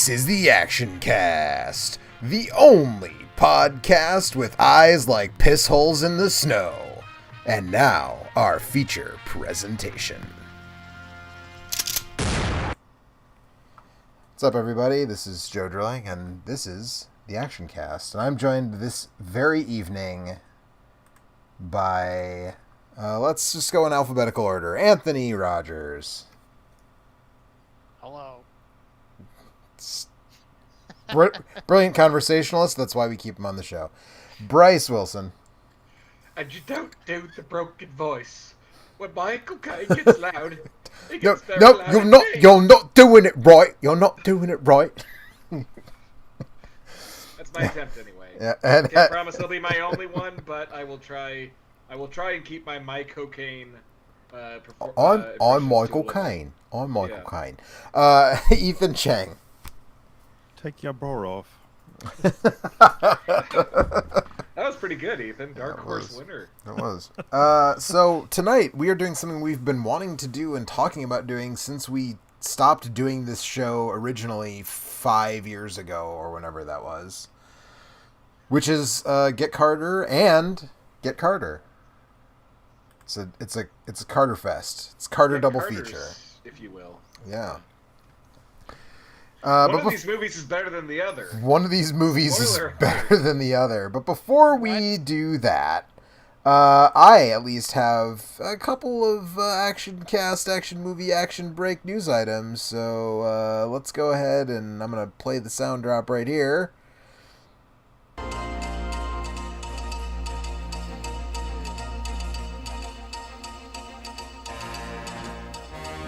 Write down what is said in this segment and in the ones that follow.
This is the Action Cast, the only podcast with eyes like piss holes in the snow. And now, our feature presentation. What's up, everybody? This is Joe Drilling, and this is the Action Cast. And I'm joined this very evening by, let's just go in alphabetical order, Anthony Rogers. Hello. Brilliant conversationalist. That's why we keep him on the show. Bryce Wilson. And you don't do the broken voice. When Michael Caine gets loud, he gets very loud. You're not doing it right. You're not doing it right. That's my attempt anyway. Yeah, I can't promise it'll be my only one, but I will try. I will try and keep my cocaine. I'm Michael Caine. I'm Michael Caine. Ethan Chang. Take your bra off. That was pretty good, Ethan. Dark horse winner. It was. So tonight we are doing something we've been wanting to do and talking about doing since we stopped doing this show originally 5 years ago or whenever that was, which is Get Carter and Get Carter. It's a Carterfest. It's Carter double feature, if you will. Yeah. One of these movies is better than the other. One of these movies is better than the other. But before we do that, I at least have a couple of action movie, action break news items. So let's go ahead and I'm going to play the sound drop right here.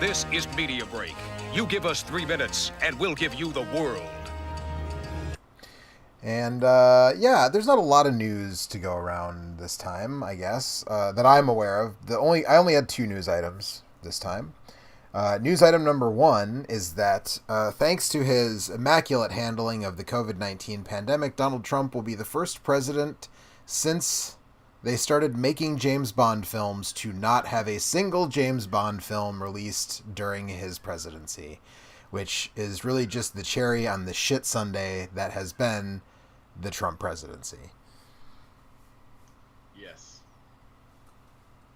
This is Media Break. You give us 3 minutes, and we'll give you the world. And, there's not a lot of news to go around this time, I guess, that I'm aware of. I only had 2 news items this time. News item number 1 is that, thanks to his immaculate handling of the COVID-19 pandemic, Donald Trump will be the first president since they started making James Bond films to not have a single James Bond film released during his presidency, which is really just the cherry on the shit sundae that has been the Trump presidency. Yes.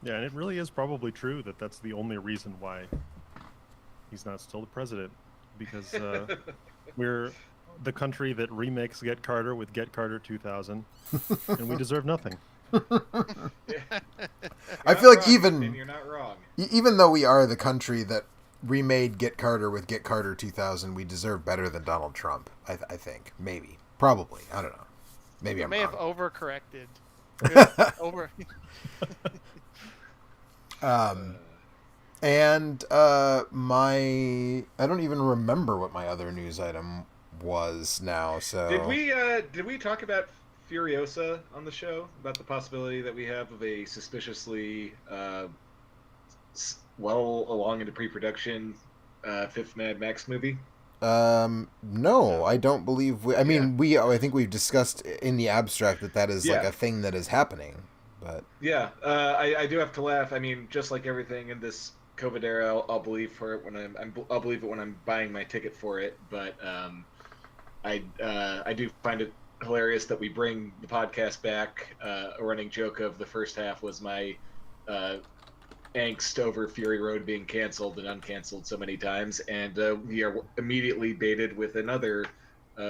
Yeah, and it really is probably true that that's the only reason why he's not still the president, because we're the country that remakes Get Carter with Get Carter 2000, and we deserve nothing. I feel like you're not wrong. Even though we are the country that remade Get Carter with Get Carter 2000, we deserve better than Donald Trump. I think maybe, probably. I don't know. Maybe you I'm may wrong. have overcorrected. Over. And I don't even remember what my other news item was now. So did we talk about Furiosa on the show, about the possibility that we have of a suspiciously well along into pre-production 5th Mad Max movie? No, I don't believe I think we've discussed in the abstract that is like a thing that is happening, but I do have to laugh. I mean, just like everything in this COVID era, I'll believe for it when I'll believe it when I'm buying my ticket for it, but I do find it hilarious that we bring the podcast back. A running joke of the first half was my angst over Fury Road being canceled and uncanceled so many times, and we are immediately baited with another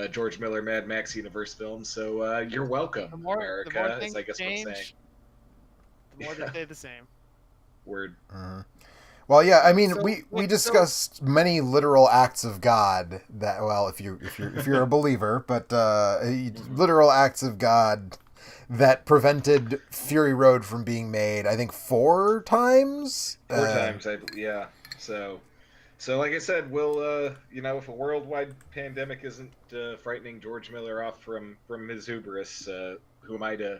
George Miller Mad Max universe film. So you're welcome, America. As I guess what I'm saying. The more they stay the same. Word. Well, yeah, I mean, we discussed many literal acts of God that, well, if you're a believer, but literal acts of God that prevented Fury Road from being made, I think 4 times. 4 times, yeah. So like I said, we'll if a worldwide pandemic isn't frightening George Miller off from his hubris, who am I to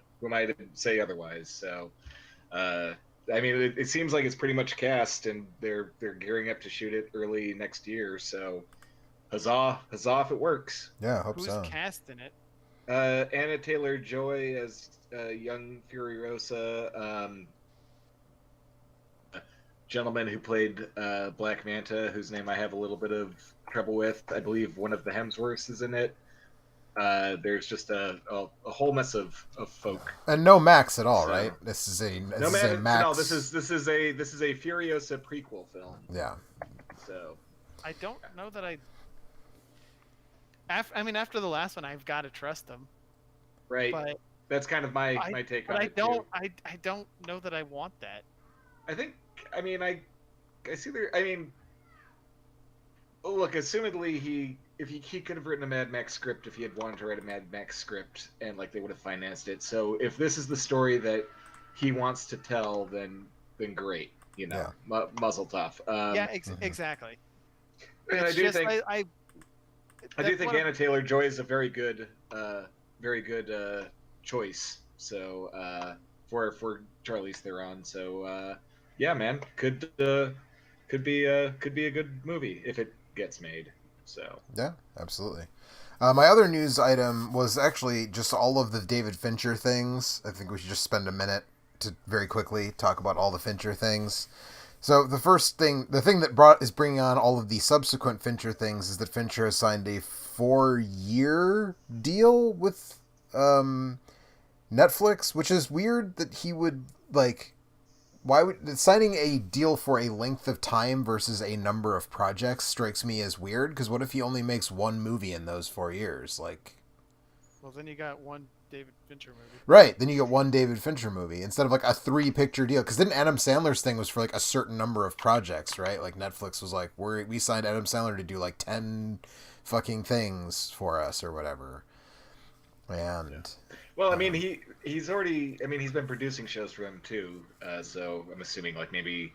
say otherwise? So. I mean, it seems like it's pretty much cast, and they're gearing up to shoot it early next year. So, huzzah if it works. Yeah, I hope Who's so. Who's cast in it? Anna Taylor-Joy as young Furiosa. gentleman who played Black Manta, whose name I have a little bit of trouble with. I believe one of the Hemsworths is in it. There's just a whole mess of folk. And no Max at all, So- right? This is a No man, Max. no. This is a Furiosa prequel film. Yeah. So I don't know that I mean, after the last one, I've got to trust them. right, But that's kind of my take on I it don't. too. I don't know that I want that. I think. I mean, I see there. I mean, look. Assumedly, he could have written a Mad Max script if he had wanted to write a Mad Max script, and like they would have financed it. So if this is the story that he wants to tell, then great. You know, muzzle tough. Yeah, exactly. And I It's do just, think I I do think Anna Taylor-Joy is a very good choice. So for Charlize Theron. So yeah, man, could be a good movie if it gets made. So Yeah, absolutely. My other news item was actually just all of the David Fincher things. I think we should just spend a minute to very quickly talk about all the Fincher things. So the thing that is bringing on all of the subsequent Fincher things is that Fincher has signed a 4-year deal with Netflix, which is weird that he would signing a deal for a length of time versus a number of projects strikes me as weird, because what if he only makes one movie in those 4 years? well, then you got one David Fincher movie. Right, then you get one David Fincher movie instead of like a 3-picture deal. Because then Adam Sandler's thing was for like a certain number of projects, right? Like Netflix was like, we signed Adam Sandler to do like 10 fucking things for us or whatever. And well, I mean, he's already. I mean, he's been producing shows for him too. So I'm assuming like maybe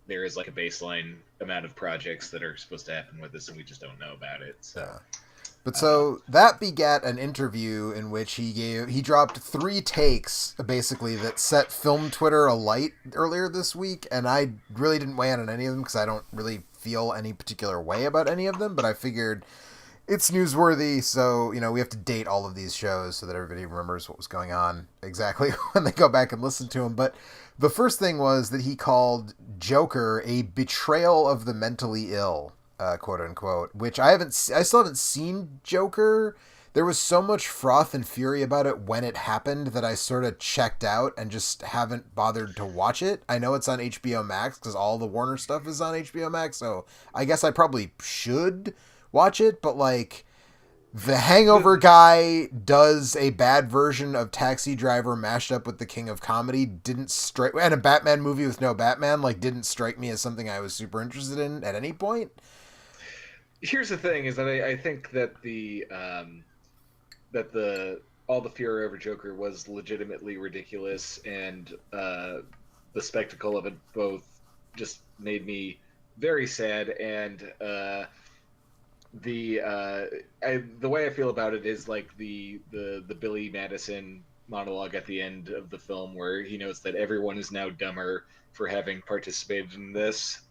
there is like a baseline amount of projects that are supposed to happen with this, and we just don't know about it. So. yeah. But so that begat an interview in which he dropped 3 takes basically that set film Twitter alight earlier this week, and I really didn't weigh in on any of them because I don't really feel any particular way about any of them, but I figured it's newsworthy, so we have to date all of these shows so that everybody remembers what was going on exactly when they go back and listen to them. But the first thing was that he called Joker a betrayal of the mentally ill. Quote unquote, which I still haven't seen Joker. There was so much froth and fury about it when it happened that I sort of checked out and just haven't bothered to watch it. I know it's on HBO Max because all the Warner stuff is on HBO Max, so I guess I probably should watch it, but like the Hangover guy does a bad version of Taxi Driver mashed up with the King of Comedy and a Batman movie with no Batman didn't strike me as something I was super interested in at any point. Here's the thing: is that I think that all the fury over Joker was legitimately ridiculous, and the spectacle of it both just made me very sad. And the way I feel about it is like the Billy Madison monologue at the end of the film, where he notes that everyone is now dumber for having participated in this.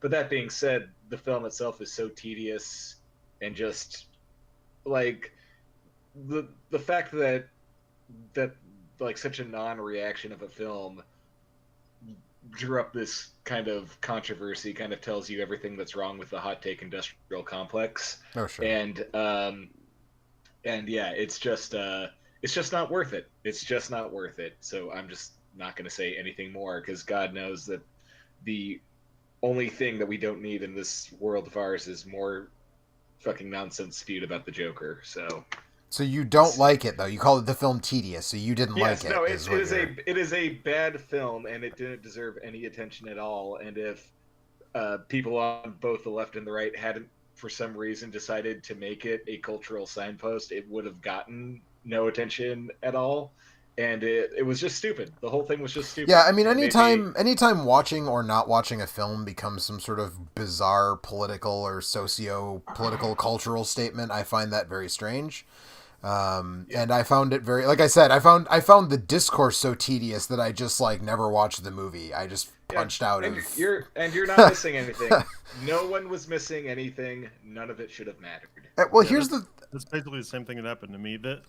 But that being said, the film itself is so tedious, and just like the fact that like such a non-reaction of a film drew up this kind of controversy kind of tells you everything that's wrong with the hot take industrial complex. Oh, sure. And yeah, it's just not worth it. It's just not worth it. So I'm just not going to say anything more, because God knows that the only thing that we don't need in this world of ours is more fucking nonsense spewed about the Joker. So you don't like it though. You called the film tedious, so you didn't like it. No, it is a bad film, and it didn't deserve any attention at all. And if people on both the left and the right hadn't, for some reason, decided to make it a cultural signpost, it would have gotten no attention at all. And it was just stupid. The whole thing was just stupid. Yeah, I mean, anytime watching or not watching a film becomes some sort of bizarre political or socio-political cultural statement, I find that very strange. And I found it very, like I said, I found the discourse so tedious that I just never watched the movie. I just punched out. You're not missing anything. No one was missing anything. None of it should have mattered. Well, Yeah, here's that's basically the same thing that happened to me. That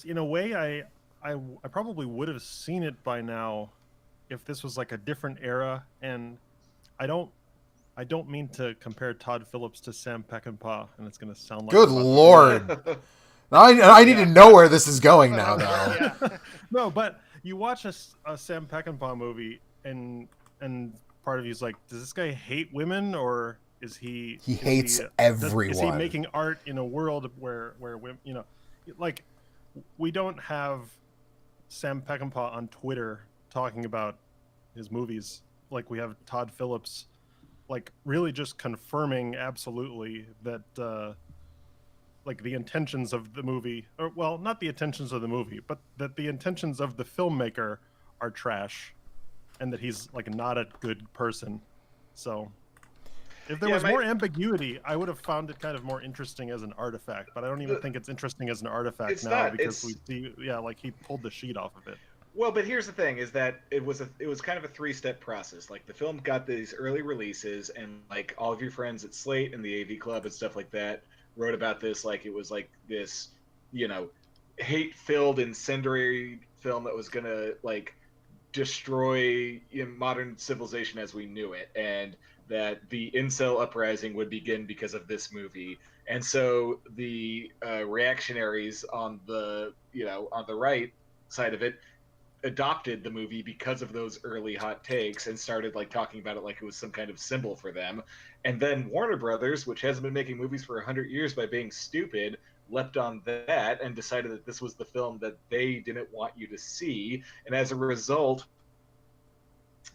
in a way, I probably would have seen it by now if this was like a different era, and I don't mean to compare Todd Phillips to Sam Peckinpah, and it's going to sound like Good I'm about to- Lord. I need to know where this is going now, though. Yeah. No, but you watch a Sam Peckinpah movie, and part of you's like, does this guy hate women, or is he? He is hates is he everyone. making art in a world where women, like, we don't have Sam Peckinpah on Twitter talking about his movies like we have Todd Phillips, like really just confirming absolutely that like the intentions of the movie, or well, not the intentions of the movie, but that the intentions of the filmmaker are trash, and that he's like not a good person. So if there was more ambiguity, I would have found it kind of more interesting as an artifact, but I don't even think it's interesting as an artifact now because we see, like he pulled the sheet off of it. Well, but here's the thing: is that it was kind of a 3-step process. Like the film got these early releases, and like all of your friends at Slate and the AV Club and stuff like that wrote about this like it was like this, hate-filled, incendiary film that was gonna like destroy modern civilization as we knew it, and that the incel uprising would begin because of this movie. And so the reactionaries on the on the right side of it adopted the movie because of those early hot takes and started like talking about it like it was some kind of symbol for them. And then Warner Brothers, which hasn't been making movies for 100 years by being stupid, leapt on that and decided that this was the film that they didn't want you to see. And as a result,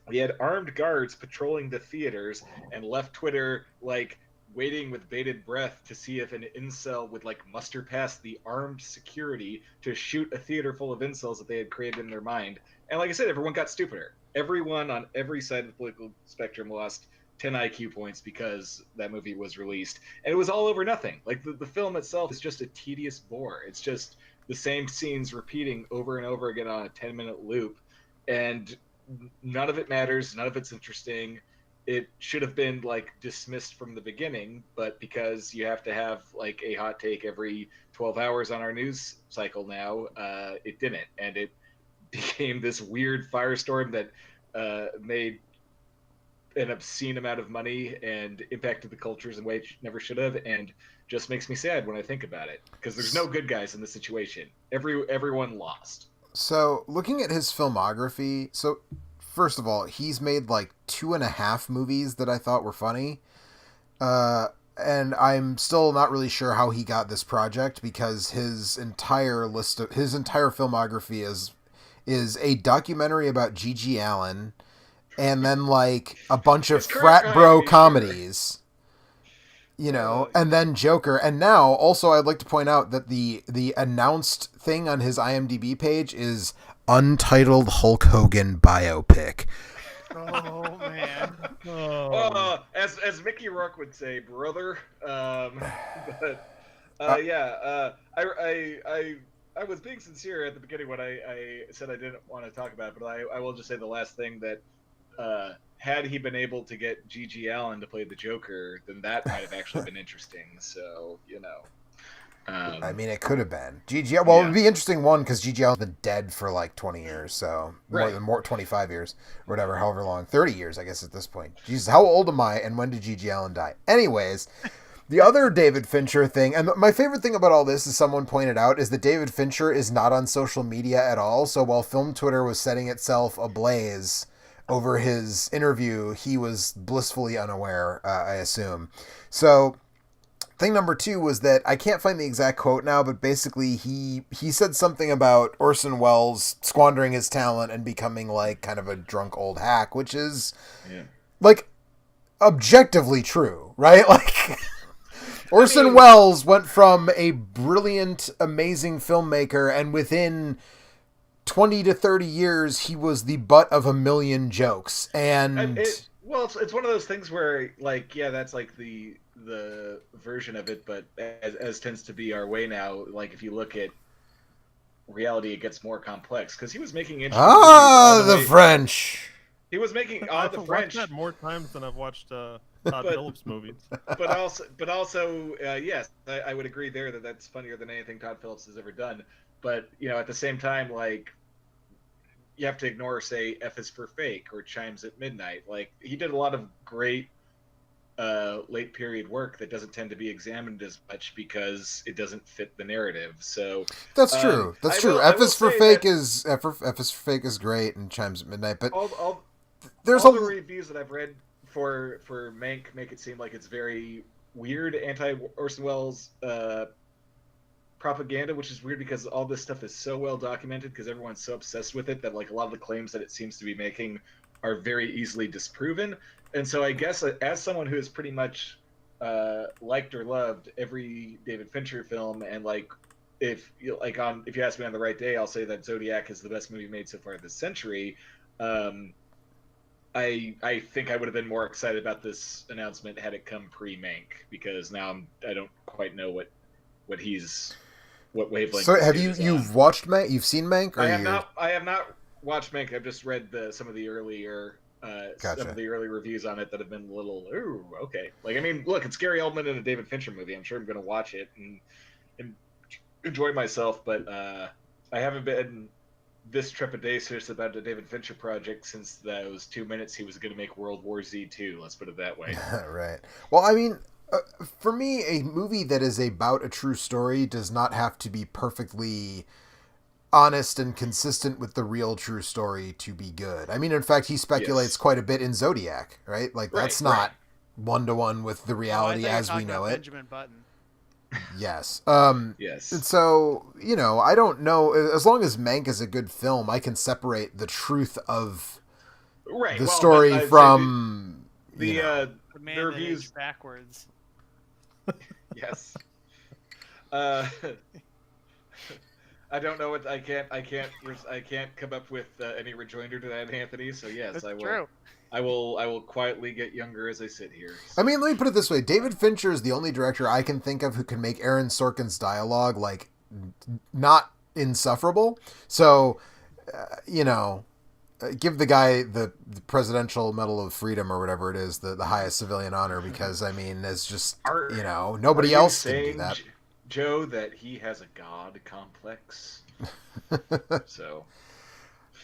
we had armed guards patrolling the theaters and left Twitter like waiting with bated breath to see if an incel would like muster past the armed security to shoot a theater full of incels that they had created in their mind. And like I said, everyone got stupider. Everyone on every side of the political spectrum lost 10 IQ points because that movie was released. And it was all over nothing. Like the film itself is just a tedious bore. It's just the same scenes repeating over and over again on a 10-minute loop. And none of it matters. None of it's interesting. It should have been like dismissed from the beginning, but because you have to have like a hot take every 12 hours on our news cycle now, it didn't. And it became this weird firestorm that made an obscene amount of money and impacted the cultures in ways it never should have, and just makes me sad when I think about it, because there's no good guys in this situation. Everyone lost. So looking at his filmography, first of all, he's made like 2.5 movies that I thought were funny. And I'm still not really sure how he got this project, because his entire filmography is a documentary about Gigi Allen, and then like a bunch of frat bro comedies. And then Joker. And now, also, I'd like to point out that the announced thing on his IMDb page is Untitled Hulk Hogan Biopic. Oh man. As Mickey Rourke would say, brother. I was being sincere at the beginning when I said I didn't want to talk about it, but I will just say the last thing that had he been able to get Gigi Allen to play the Joker, then that might have actually been interesting. So, I mean, it could have been. It would be interesting, one, because Gigi Allen's been dead for like 20 years, so more 25 years, or whatever, however long, 30 years, I guess, at this point. Jesus, how old am I, and when did Gigi Allen die? Anyways, the other David Fincher thing, and my favorite thing about all this, as someone pointed out, is that David Fincher is not on social media at all, so while Film Twitter was setting itself ablaze over his interview, he was blissfully unaware, I assume. So, thing number 2 was that I can't find the exact quote now, but basically he said something about Orson Welles squandering his talent and becoming like kind of a drunk old hack, which is like objectively true, right? Like Orson Welles went from a brilliant, amazing filmmaker, and within 20 to 30 years, he was the butt of a million jokes. And it's one of those things where, like, yeah, that's like the version of it, but as tends to be our way now, like if you look at reality, it gets more complex, because he was making the French. He was making the French that more times than I've watched Todd Phillips movies. But also, yes, I would agree there that that's funnier than anything Todd Phillips has ever done. But at the same time, like you have to ignore, say, F is for Fake or Chimes at Midnight. Like, he did a lot of great late period work that doesn't tend to be examined as much because it doesn't fit the narrative. So That's true. That's true. I F will is for say fake that is F is for fake is great, and Chimes at Midnight. But all there's all a the reviews that I've read for Mank make it seem like it's very weird anti Orson Welles propaganda, which is weird because all this stuff is so well documented because everyone's so obsessed with it that like a lot of the claims that it seems to be making are very easily disproven. And so I guess as someone who has pretty much liked or loved every David Fincher film, and like if you ask me on the right day, I'll say that Zodiac is the best movie made so far this century. I think I would have been more excited about this announcement had it come pre-Mank, because now I don't quite know what wavelength. So have this you've on. watched Mank? You've seen Mank? Or I have not watched Mank. I've just read some of the earlier Gotcha. some of the early reviews on it that have been a little, ooh, okay. Like, I mean, look, it's Gary Oldman in a David Fincher movie. I'm sure I'm going to watch it and enjoy myself, but I haven't been this trepidatious about the David Fincher project since those 2 minutes he was going to make World War Z 2. Let's put it that way. Right. Well, I mean, for me, a movie that is about a true story does not have to be perfectly honest and consistent with the real true story to be good. I mean, in fact, he speculates quite a bit in Zodiac, right? Like, that's not one-to-one with the reality as we know it. Benjamin Button. Yes. Yes. And so, I don't know. As long as Mank is a good film, I can separate the truth of the story from the man the that reviews aged backwards. Yes. I don't know what I can't come up with any rejoinder to that, Anthony. So yes, That's I will. true. I will quietly get younger as I sit here. I mean, let me put it this way: David Fincher is the only director I can think of who can make Aaron Sorkin's dialogue like not insufferable. So, give the guy the Presidential Medal of Freedom or whatever it is, the highest civilian honor, because I mean, it's just nobody else can do that. Joe, that he has a god complex. So,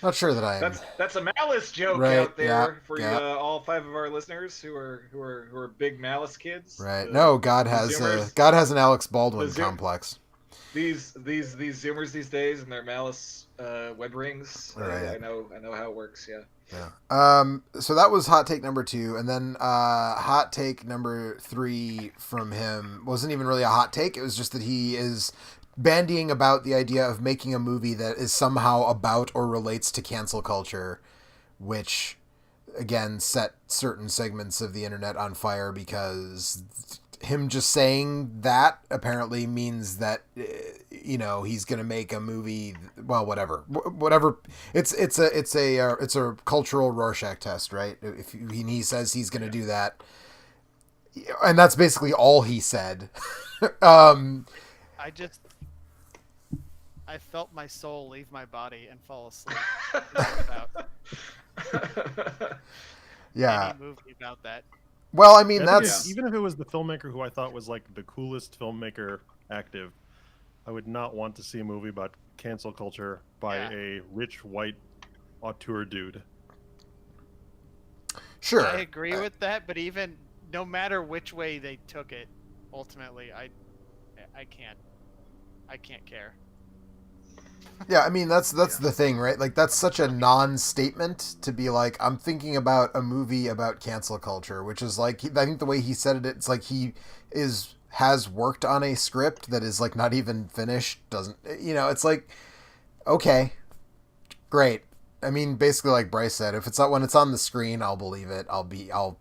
not sure that I am. That's a Malice joke out there for all 5 of our listeners who are big Malice kids. Right? No, God has an Alex Baldwin complex. These Zoomers these days and their Malice web rings. Right. I know how it works. Yeah. Yeah. So that was hot take number 2, and then hot take number 3 from him wasn't even really a hot take. It was just that he is bandying about the idea of making a movie that is somehow about or relates to cancel culture, which again set certain segments of the internet on fire, because him just saying that apparently means that he's gonna make a movie. Well, whatever. It's a cultural Rorschach test, right? If he says he's gonna do that, and that's basically all he said. I felt my soul leave my body and fall asleep. Yeah. Any movie about that. Well, I mean, even if it was the filmmaker who I thought was like the coolest filmmaker active, I would not want to see a movie about cancel culture by a rich white auteur dude. Sure. I agree with that, but even no matter which way they took it, ultimately, I can't care. Yeah, I mean, that's the thing, right? Like, that's such a non-statement to be like, I'm thinking about a movie about cancel culture, which is like, I think the way he said it, it's like he has worked on a script that is like not even finished, it's like, okay, great. I mean, basically like Bryce said, if it's not, when it's on the screen, I'll believe it. I'll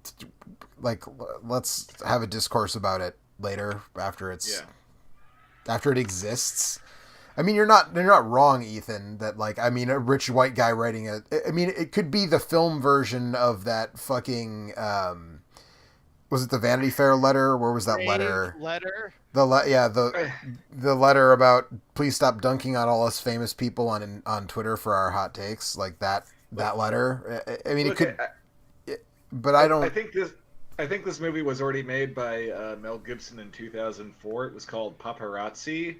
like, let's have a discourse about it later after it exists. I mean, you're not wrong, Ethan, that like, I mean, a rich white guy writing it could be the film version of that fucking, was it the Vanity Fair letter? Where was that letter? The letter about please stop dunking on all us famous people on Twitter for our hot takes, like that letter. I mean, but I don't. I think this movie was already made by Mel Gibson in 2004. It was called Paparazzi.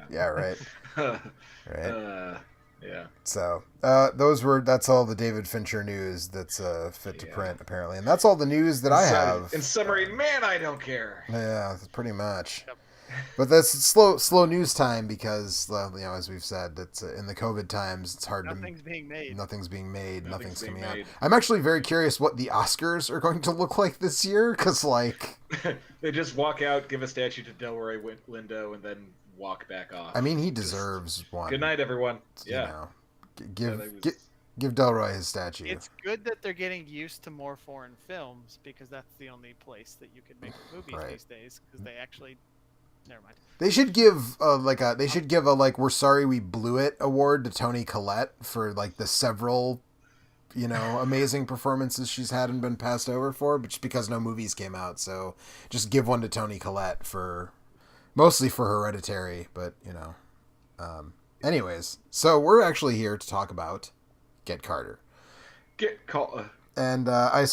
Yeah, right. Right. Yeah. So that's all the David Fincher news that's fit to Yeah. print apparently, and that's all the news that I have. In summary, man, I don't care. Yeah, pretty much. Yep. But that's slow news time because as we've said, it's in the COVID times. It's hard Nothing's being made. nothing's being made, nothing's being coming out. made. I'm actually very curious what the Oscars are going to look like this year because They just walk out, give a statue to Delroy Lindo, and then walk back off. I mean, he deserves one. Good night, everyone. You Yeah. know, that was- give Delroy his statue. It's good that they're getting used to more foreign films because that's the only place that you can make movies Right. these days. Because they actually, never mind. They should give a "We're sorry we blew it" award to Toni Collette for like the several, amazing performances she's had and been passed over for, but just because no movies came out. So just give one to Toni Collette mostly for Hereditary, but anyways, so we're actually here to talk about Get Carter. And I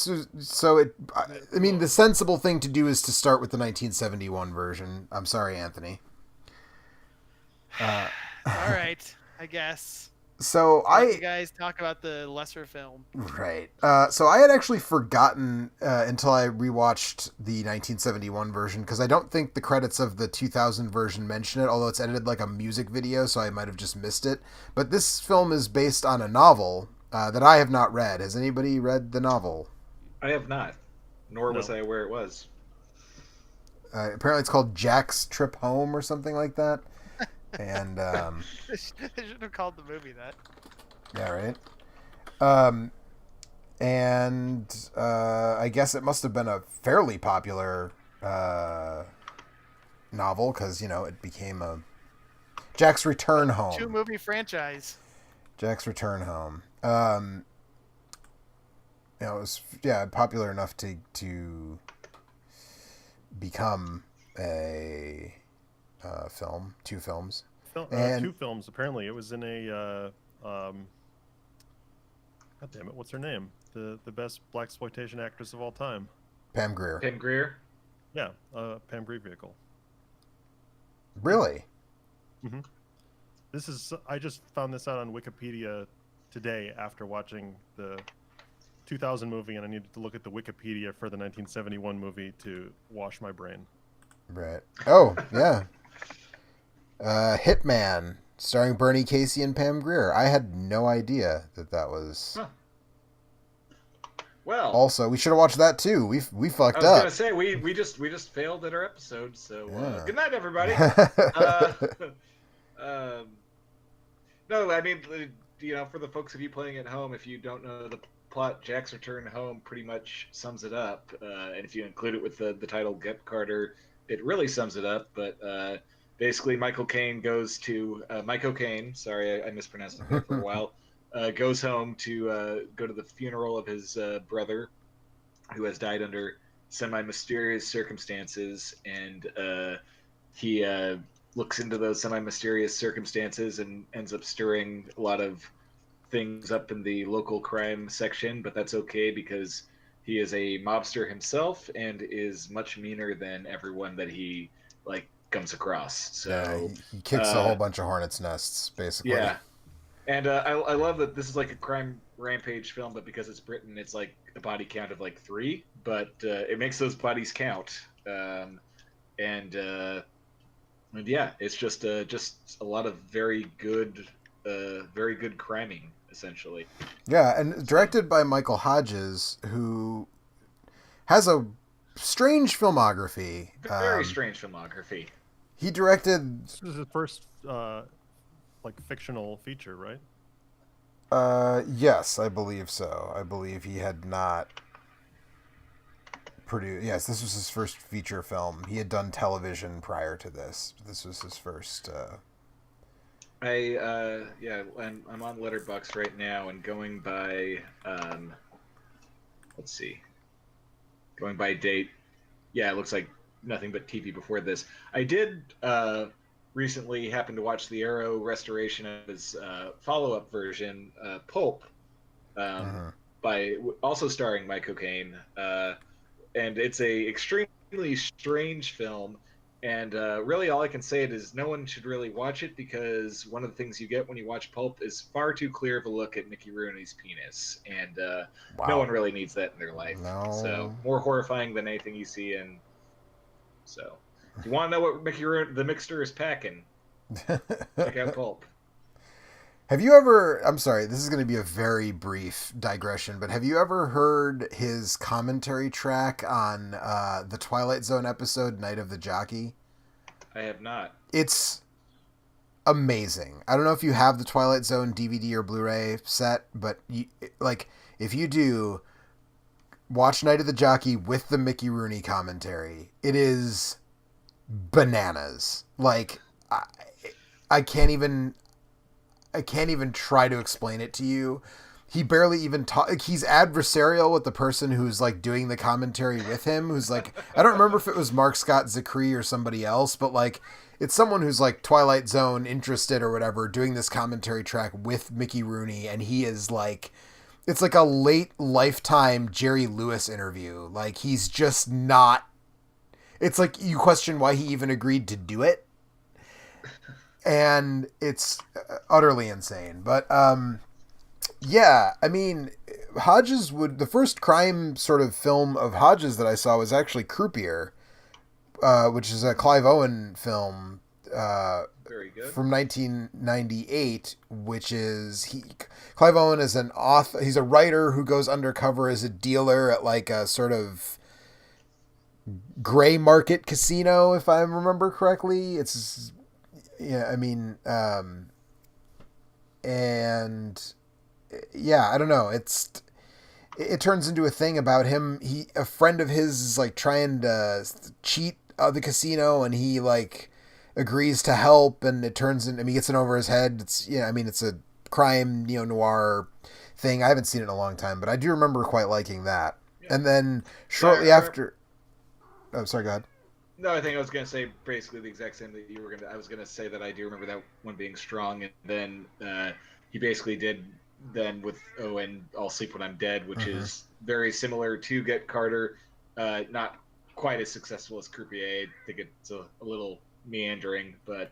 mean, the sensible thing to do is to start with the 1971 version. I'm sorry, Anthony. All right, I guess. So You guys talk about the lesser film. Right. So I had actually forgotten until I rewatched the 1971 version because I don't think the credits of the 2000 version mention it, although it's edited like a music video, so I might have just missed it. But this film is based on a novel that I have not read. Has anybody read the novel? I have not, nor was I aware it was. Apparently it's called Jack's Trip Home or something like that. And They should have called the movie that. yeah, right. And I guess it must have been a fairly popular novel because it became a Jack's Return Home. 2-movie franchise. Jack's Return Home. It was popular enough to become a film, 2 films. 2 films apparently. It was in a God damn it, what's her name? The best blaxploitation actress of all time. Pam Grier. Pam Grier? Yeah, Pam Grier vehicle. Really? Mm-hmm. I just found this out on Wikipedia today after watching the 2000 movie, and I needed to look at the Wikipedia for the 1971 movie to wash my brain. Right. Oh, yeah. Hitman, starring Bernie Casey and Pam Grier. I had no idea that was. Huh. Well, also, we should have watched that too. We fucked up. I was gonna say we just failed at our episode. So good night, everybody. No, I mean, for the folks of you playing at home, if you don't know the plot, Jack's Return Home pretty much sums it up. And if you include it with the title Get Carter, it really sums it up. But basically, Michael Caine goes to Michael Caine. Sorry, I mispronounced it there for a while. Goes home to go to the funeral of his brother, who has died under semi-mysterious circumstances, and he looks into those semi-mysterious circumstances and ends up stirring a lot of things up in the local crime section, but that's okay because he is a mobster himself and is much meaner than everyone that he comes across. So yeah, he kicks a whole bunch of hornets' nests, basically. Yeah. And I love that this is like a crime rampage film, but because it's Britain, it's like a body count of 3, but it makes those bodies count. And yeah, it's just a lot of very good criming, essentially. Yeah, and directed by Michael Hodges, who has a strange filmography. Very strange filmography. He directed. This is his first fictional feature, right? Yes, I believe so. I believe he had not produced. Yes, this was his first feature film. He had done television prior to this. This was his first. I'm on Letterboxd right now and going by let's see. Going by date. Yeah, it looks like nothing but TV before this. I did recently happen to watch the Arrow restoration of his follow-up version, Pulp, by also starring Michael Caine, and it's a extremely strange film. And really, all I can say is no one should really watch it because one of the things you get when you watch Pulp is far too clear of a look at Mickey Rooney's penis, and no Wow. one really needs that in their life. So No. more horrifying than anything you see. And so, if you want to know what the Mixter is packing, check out Pulp. Have you ever, I'm sorry, this is going to be a very brief digression, but have you ever heard his commentary track on the Twilight Zone episode, Night of the Jockey? I have not. It's amazing. I don't know if you have the Twilight Zone DVD or Blu-ray set, but if you do, watch Night of the Jockey with the Mickey Rooney commentary. It is bananas. Like, I can't even try to explain it to you. He barely even he's adversarial with the person who's like doing the commentary with him, who's like, I don't remember if it was Mark Scott Zicree or somebody else, but like it's someone who's like Twilight Zone interested or whatever doing this commentary track with Mickey Rooney, and he is like, it's like a late Lifetime Jerry Lewis interview. Like he's just not, it's like you question why he even agreed to do it. And it's utterly insane. But, yeah, I mean, the first crime sort of film of Hodges that I saw was actually Croupier, which is a Clive Owen film, Very good. from 1998, which is, Clive Owen is an author, he's a writer who goes undercover as a dealer at like a sort of gray market casino, if I remember correctly. It's, yeah, I mean, and yeah, I don't know. It turns into a thing about him. A friend of his is like trying to cheat the casino, and he like agrees to help, and it turns into, I mean, he gets it over his head. It's, yeah, I mean, it's a crime neo-noir thing. I haven't seen it in a long time, but I do remember quite liking that. Yeah. And then shortly after, oh, sorry, go ahead. No, I think I was going to say basically the exact same that you were going to. I was going to say that I do remember that one being strong, and then he basically did then with and I'll Sleep When I'm Dead, which is very similar to Get Carter, not quite as successful as Croupier. I think it's a little meandering, but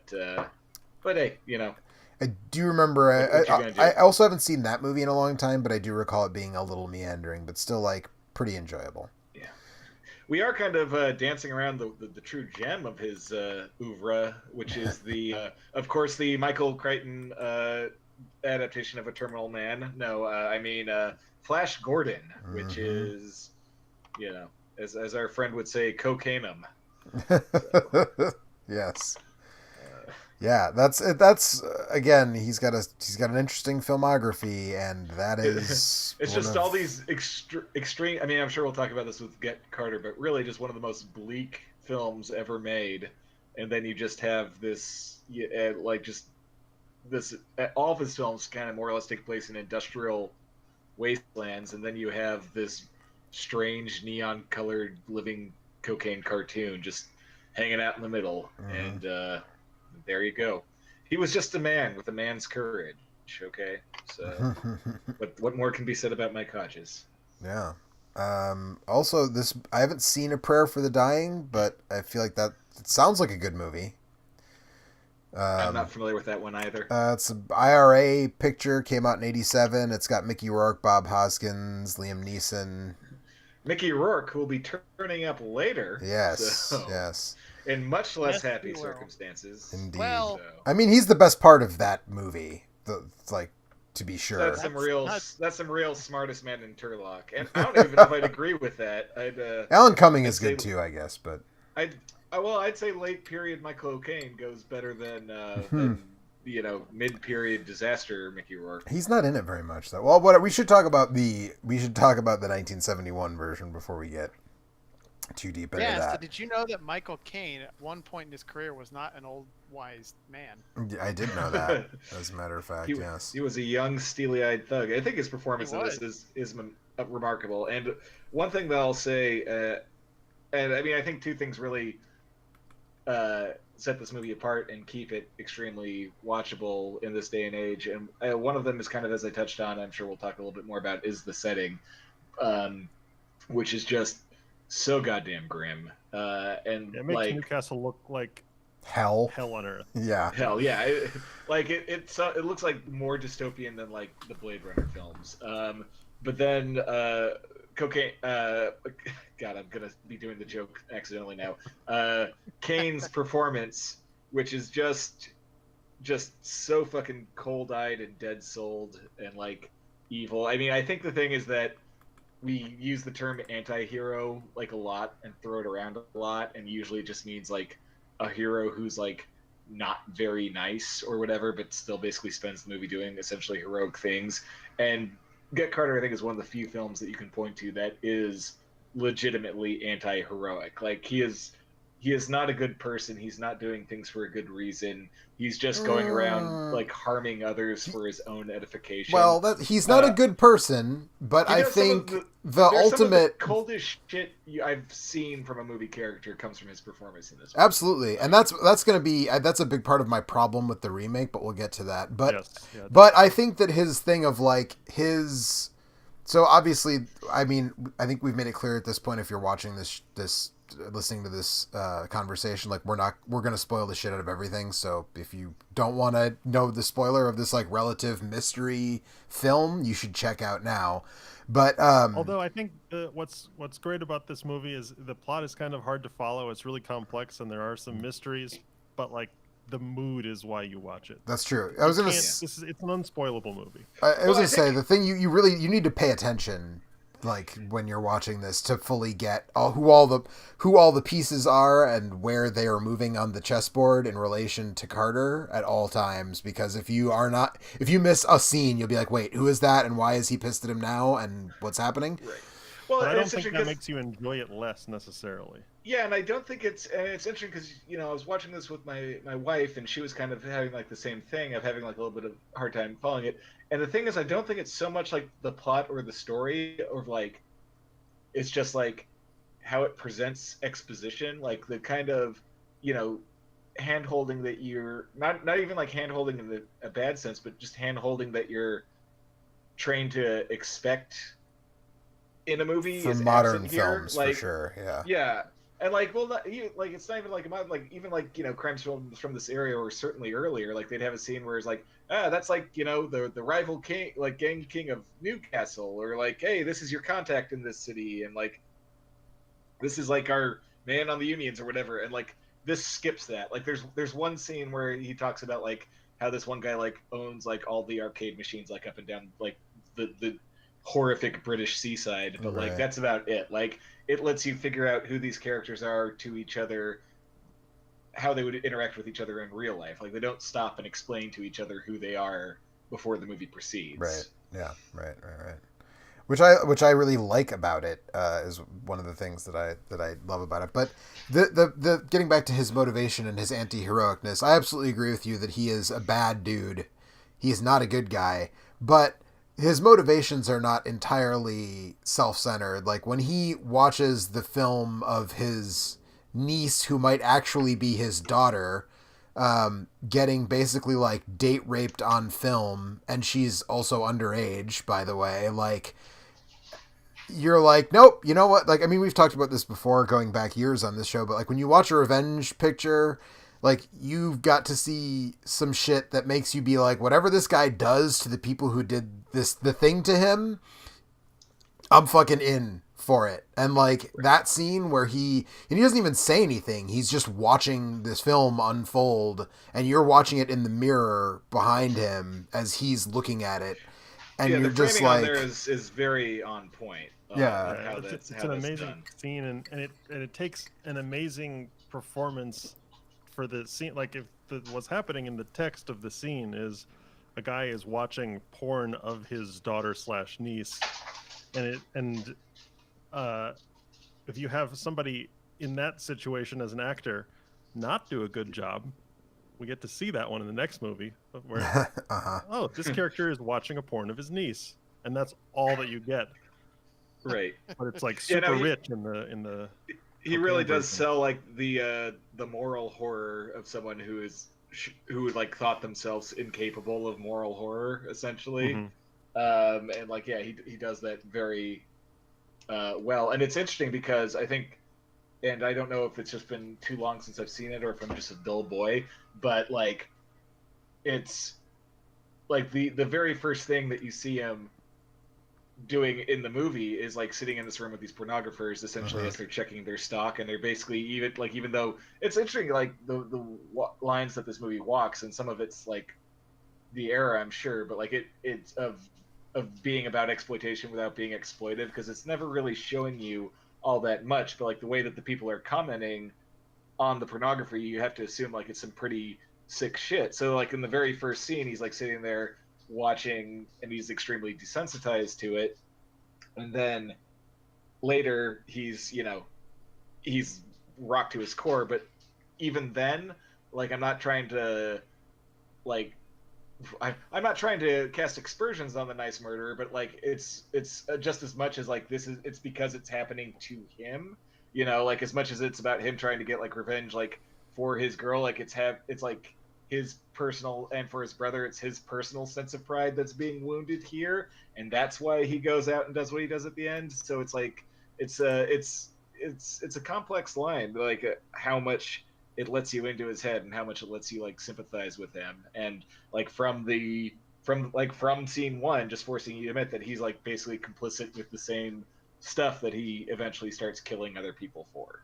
hey, you know. I do remember. What you gonna do? I also haven't seen that movie in a long time, but I do recall it being a little meandering, but still like pretty enjoyable. We are kind of dancing around the true gem of his oeuvre, which is of course, the Michael Crichton adaptation of A Terminal Man. No, I mean Flash Gordon, which is, you know, as our friend would say, cocainum. So. Yes. Yeah, that's again. He's got an interesting filmography, and that is it's just all these extreme. I mean, I'm sure we'll talk about this with Get Carter, but really just one of the most bleak films ever made. And then you just have this, like just this. All of his films kind of more or less take place in industrial wastelands, and then you have this strange neon-colored living cocaine cartoon just hanging out in the middle, and. There you go. He was just a man with a man's courage. Okay, so what more can be said about Mike Hodges? Yeah. Also, I haven't seen A Prayer for the Dying, but I feel like it sounds like a good movie. I'm not familiar with that one either. It's an IRA picture. Came out in '87. It's got Mickey Rourke, Bob Hoskins, Liam Neeson. Mickey Rourke, who will be turning up later. Yes. Yes. In much less happy circumstances. Indeed. Well, I mean, he's the best part of that movie. To be sure. That's some real smartest man in Turlock, and I don't even know if I'd agree with that. Alan Cumming is good too, I guess, but I'd say late period Michael O'Kane goes better than mid period disaster Mickey Rourke. He's not in it very much though. Well, we should talk about the 1971 version before we get too deep into that. So did you know that Michael Caine at one point in his career was not an old wise man? I did know that, as a matter of fact. Yes, he was a young, steely-eyed thug. I think his performance in this is remarkable. And one thing that I'll say, and I mean, I think two things really set this movie apart and keep it extremely watchable in this day and age. And one of them is kind of, as I touched on, I'm sure we'll talk a little bit more about, is the setting, which is just so goddamn grim. And It makes Newcastle look like Hell. hell on earth. Yeah. hell yeah, it looks like more dystopian than like the Blade Runner films. But then cocaine. God, I'm gonna be doing the joke accidentally now. Kane's performance, which is just so fucking cold-eyed and dead-souled and like evil. I mean, I think the thing is that we use the term anti-hero like a lot and throw it around a lot, and usually it just means like a hero who's like not very nice or whatever, but still basically spends the movie doing essentially heroic things. And Get Carter, I think, is one of the few films that you can point to that is legitimately anti-heroic. Like he is not a good person. He's not doing things for a good reason. He's just going around like harming others for his own edification. Well, he's not a good person, but I think the ultimate some of the coldest shit I've seen from a movie character comes from his performance in this movie. Absolutely, and that's going to be that's a big part of my problem with the remake, but we'll get to that. But Yes, yeah, but I think that his thing of like his, so obviously, I mean, I think we've made it clear at this point, if you're watching this listening to this conversation, like we're going to spoil the shit out of everything. So if you don't want to know the spoiler of this like relative mystery film, you should check out now. But although I think what's great about this movie is the plot is kind of hard to follow. It's really complex and there are some mysteries, but like the mood is why you watch it. That's true. I was going to it's an unspoilable movie. I was going to say the thing you really need to pay attention like when you're watching this to fully get who all the pieces are and where they are moving on the chessboard in relation to Carter at all times, because if you miss a scene, you'll be like, wait, who is that and why is he pissed at him now and what's happening? Right. Well, but I don't think that makes you enjoy it less necessarily. Yeah, and I don't think it's interesting because I was watching this with my wife and she was kind of having like the same thing of having like a little bit of hard time following it. And the thing is, I don't think it's so much like the plot or the story, or like it's just like how it presents exposition, like the kind of hand holding that you're not even like hand holding in a bad sense, but just hand holding that you're trained to expect in a movie for is modern here. films, like, for sure. Yeah. And like, well, it's not even like even like crimes films from this area, or certainly earlier, like they'd have a scene where it's like, that's like the rival king, like gang king of Newcastle, or like, hey, this is your contact in this city, and like this is like our man on the unions or whatever, and like this skips that. Like there's one scene where he talks about like how this one guy like owns like all the arcade machines like up and down like the horrific British seaside, but like that's about it. Like it lets you figure out who these characters are to each other, how they would interact with each other in real life. Like they don't stop and explain to each other who they are before the movie proceeds. Right. Yeah. Right. Which I really like about it is one of the things that I love about it. But the getting back to his motivation and his anti-heroicness, I absolutely agree with you that he is a bad dude. He is not a good guy, but his motivations are not entirely self-centered. Like when he watches the film of his niece, who might actually be his daughter, getting basically like date raped on film, and she's also underage, by the way, like you're like, nope, you know what? Like, I mean, we've talked about this before going back years on this show, but like when you watch a revenge picture, like you've got to see some shit that makes you be like, whatever this guy does to the people who did the thing to him, I'm fucking in for it. And like that scene where he doesn't even say anything. He's just watching this film unfold and you're watching it in the mirror behind him as he's looking at it. And you're just like, on there is very on point. It's an amazing scene, and it takes an amazing performance for the scene. Like if what's happening in the text of the scene is a guy is watching porn of his daughter / niece, and if you have somebody in that situation as an actor not do a good job, we get to see that one in the next movie where oh, this character is watching a porn of his niece, and that's all that you get. Right. But it's like super rich in the he really does sell like the moral horror of someone who like thought themselves incapable of moral horror, essentially. And like he does that very well. And it's interesting because I think, and I don't know if it's just been too long since I've seen it or if I'm just a dull boy, but like it's like the very first thing that you see him doing in the movie is like sitting in this room with these pornographers essentially as they're checking their stock, and they're basically even though it's interesting like the lines that this movie walks, and some of it's like the era, I'm sure, but like it's of being about exploitation without being exploited, because it's never really showing you all that much, but like the way that the people are commenting on the pornography, you have to assume like it's some pretty sick shit. So like in the very first scene, he's like sitting there watching, and he's extremely desensitized to it. And then later, he's rocked to his core. But even then, like I'm not trying to like I'm not trying to cast aspersions on the nice murderer, but like it's just as much as like it's because it's happening to him, like as much as it's about him trying to get like revenge like for his girl, like it's like his personal, and for his brother it's his personal sense of pride that's being wounded here, and that's why he goes out and does what he does at the end. So it's like it's a complex line, like how much it lets you into his head and how much it lets you like sympathize with him, and like from scene one just forcing you to admit that he's like basically complicit with the same stuff that he eventually starts killing other people for.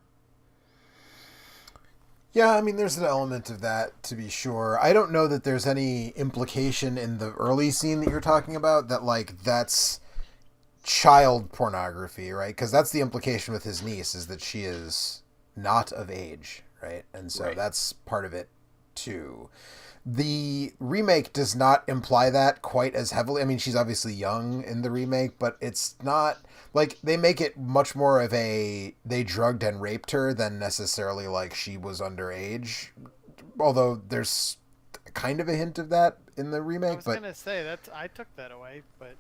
Yeah, I mean, there's an element of that, to be sure. I don't know that there's any implication in the early scene that you're talking about that, like, that's child pornography, right? Because that's the implication with his niece, is that she is not of age, right? And so Right. that's part of it, too. The remake does not imply that quite as heavily. I mean, she's obviously young in the remake, but it's not like they make it much more of a they drugged and raped her than necessarily like she was underage. Although there's kind of a hint of that in the I remake, was but gonna say that I took that away, but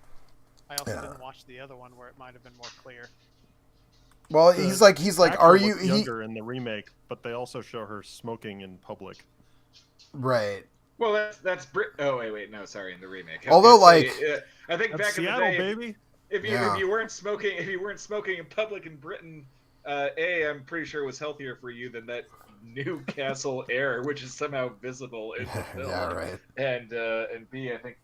I also Yeah. didn't watch the other one where it might have been more clear. well, The he's like, actor are you looks younger in the remake, but they also show her smoking in public. right? Well, that's Brit. Oh wait, no, sorry, in the remake. Although, I think That's back Seattle, in the day, baby. Yeah. if you weren't smoking in public in Britain, I'm pretty sure it was healthier for you than that Newcastle air, which is somehow visible in the film. Yeah, right. And B, I think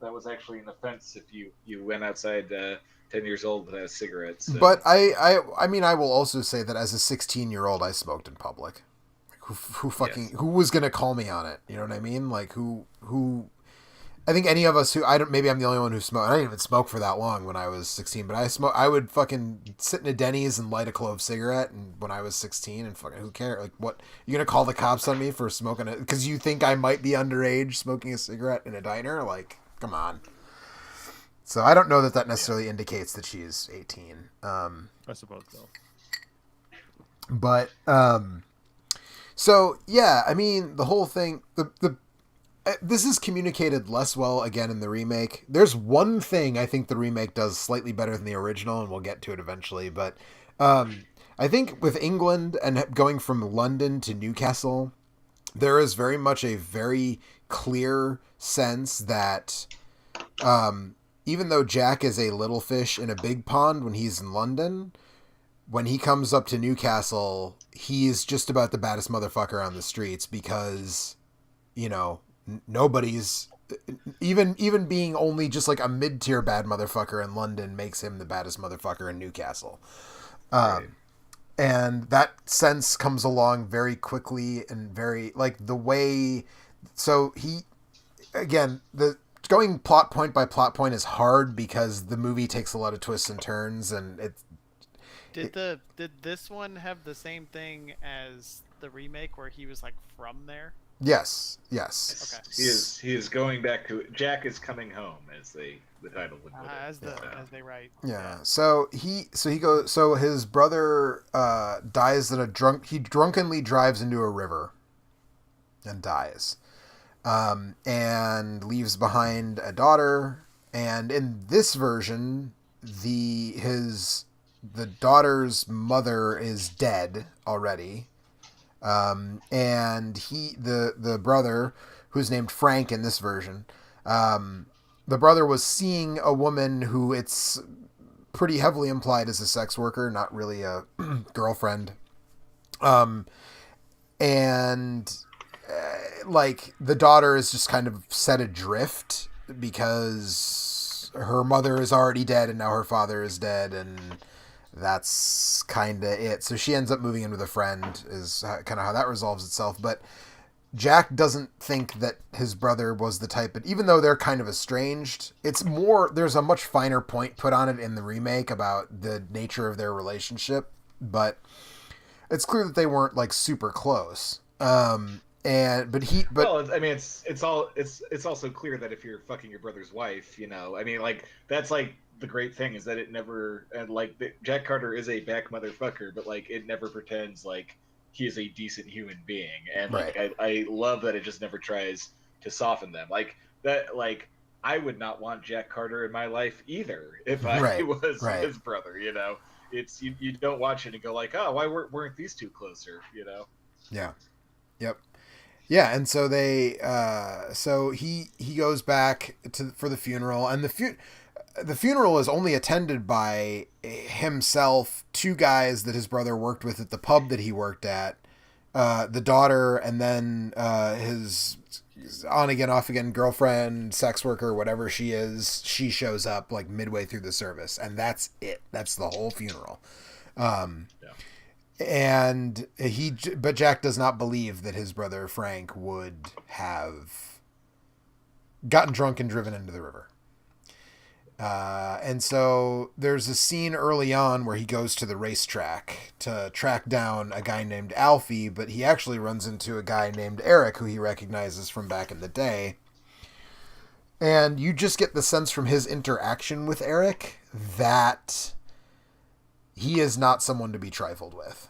that was actually an offense if you went outside 10 years old without a cigarette. So. But I mean, I will also say that as a 16-year-old, I smoked in public. Who was gonna call me on it? You know what I mean? Like who? I think any of us who I don't. Maybe I'm the only one who smoked. I didn't even smoke for that long when I was 16. But I would fucking sit in a Denny's and light a clove cigarette. And when I was 16, and fucking who cares? Like what? You gonna call the cops on me for smoking it because you think I might be underage smoking a cigarette in a diner? Like come on. So I don't know that necessarily indicates that she's 18. I suppose so. But so yeah, I mean the whole thing. The this is communicated less well again in the remake. There's one thing I think the remake does slightly better than the original, and we'll get to it eventually. But I think with England and going from London to Newcastle, there is very much a very clear sense that even though Jack is a little fish in a big pond when he's in London, when he comes up to Newcastle, he's just about the baddest motherfucker on the streets because, nobody's even being only just like a mid-tier bad motherfucker in London makes him the baddest motherfucker in Newcastle. Right. And that sense comes along very quickly and very like the way. So he, again, the going plot point by plot point is hard because the movie takes a lot of twists and turns, and Did this one have the same thing as the remake where he was like from there? yes. Okay. He is going back to Jack is coming home, as the title would put it. As they write. Yeah. So he goes. So his brother dies in he drunkenly drives into a river and dies, and leaves behind a daughter. And in this version, the daughter's mother is dead already. And the brother, who's named Frank in this version, the brother was seeing a woman who it's pretty heavily implied as a sex worker, not really a girlfriend. And like the daughter is just kind of set adrift because her mother is already dead and now her father is dead, and that's kind of it. So she ends up moving in with a friend, is kind of how that resolves itself. But Jack doesn't think that his brother was the type, but even though they're kind of estranged, it's more, there's a much finer point put on it in the remake about the nature of their relationship, but it's clear that they weren't like super close. Well, I mean, it's also clear that if you're fucking your brother's wife, you know, I mean, like, that's like the great thing is that it never, and like Jack Carter is a back motherfucker, but like it never pretends like he is a decent human being, and like I love that it just never tries to soften them like that. Like I would not want Jack Carter in my life either if I was his brother. You know, it's you don't watch it and go like, oh, why weren't these two closer? You know? Yeah. Yep. Yeah, and so they so he goes back for the funeral, and the funeral is only attended by himself, two guys that his brother worked with at the pub that he worked at, the daughter, and then his on again, off again girlfriend, sex worker, whatever she is. She shows up like midway through the service, and that's it. That's the whole funeral. But Jack does not believe that his brother Frank would have gotten drunk and driven into the river. And so there's a scene early on where he goes to the racetrack to track down a guy named Alfie, but he actually runs into a guy named Eric who he recognizes from back in the day. And you just get the sense from his interaction with Eric that he is not someone to be trifled with.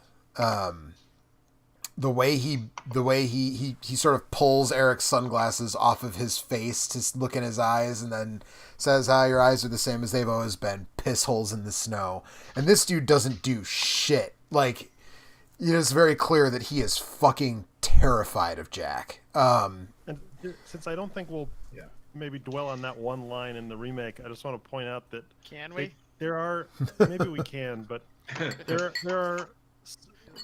The way he sort of pulls Eric's sunglasses off of his face to look in his eyes and then says, your eyes are the same as they've always been, piss holes in the snow. And this dude doesn't do shit. Like, it's very clear that he is fucking terrified of Jack. And since I don't think we'll maybe dwell on that one line in the remake, I just want to point out that can we? There are maybe we can, but there are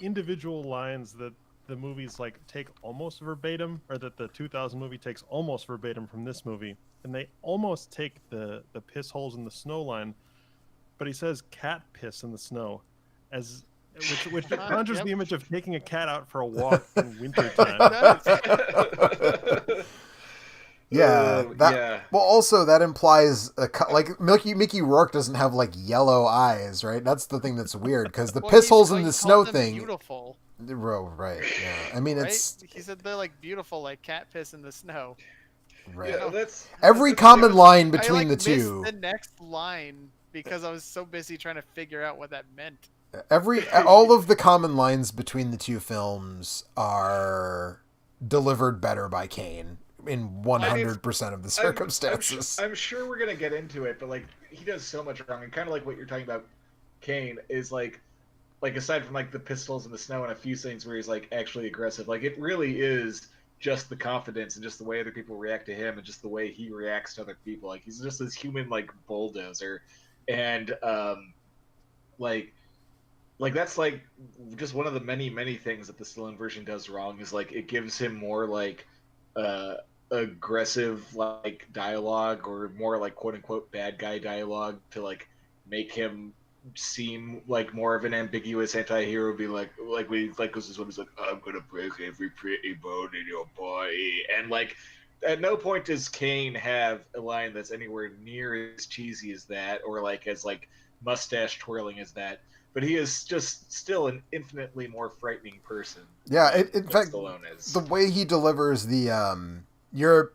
individual lines that the movies like take almost verbatim, or that the 2000 movie takes almost verbatim from this movie, and they almost take the piss holes in the snow line, but he says cat piss in the snow, as which conjures the image of taking a cat out for a walk in wintertime. Well, also that implies like Mickey Rourke doesn't have like yellow eyes, right? That's the thing that's weird, because the piss holes in the snow thing. Beautiful. Right. Yeah. I mean, it's. He said they're like beautiful, like cat piss in the snow. Right. Yeah, every common line between the two. Missed the next line because I was so busy trying to figure out what that meant. All of the common lines between the two films are delivered better by Kane in 100% of the circumstances. I'm sure we're gonna get into it, but like he does so much wrong, and kind of like what you're talking about, Kane is like aside from like the pistols in the snow and a few scenes where he's like actually aggressive, like it really is just the confidence and just the way other people react to him and just the way he reacts to other people. Like he's just this human like bulldozer, and like that's like just one of the many things that the Stallone version does wrong is like it gives him more like aggressive like dialogue, or more like quote unquote bad guy dialogue, to like make him seem like more of an ambiguous anti-hero. Be like this is when he's like, I'm gonna break every pretty bone in your body, and like at no point does Kane have a line that's anywhere near as cheesy as that, or like as like mustache twirling as that. But he is just still an infinitely more frightening person. Yeah, in fact, the way he delivers the you're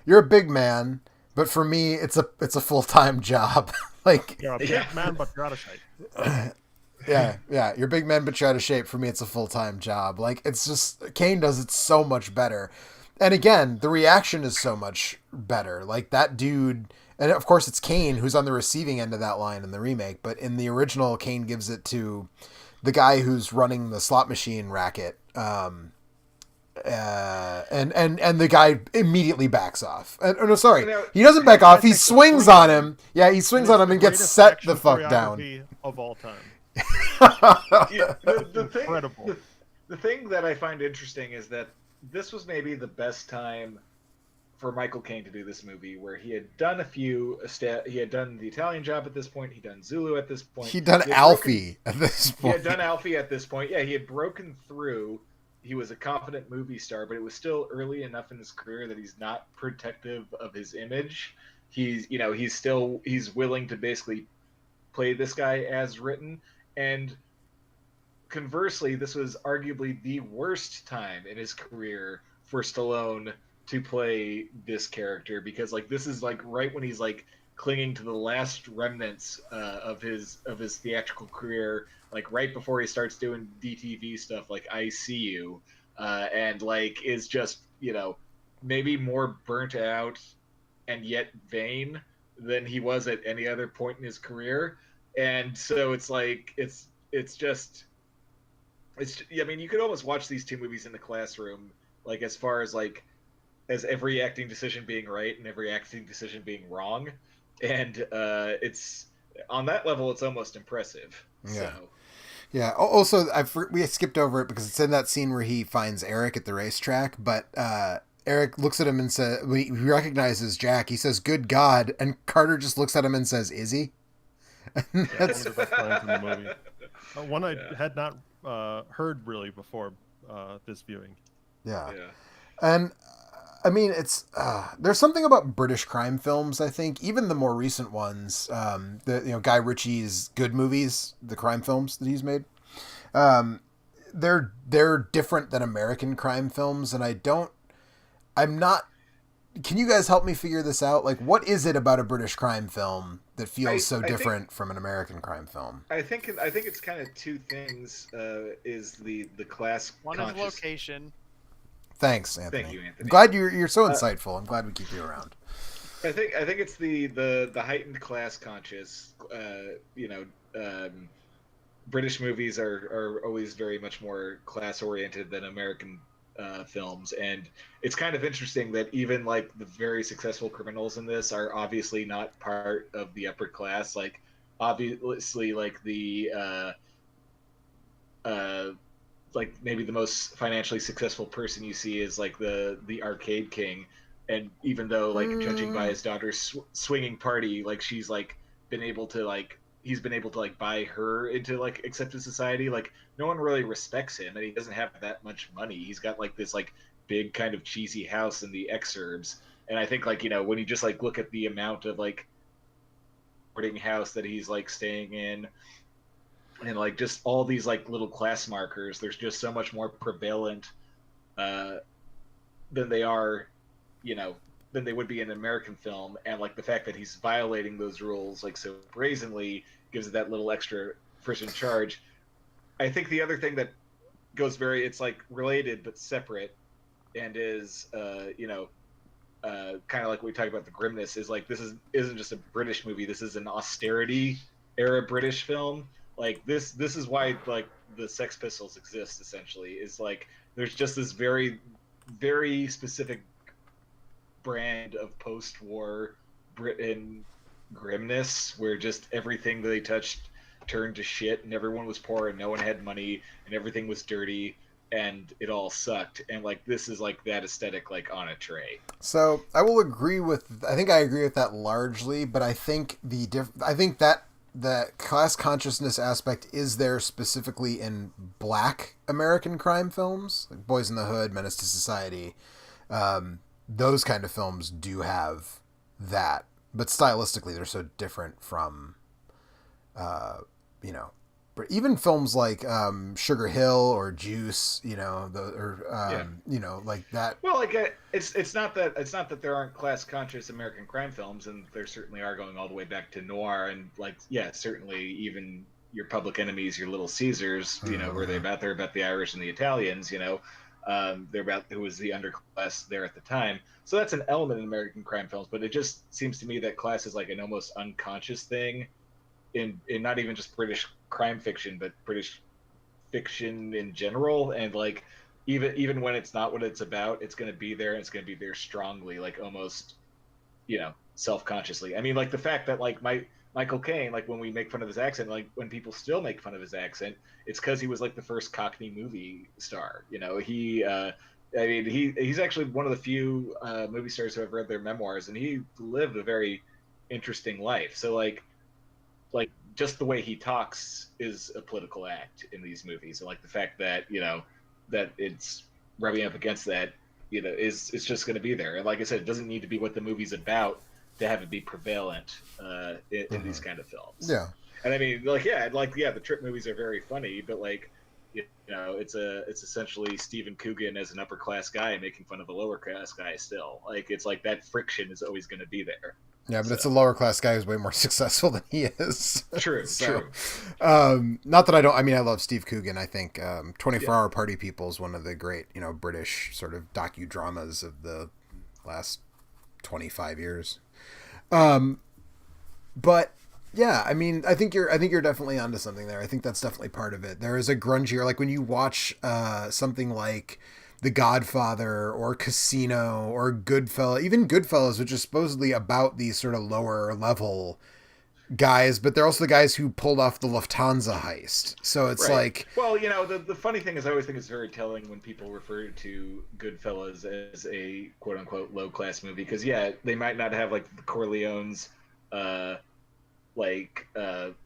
a big man, but for me it's a full-time job. Like you're a big man, but you're out of shape. Yeah, you're a big man, but you're out of shape. For me, it's a full-time job. Like it's just Kane does it so much better, and again, the reaction is so much better. Like that dude. And of course, it's Kane who's on the receiving end of that line in the remake. But in the original, Kane gives it to the guy who's running the slot machine racket. and the guy immediately backs off. No, sorry, Now, he doesn't back off. He takes a swings swing on at him. Yeah, he swings And on it's him the and gets greatest set the action fuck down. choreography of all time. yeah, the thing, Incredible. the thing that I find interesting is that this was maybe the best time for Michael Caine to do this movie, where he had done he had done The Italian Job at this point, he'd done Zulu at this point, He'd done he had Alfie at this he had point. done Alfie at this point. Yeah, he had broken through. He was a confident movie star, but it was still early enough in his career that he's not protective of his image. He's willing to basically play this guy as written. And conversely, this was arguably the worst time in his career for Stallone to play this character, because like this is like right when he's like clinging to the last remnants of his theatrical career, like right before he starts doing DTV stuff like I See You, and like is just maybe more burnt out and yet vain than he was at any other point in his career. And so it's like it's just it's I mean, you could almost watch these two movies in the classroom, like as far as like as every acting decision being right and every acting decision being wrong, and it's on that level it's almost impressive. Yeah. So Yeah. Also, we skipped over it because it's in that scene where he finds Eric at the racetrack, but Eric looks at him and says, he recognizes Jack. He says, "Good God," and Carter just looks at him and says, "Is he?" One of the best lines in the movie. One I had not heard really before this viewing. Yeah. yeah. And I mean, it's there's something about British crime films. I think even the more recent ones, Guy Ritchie's good movies, the crime films that he's made, they're different than American crime films, and I'm not. Can you guys help me figure this out? Like, what is it about a British crime film that feels so different from an American crime film? I think it's kind of two things. Is the class One is location. Thanks, Anthony. Thank you, Anthony. I'm glad you're so insightful. I'm glad we keep you around. I think it's the heightened class conscious. British movies are always very much more class oriented than American films, and it's kind of interesting that even like the very successful criminals in this are obviously not part of the upper class. Like obviously, like the like maybe the most financially successful person you see is like the arcade king, and even though like judging by his daughter's swinging party, like she's like been able to like he's been able to like buy her into like accepted society, like no one really respects him, and he doesn't have that much money. He's got like this like big kind of cheesy house in the exurbs, and I think like when you just like look at the amount of like boarding house that he's like staying in, and like just all these like little class markers, there's just so much more prevalent than they are than they would be in an American film. And like the fact that he's violating those rules like so brazenly gives it that little extra friction charge. I think the other thing that goes it's like related but separate, and is kind of like we talked about the grimness, is like this isn't just a British movie, this is an austerity era British film. Like this is why like the Sex Pistols exist, essentially, is like there's just this very very specific brand of post-war Britain grimness, where just everything that they touched turned to shit, and everyone was poor and no one had money and everything was dirty and it all sucked. And like this is like that aesthetic like on a tray. So I agree with that largely, but I think that the class consciousness aspect is there specifically in Black American crime films, like Boys in the Hood, Menace to Society. Those kind of films do have that, but stylistically they're so different from, but even films like Sugar Hill or Juice, like that. Well, like it's not that there aren't class conscious American crime films, and there certainly are, going all the way back to noir, and like certainly even your Public Enemies, your Little Caesars, where they're about the Irish and the Italians, they're about who was the underclass there at the time. So that's an element in American crime films, but it just seems to me that class is like an almost unconscious thing in not even just British crime fiction, but British fiction in general. And like even when it's not what it's about, it's going to be there, and it's going to be there strongly, like almost, self-consciously. I mean, like the fact that like Michael Caine, like when we make fun of his accent, like when people still make fun of his accent, it's because he was like the first Cockney movie star. He's actually one of the few movie stars who have read their memoirs, and he lived a very interesting life. So like just the way he talks is a political act in these movies, and like the fact that that it's rubbing up against that, is it's just going to be there. And like I said, it doesn't need to be what the movie's about to have it be prevalent in these kind of films. Yeah. And I mean, the trip movies are very funny, but like, it's essentially Stephen Coogan as an upper class guy making fun of a lower class guy still. Like, it's like that friction is always going to be there. Yeah, but it's a lower class guy who's way more successful than he is. True, true. Not that I don't. I mean, I love Steve Coogan. I think 24 Hour Party People is one of the great, British sort of docudramas of the last 25 years. But yeah, I mean, I think you're definitely onto something there. I think that's definitely part of it. There is a grungier, like when you watch something like The Godfather or Casino or Goodfellas, even Goodfellas, which is supposedly about these sort of lower level guys, but they're also the guys who pulled off the Lufthansa heist. So it's like, well, the funny thing is, I always think it's very telling when people refer to Goodfellas as a quote unquote low class movie, because they might not have like the Corleones,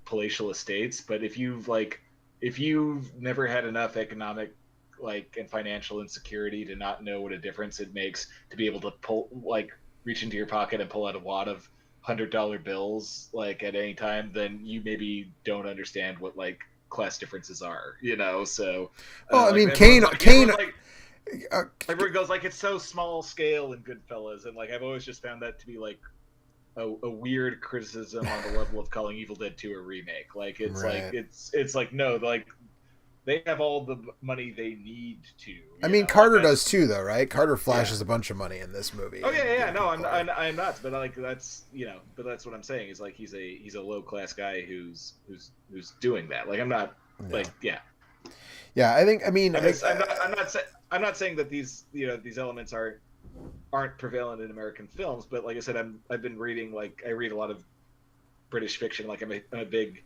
palatial estates, but if you've never had enough economic and financial insecurity to not know what a difference it makes to be able to reach into your pocket and pull out a wad of $100 bills at any time, then you maybe don't understand what class differences are. So I mean, Kane everyone goes it's so small scale in Goodfellas, and I've always just found that to be a weird criticism on the level of calling Evil Dead 2 a remake. No, they have all the money they need to. I mean, Carter does too, though, right? Carter flashes a bunch of money in this movie. Oh yeah. No, I'm not. But that's but that's what I'm saying is he's a low class guy who's doing that. I'm not Yeah, I think. I mean, I'm not saying that these these elements aren't prevalent in American films, but like I said, I've been reading I read a lot of British fiction. I'm a big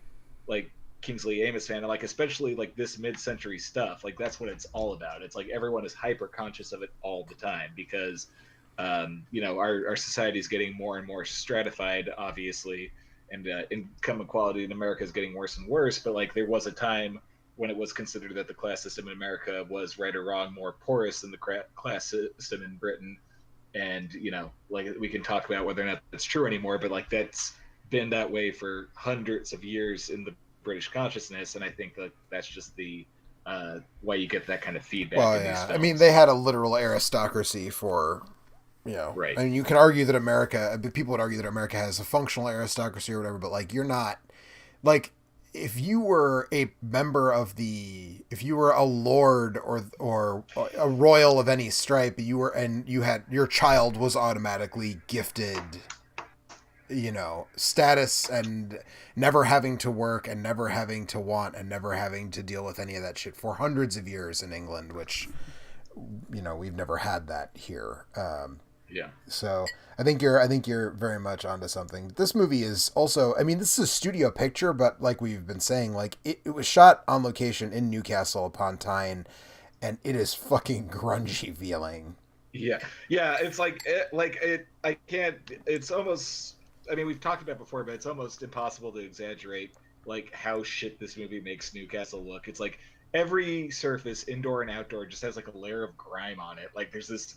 Kingsley Amis fan, and especially this mid-century stuff. That's what it's all about. It's everyone is hyper conscious of it all the time because our society is getting more and more stratified, obviously, and income equality in America is getting worse and worse. But there was a time when it was considered that the class system in America was right or wrong more porous than the class system in Britain. And we can talk about whether or not that's true anymore, but that's been that way for hundreds of years in the British consciousness, and I think that's just the why you get that kind of feedback. Well, in these films. I mean, they had a literal aristocracy for, right. I mean, you can argue that people would argue that America has a functional aristocracy or whatever, but you're not, if you were a member of if you were a lord or a royal of any stripe, your child was automatically gifted status and never having to work and never having to want and never having to deal with any of that shit for hundreds of years in England, which we've never had that here. So I think you're very much onto something. This movie is also, I mean, this is a studio picture, but like we've been saying, it was shot on location in Newcastle upon Tyne, and it is fucking grungy feeling. Yeah. It's I can't. It's almost. I mean, we've talked about it before, but it's almost impossible to exaggerate how shit this movie makes Newcastle look. It's every surface, indoor and outdoor, just has a layer of grime on it. There's this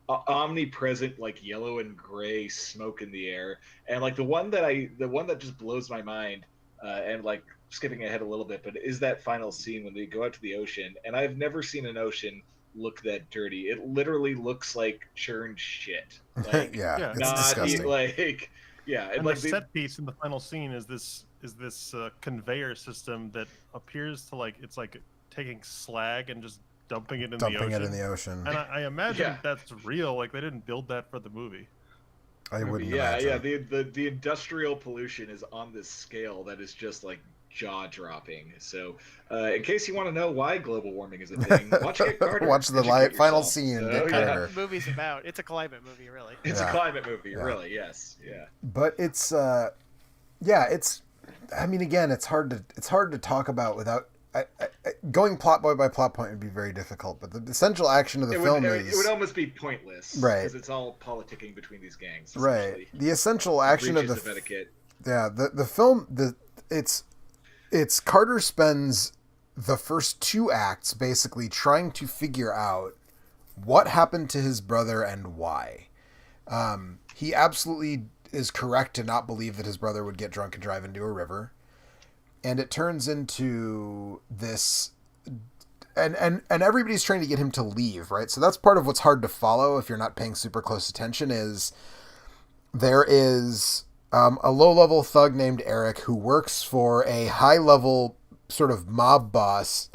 omnipresent yellow and gray smoke in the air, and the one that just blows my mind, and skipping ahead a little bit, but is that final scene when they go out to the ocean, and I've never seen an ocean look that dirty. It literally looks like churned shit. Yeah, it's disgusting. And the set piece in the final scene is this conveyor system that appears to it's taking slag and just dumping it in the ocean. And I imagine that's real. They didn't build that for the movie. I wouldn't imagine. The industrial pollution is on this scale that is just jaw-dropping. So, in case you want to know why global warming is a thing, watch Get Carter. Watch the Educate final yourself. scene. So, Get yeah. Carter. The movie's about. It's a climate movie, really. It's Yeah. a climate movie, Yeah. really. Yes, yeah. But it's it's. I mean, again, it's hard to talk about without. Going plot point by plot point would be very difficult, but the essential action of the film is... It would almost be pointless. Right. Because it's all politicking between these gangs. Right. The essential action of the etiquette. Yeah, the film... It's Carter spends the first 2 acts basically trying to figure out what happened to his brother and why. He absolutely is correct to not believe that his brother would get drunk and drive into a river. And it turns into this, and everybody's trying to get him to leave, right? So that's part of what's hard to follow if you're not paying super close attention. Is there is a low-level thug named Eric who works for a high-level sort of mob boss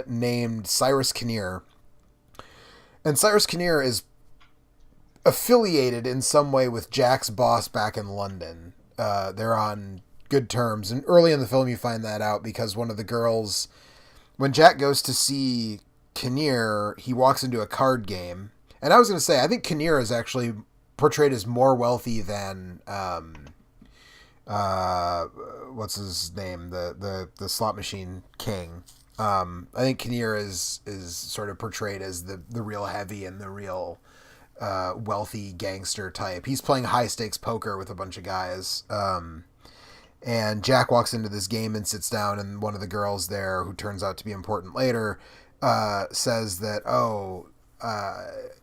named Cyrus Kinnear, and Cyrus Kinnear is affiliated in some way with Jack's boss back in London. They're on good terms, and early in the film you find that out because one of the girls, when Jack goes to see Kinnear, he walks into a card game, and I was going to say I think Kinnear is actually portrayed as more wealthy than what's his name, the slot machine king. I think Kinnear is sort of portrayed as the real heavy and the real wealthy gangster type. He's playing high stakes poker with a bunch of guys. And Jack walks into this game and sits down, and one of the girls there, who turns out to be important later, says that,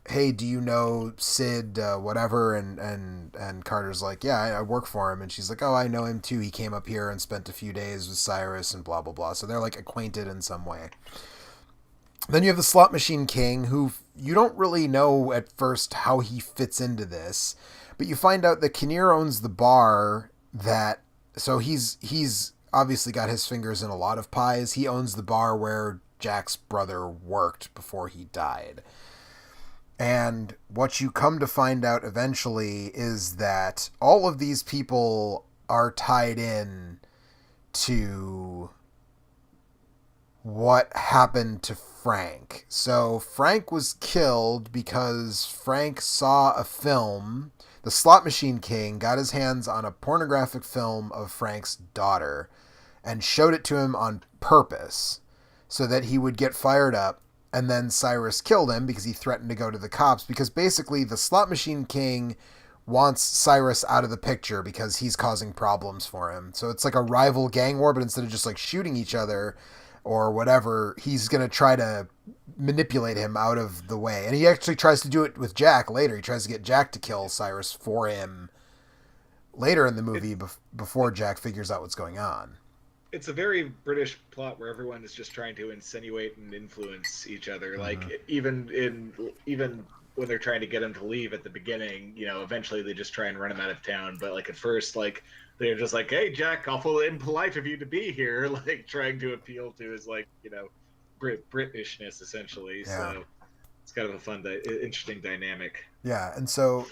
hey, do you know Sid, whatever? And Carter's like, yeah, I work for him. And she's like, oh, I know him too. He came up here and spent a few days with Cyrus and blah, blah, blah. So they're like acquainted in some way. Then you have the slot machine king, who you don't really know at first how he fits into this, but you find out that Kinnear owns the bar that... So he's obviously got his fingers in a lot of pies. He owns the bar where Jack's brother worked before he died. And what you come to find out eventually is that all of these people are tied in to what happened to Frank. So Frank was killed because Frank saw a film. The slot machine king got his hands on a pornographic film of Frank's daughter and showed it to him on purpose so that he would get fired up. And then Cyrus killed him because he threatened to go to the cops, because basically the slot machine king wants Cyrus out of the picture because he's causing problems for him. So it's like a rival gang war, but instead of just like shooting each other or whatever, he's going to try to manipulate him out of the way. And he actually tries to do it with Jack later. He tries to get Jack to kill Cyrus for him later in the movie before Jack figures out what's going on. It's a very British plot where everyone is just trying to insinuate and influence each other. Mm-hmm. Like even when they're trying to get him to leave at the beginning, you know, eventually they just try and run him out of town. But like at first, like they're just like, "Hey, Jack, awful impolite of you to be here," like trying to appeal to his, like, you know, Britishness essentially. Yeah. So it's kind of a fun, interesting dynamic. Yeah, and so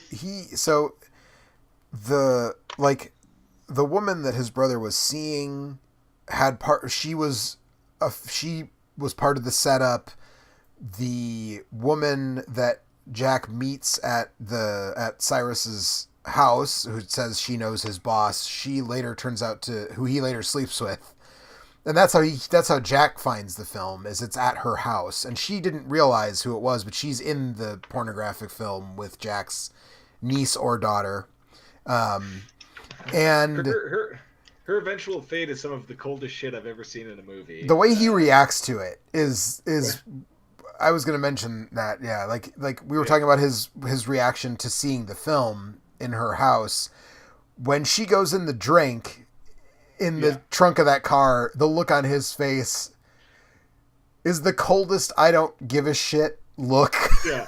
the woman that his brother was seeing she was part of the setup. The woman that Jack meets at Cyrus's house, who says she knows his boss, she later turns out to who he later sleeps with. And that's how Jack finds the film, is it's at her house. And she didn't realize who it was, but she's in the pornographic film with Jack's niece or daughter. And her eventual fate is some of the coldest shit I've ever seen in a movie. The way he reacts to it is I was going to mention that, yeah, like we were talking about his reaction to seeing the film in her house. When she goes in the drink in the trunk of that car, the look on his face is the coldest I don't give a shit look. Yeah.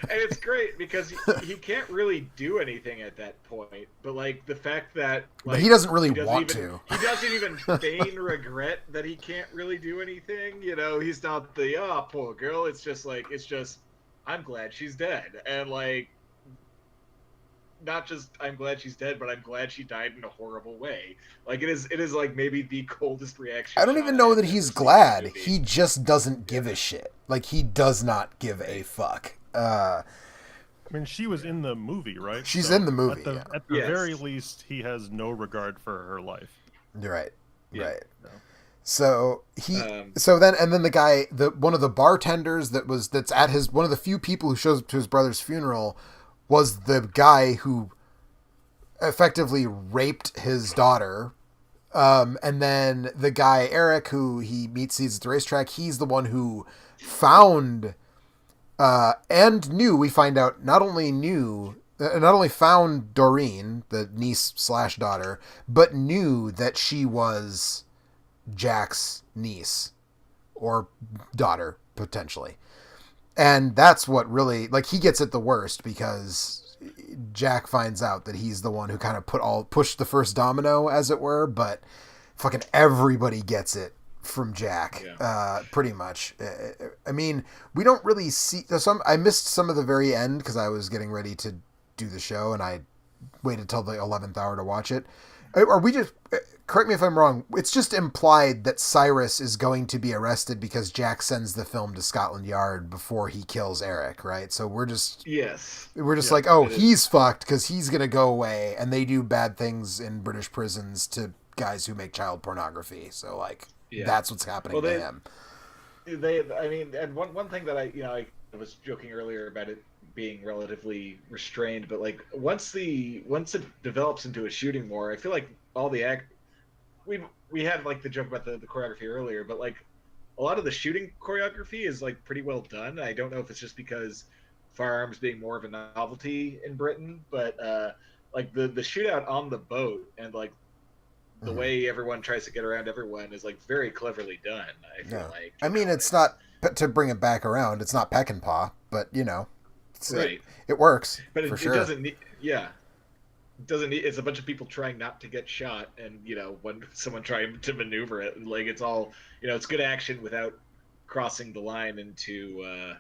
And it's great because he can't really do anything at that point. But like the fact that, like, but he doesn't really want to. He doesn't even feign regret that he can't really do anything. You know, he's not the poor girl. It's just I'm glad she's dead. And like not just I'm glad she's dead, but I'm glad she died in a horrible way. Like it is like maybe the coldest reaction. I don't shot even know I've that ever he's seen in a glad. movie. He just doesn't give a shit. Like, he does not give a fuck. I mean, she was in the movie, right? She's in the movie, At the, yeah. at the Yes. very least, he has no regard for her life. You're right. Yeah. Right. No. So he, Um, then the guy, one of the bartenders that's at one of the few people who shows up to his brother's funeral was the guy who effectively raped his daughter. And then the guy, Eric, who he sees at the racetrack, he's the one who found, and knew, we find out, not only found Doreen, the niece / daughter, but knew that she was Jack's niece or daughter, potentially. And that's what really, like, he gets it the worst, because Jack finds out that he's the one who kind of pushed the first domino, as it were, but fucking everybody gets it from Jack, pretty much. I mean, we don't really see I missed some of the very end because I was getting ready to do the show, and I waited till the 11th hour to watch it. Are we just, correct me if I'm wrong, it's just implied that Cyrus is going to be arrested because Jack sends the film to Scotland Yard before he kills Eric, right? So we're just yes. like, oh, he's fucked because he's going to go away, and they do bad things in British prisons to guys who make child pornography. So, like, that's what's happening to him. I mean, and one thing that I was joking earlier about it being relatively restrained, but like once it develops into a shooting war, I feel like all the we had like the joke about the choreography earlier, but like a lot of the shooting choreography is like pretty well done. I don't know if it's just because firearms being more of a novelty in Britain, but like the shootout on the boat and like the way everyone tries to get around everyone is like very cleverly done. I feel like. I mean, it's not, to bring it back around, it's not peck and paw, but right. It works. But for it sure. doesn't need. Yeah. It doesn't need. It's a bunch of people trying not to get shot, and when someone trying to maneuver it, like it's all it's good action without crossing the line into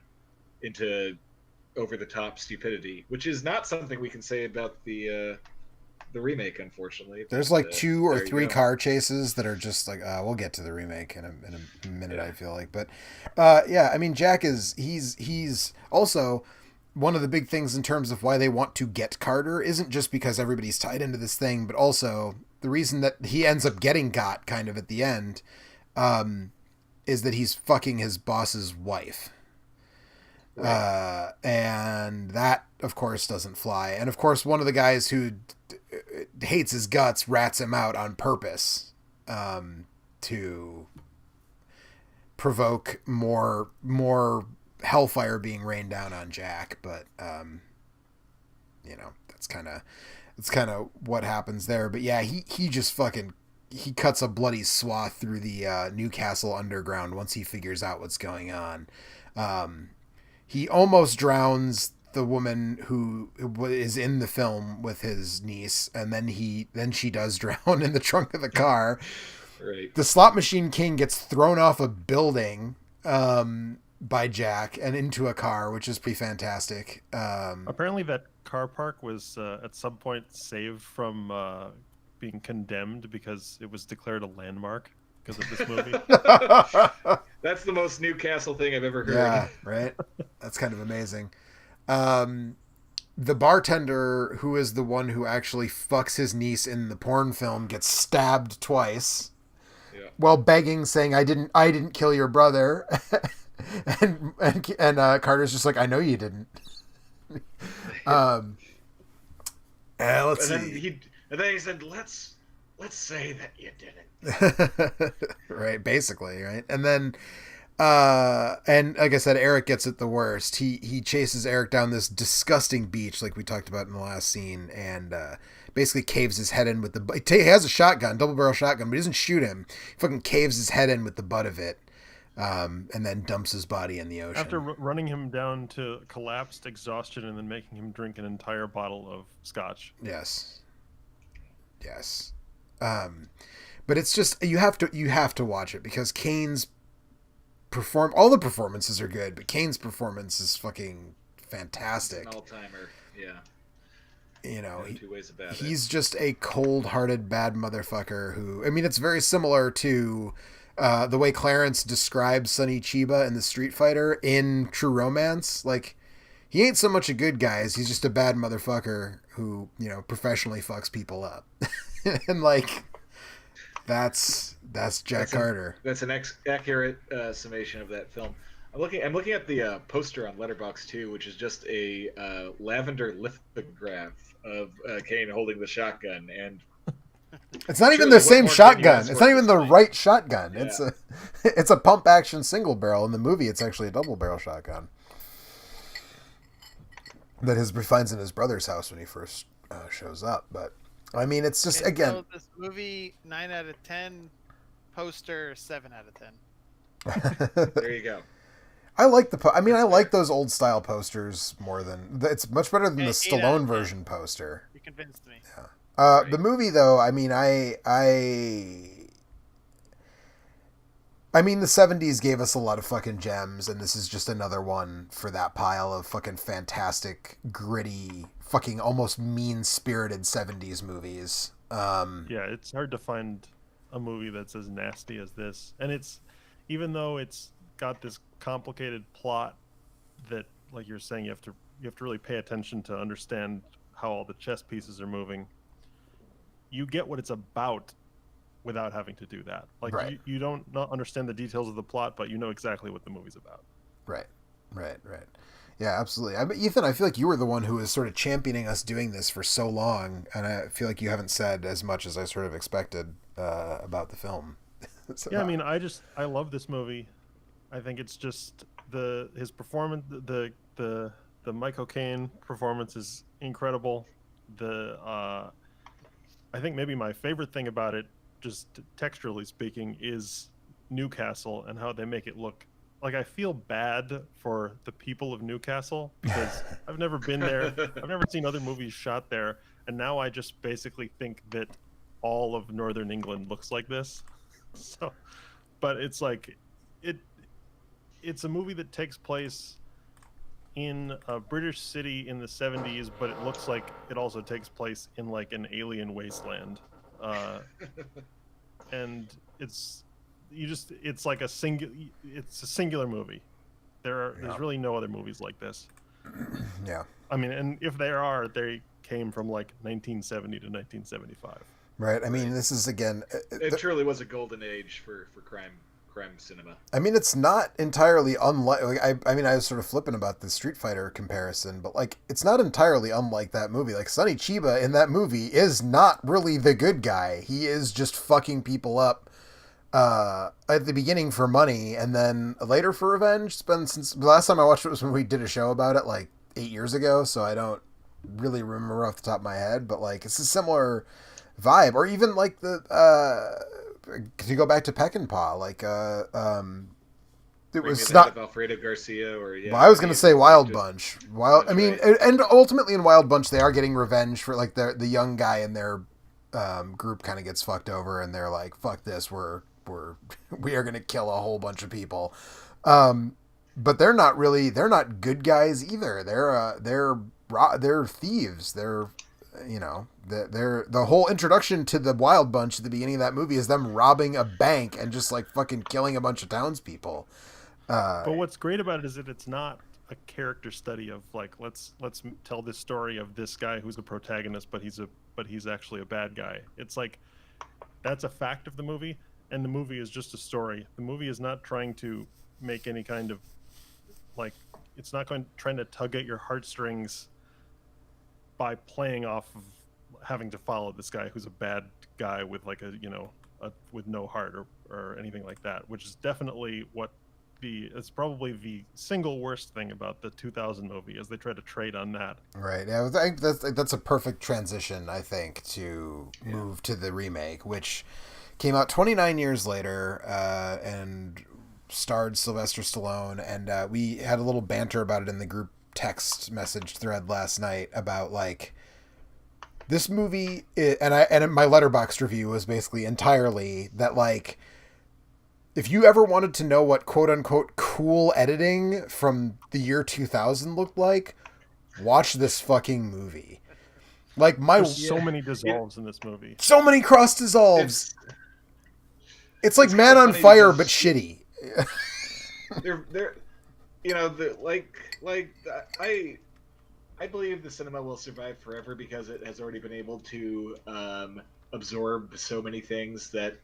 over the top stupidity, which is not something we can say about the remake, unfortunately. There's like 2 or 3 car chases that are just like, we'll get to the remake in a minute, I feel like. But I mean, Jack he's also one of the big things in terms of why they want to get Carter isn't just because everybody's tied into this thing, but also the reason that he ends up getting got kind of at the end is that he's fucking his boss's wife. Right. And that, of course, doesn't fly. And of course, one of the guys who hates his guts rats him out on purpose to provoke more hellfire being rained down on Jack. But that's kind of what happens there. But yeah, he just fucking he cuts a bloody swath through the Newcastle underground once he figures out what's going on. He almost drowns the woman who is in the film with his niece, and then she does drown in the trunk of the car. Right. The slot machine king gets thrown off a building by Jack and into a car, which is pretty fantastic. Apparently that car park was at some point saved from being condemned because it was declared a landmark because of this movie. That's the most Newcastle thing I've ever heard. Yeah, right? That's kind of amazing. The bartender, who is the one who actually fucks his niece in the porn film, gets stabbed twice while begging, saying, I didn't kill your brother. and Carter's just like, I know you didn't. Let's see. And then he said, let's say that you didn't. Right, basically, right? And then and like I said, Eric gets it the worst. He chases Eric down this disgusting beach like we talked about in the last scene, and basically caves his head in with he has a shotgun, double barrel shotgun, but he doesn't shoot him. He fucking caves his head in with the butt of it, and then dumps his body in the ocean. After running him down to collapsed exhaustion and then making him drink an entire bottle of scotch. Yes. But it's just you have to watch it because Kane's all the performances are good, but Kane's performance is fucking fantastic. It's an all-timer, yeah. you know, No two ways about it. he's just a cold-hearted bad motherfucker who, I mean, it's very similar to the way Clarence describes Sonny Chiba in The Street Fighter in True Romance. Like, he ain't so much a good guy as he's just a bad motherfucker who, you know, professionally fucks people up. And like, that's Jack Carter. That's an accurate summation of that film. I'm looking at the poster on Letterboxd too, which is just a lavender lithograph of Kane holding the shotgun, and It's not even Surely, the what same more can you shotgun. ask It's for not at even this the point? right shotgun. Yeah. It's a pump action single barrel. In the movie, it's actually a double barrel shotgun that he finds in his brother's house when he first shows up. But I mean, it's just, Okay, again, so this movie 9 out of 10, poster 7 out of 10. there you go. I like I like those old style posters more than it's much better than the Okay, 8 out of Stallone 10. version poster. You convinced me. The movie, though, I mean, I mean, the 70s gave us a lot of fucking gems, and this is just another one for that pile of fucking fantastic, gritty, fucking almost mean-spirited 70s movies. Yeah, it's hard to find a movie that's as nasty as this. And it's, even though it's got this complicated plot that, like you're saying, you have to really pay attention to understand how all the chess pieces are moving. You get what it's about without having to do that. Like, Right. you don't not understand the details of the plot, but you know exactly what the movie's about. Right. Yeah, absolutely. I mean, Ethan, I feel like you were the one who was sort of championing us doing this for so long, and I feel like you haven't said as much as I sort of expected about the film. So, Yeah, I mean, I love this movie. I think it's just his performance, the Michael Caine performance is incredible. I think maybe my favorite thing about it, just texturally speaking, is Newcastle and how they make it look. Like, I feel bad for the people of Newcastle because I've never been there. I've never seen other movies shot there, and now I just basically think that all of Northern England looks like this. So, but it's like it's a movie that takes place in a British city in the 70s, but it looks like it also takes place in like an alien wasteland. And it's like it's a singular movie. There's really no other movies like this. yeah. I mean, and if there are, they came from like 1970 to 1975. Right. I mean, this is, again, It truly was a golden age for crime cinema. I mean, it's not entirely unlike. Like, I mean, I was sort of flippant about the Street Fighter comparison, but like, it's not entirely unlike that movie. Like, Sonny Chiba in that movie is not really the good guy. He is just fucking people up at the beginning for money, and then later for revenge. It's been since the last time I watched it was when we did a show about it like 8 years ago, so I don't really remember off the top of my head. But like, it's a similar vibe, or even like to go back to Peckinpah, like it Bring me was the not. Head of Alfredo Garcia, or Well, I was going to say Wild Bunch. That's I mean, right. and ultimately in Wild Bunch, they are getting revenge for like the young guy in their group kind of gets fucked over, and they're like, "Fuck this, we are going to kill a whole bunch of people." But they're not good guys either. They're thieves. The whole introduction to the Wild Bunch at the beginning of that movie is them robbing a bank and just like fucking killing a bunch of townspeople. But what's great about it is that it's not a character study of like let's tell this story of this guy who's a protagonist, but he's actually a bad guy. It's like that's a fact of the movie, and the movie is just a story. The movie is not trying to make any kind of like it's not trying to tug at your heartstrings by playing off of having to follow this guy who's a bad guy with like with no heart or anything like that, which is definitely it's probably the single worst thing about the 2000 movie, as they try to trade on that. Right. Yeah, I think that's a perfect transition, I think, to move to the remake, which came out 29 years later and starred Sylvester Stallone, and we had a little banter about it in the group text message thread last night about like this movie, and my Letterboxd review was basically entirely that like, if you ever wanted to know what quote unquote cool editing from the year 2000 looked like, watch this fucking movie. Like There's so many dissolves in this movie. so many cross dissolves. It's like it's Man kinda on funny Fire, because but shitty. they're you know the I believe the cinema will survive forever because it has already been able to absorb so many things that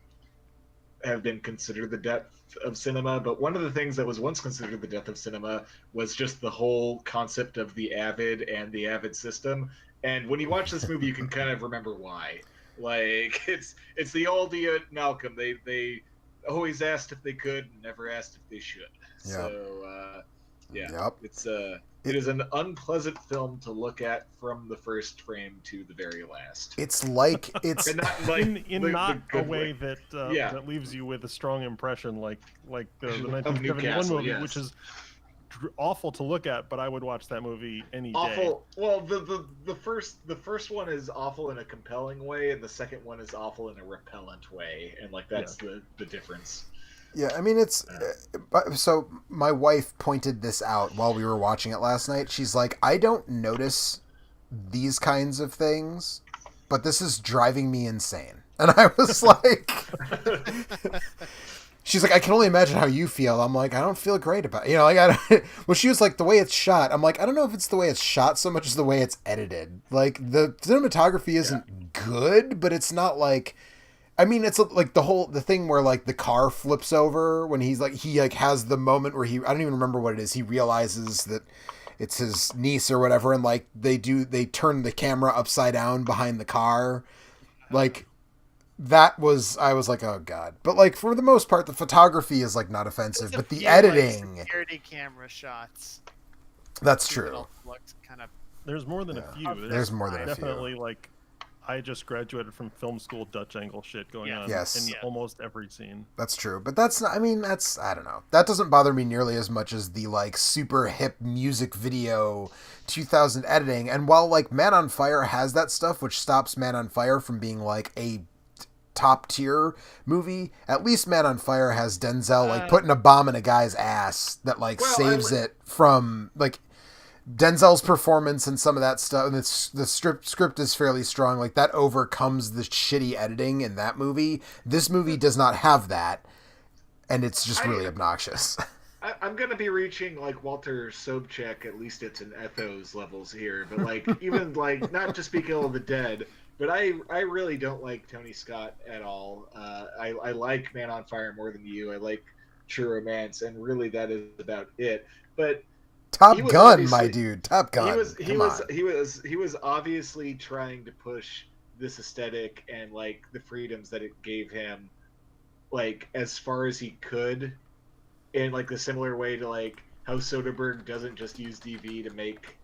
have been considered the death of cinema. But one of the things that was once considered the death of cinema was just the whole concept of the Avid and the Avid system. And when you watch this movie, you can kind of remember why. Like it's the old Malcolm. They always asked if they could, and never asked if they should. Yeah. So yeah, Yep. it is an unpleasant film to look at from the first frame to the very last. It's like it's And not like in the not a good way that Yeah. that leaves you with a strong impression, like the Of 1971 Newcastle, movie, yes. which is awful to look at, but I would watch that movie any day. Awful. Well, the first one is awful in a compelling way, and the second one is awful in a repellent way, and like that's the difference. Yeah, I mean, it's so my wife pointed this out while we were watching it last night. She's like, I don't notice these kinds of things, but this is driving me insane. And I was like, she's like, I can only imagine how you feel. I'm like, I don't feel great about it. You know, like, well, she was like, the way it's shot. I'm like, I don't know if it's the way it's shot so much as the way it's edited. Like, the cinematography isn't good, but it's not like, I mean, it's like the thing where like the car flips over when he has the moment where I don't even remember what it is. He realizes that it's his niece or whatever. And like they turn the camera upside down behind the car. Like I was like, oh God. But like for the most part, the photography is like not offensive, but the editing, like, security camera shots. That's true. Looked kind of. There's more than a few. There's more than a few. Definitely like. I just graduated from film school Dutch angle shit going on in almost every scene. That's true. But that's not, I mean, that's, I don't know. That doesn't bother me nearly as much as the like super hip music video 2000 editing. And while like Man on Fire has that stuff, which stops Man on Fire from being like a top tier movie, at least Man on Fire has Denzel like putting a bomb in a guy's ass that like saves it from like Denzel's performance and some of that stuff, and the script is fairly strong. Like that overcomes the shitty editing in that movie. This movie does not have that, and it's just really obnoxious. I'm gonna be reaching like Walter Sobchak, at least it's an ethos levels here, but like even like not to speak ill of the dead, but I really don't like Tony Scott at all. I like Man on Fire more than you. I like True Romance, and really that is about it. But Top Gun, my dude. Top Gun. He was obviously trying to push this aesthetic and like the freedoms that it gave him, like as far as he could, in like a similar way to like how Soderbergh doesn't just use DV to make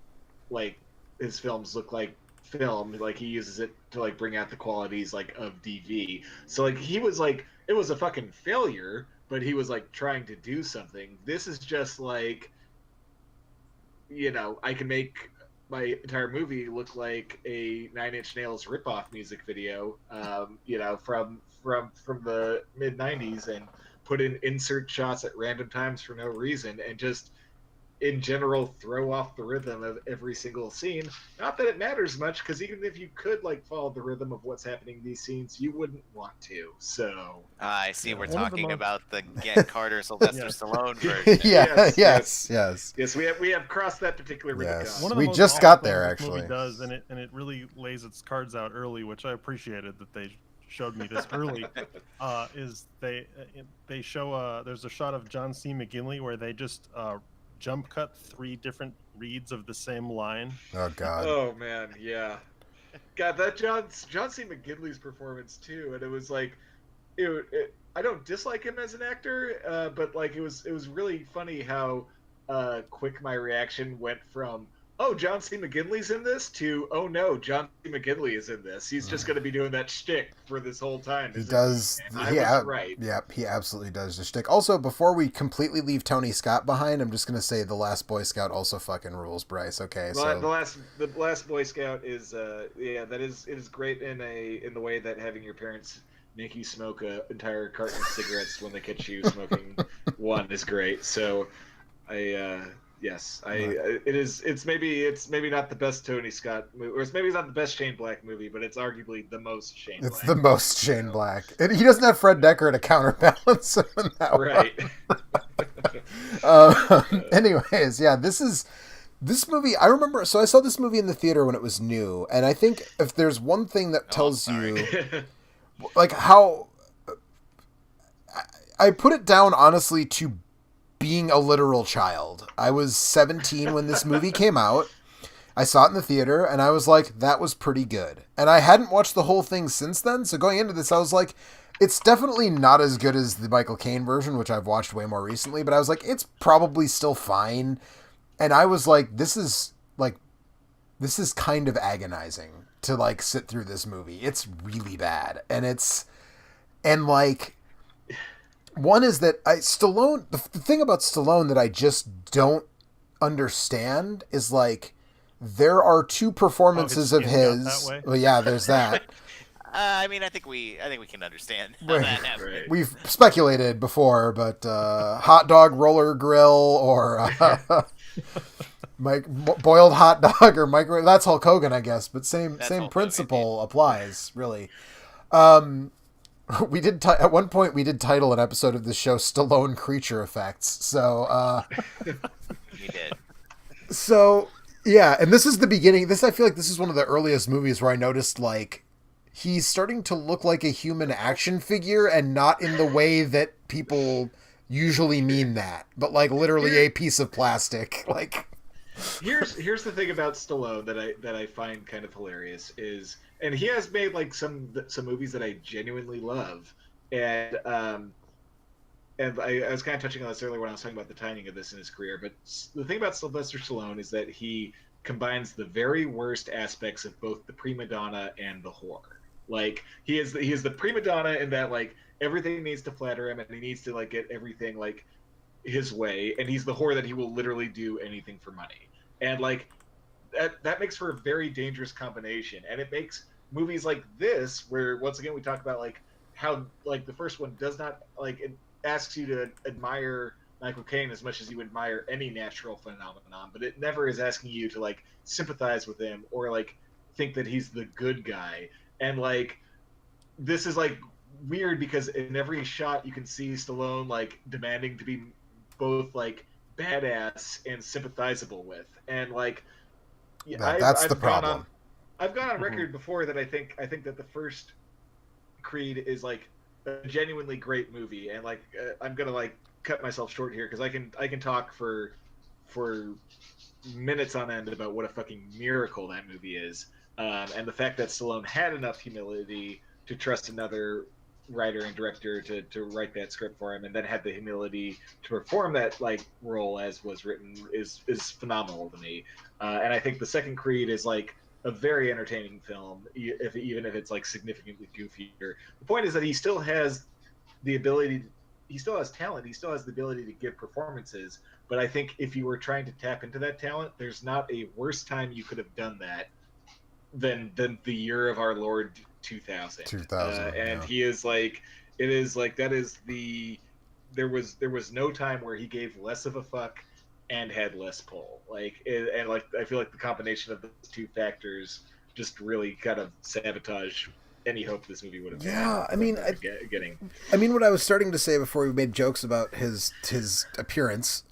like his films look like film, like he uses it to like bring out the qualities like of DV. So like he was like, it was a fucking failure, but he was like trying to do something. This is just like, you know, I can make my entire movie look like a Nine Inch Nails ripoff music video, you know, from the mid '90s, and put in insert shots at random times for no reason, and just in general throw off the rhythm of every single scene. Not that it matters much, because even if you could like follow the rhythm of what's happening in these scenes, you wouldn't want to. So I see. We're talking about the Get Carter Sylvester Stallone version. Yes. We have crossed that particular Rubicon. One of the We most just awful got things there, this movie actually. does, and it really lays its cards out early, which I appreciated that they showed me this early. Is they show there's a shot of John C. McGinley where they just jump cut 3 different reads of the same line. Oh God. Oh man, yeah. God, that John C. McGinley's performance too, and it was like, I don't dislike him as an actor, but like it was really funny how quick my reaction went from, oh, John C. McGinley's in this, to, oh no, John C. McGinley is in this. He's just going to be doing that shtick for this whole time. He does. I was right. Yeah, he absolutely does the shtick. Also, before we completely leave Tony Scott behind, I'm just going to say The Last Boy Scout also fucking rules, Bryce. Okay, so the last Boy Scout is it is great in the way that having your parents make you smoke an entire carton of cigarettes when they catch you smoking one is great. So Yes, it's maybe not the best Tony Scott movie, or it's maybe not the best Shane Black movie, but it's arguably the most Shane It's Black. the most Shane Black. He doesn't have Fred Dekker to counterbalance him in that right. Anyways, yeah, this movie. I remember. So I saw this movie in the theater when it was new, and I think if there's one thing that tells you, like how I put it down honestly to being a literal child. I was 17 when this movie came out. I saw it in the theater, and I was like, that was pretty good. And I hadn't watched the whole thing since then, so going into this, I was like, it's definitely not as good as the Michael Caine version, which I've watched way more recently, but I was like, it's probably still fine. And I was like, this is kind of agonizing to, like, sit through this movie. It's really bad. And like... One is that Stallone, the thing about Stallone that I just don't understand is, like, there are two performances of his. Well, yeah, there's that. I mean, I think we can understand how that happened. Right. We've speculated before, but hot dog roller grill or boiled hot dog or microwave. That's Hulk Hogan, I guess, but same principle applies, really. We did at one point we did title an episode of the show Stallone Creature Effects. So You did. So yeah, and this is the beginning. I feel like this is one of the earliest movies where I noticed, like, he's starting to look like a human action figure, and not in the way that people usually mean that, but like literally a piece of plastic. Like, here's the thing about Stallone that I find kind of hilarious is, and he has made like some movies that I genuinely love, and I was kind of touching on this earlier when I was talking about the timing of this in his career. But the thing about Sylvester Stallone is that he combines the very worst aspects of both the prima donna and the whore. Like, he is the prima donna in that, like, everything needs to flatter him and he needs to, like, get everything like his way, and he's the whore that he will literally do anything for money. And like that makes for a very dangerous combination, and it makes movies like this, where once again we talk about like how like the first one does not, like, it asks you to admire Michael Caine as much as you admire any natural phenomenon, but it never is asking you to like sympathize with him or like think that he's the good guy. And like this is like weird because in every shot you can see Stallone like demanding to be both like badass and sympathizable with, and like that's the problem. I've gone on record before that I think that the first Creed is like a genuinely great movie, and like I'm gonna like cut myself short here because I can talk for minutes on end about what a fucking miracle that movie is, and the fact that Stallone had enough humility to trust another writer and director to write that script for him, and then had the humility to perform that like role as was written is phenomenal to me. And I think the second Creed is like a very entertaining film, even if it's like significantly goofier. The point is that he still has the ability, he still has talent, he still has the ability to give performances. But I think if you were trying to tap into that talent, there's not a worse time you could have done that than the year of our Lord 2000. And he is like, it is like, that is the, there was no time where he gave less of a fuck and had less pull. Like, and like, I feel like the combination of those two factors just really kind of sabotage any hope this movie would have. Yeah, I mean, getting. I mean, what I was starting to say before we made jokes about his appearance,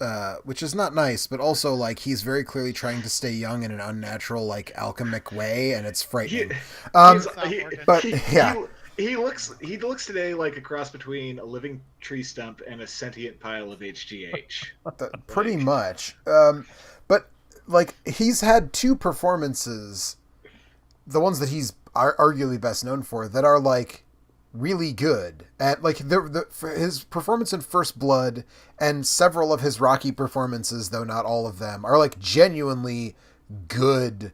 which is not nice, but also like he's very clearly trying to stay young in an unnatural, like alchemic way, and it's frightening. He looks today like a cross between a living tree stump and a sentient pile of HGH. Pretty much. But like he's had two performances, the ones that he's arguably best known for, that are like really good. And like his performance in First Blood and several of his Rocky performances, though not all of them, are like genuinely good.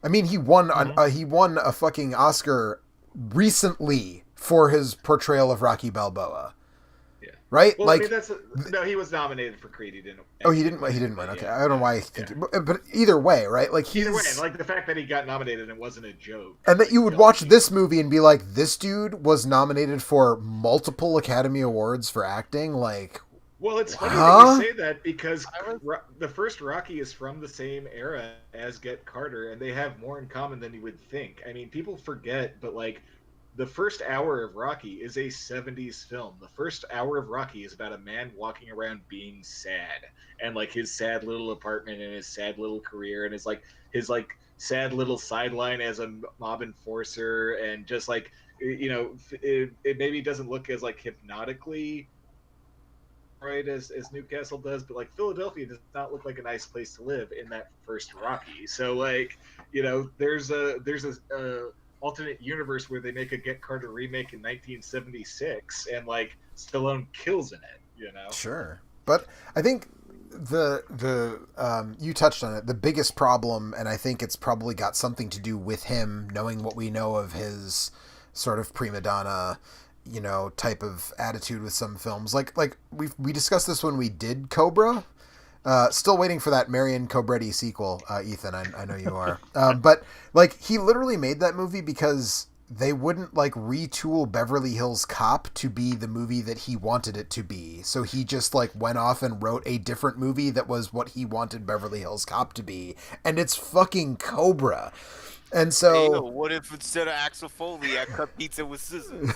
I mean, he won a fucking Oscar recently for his portrayal of Rocky Balboa. Yeah. Right? Well, like, I mean, no, he was nominated for Creed. He didn't. Oh, he didn't win. Okay, I don't know why I think. Yeah. But either way, right? Like either way, like the fact that he got nominated and it wasn't a joke, and that you would watch this movie and be like, this dude was nominated for multiple Academy Awards for acting. Like, Well, it's funny Huh? that you say that because the first Rocky is from the same era as Get Carter, and they have more in common than you would think. I mean, people forget, but like the first hour of Rocky is a 70s film. The first hour of Rocky is about a man walking around being sad and like his sad little apartment and his sad little career and his sad little sideline as a mob enforcer and just like it maybe doesn't look as like hypnotically right as Newcastle does, but like Philadelphia does not look like a nice place to live in that first Rocky. So like, there's a alternate universe where they make a Get Carter remake in 1976, and like Stallone kills in it. Sure, but I think you touched on it. The biggest problem, and I think it's probably got something to do with him knowing what we know of his sort of prima donna, type of attitude with some films. Like we discussed this when we did Cobra. Still waiting for that Marion Cobretti sequel, Ethan. I know you are. But like he literally made that movie because they wouldn't like retool Beverly Hills Cop to be the movie that he wanted it to be. So he just like went off and wrote a different movie that was what he wanted Beverly Hills Cop to be, and it's fucking Cobra. And so, hey, what if instead of Axel Foley, I cut pizza with scissors?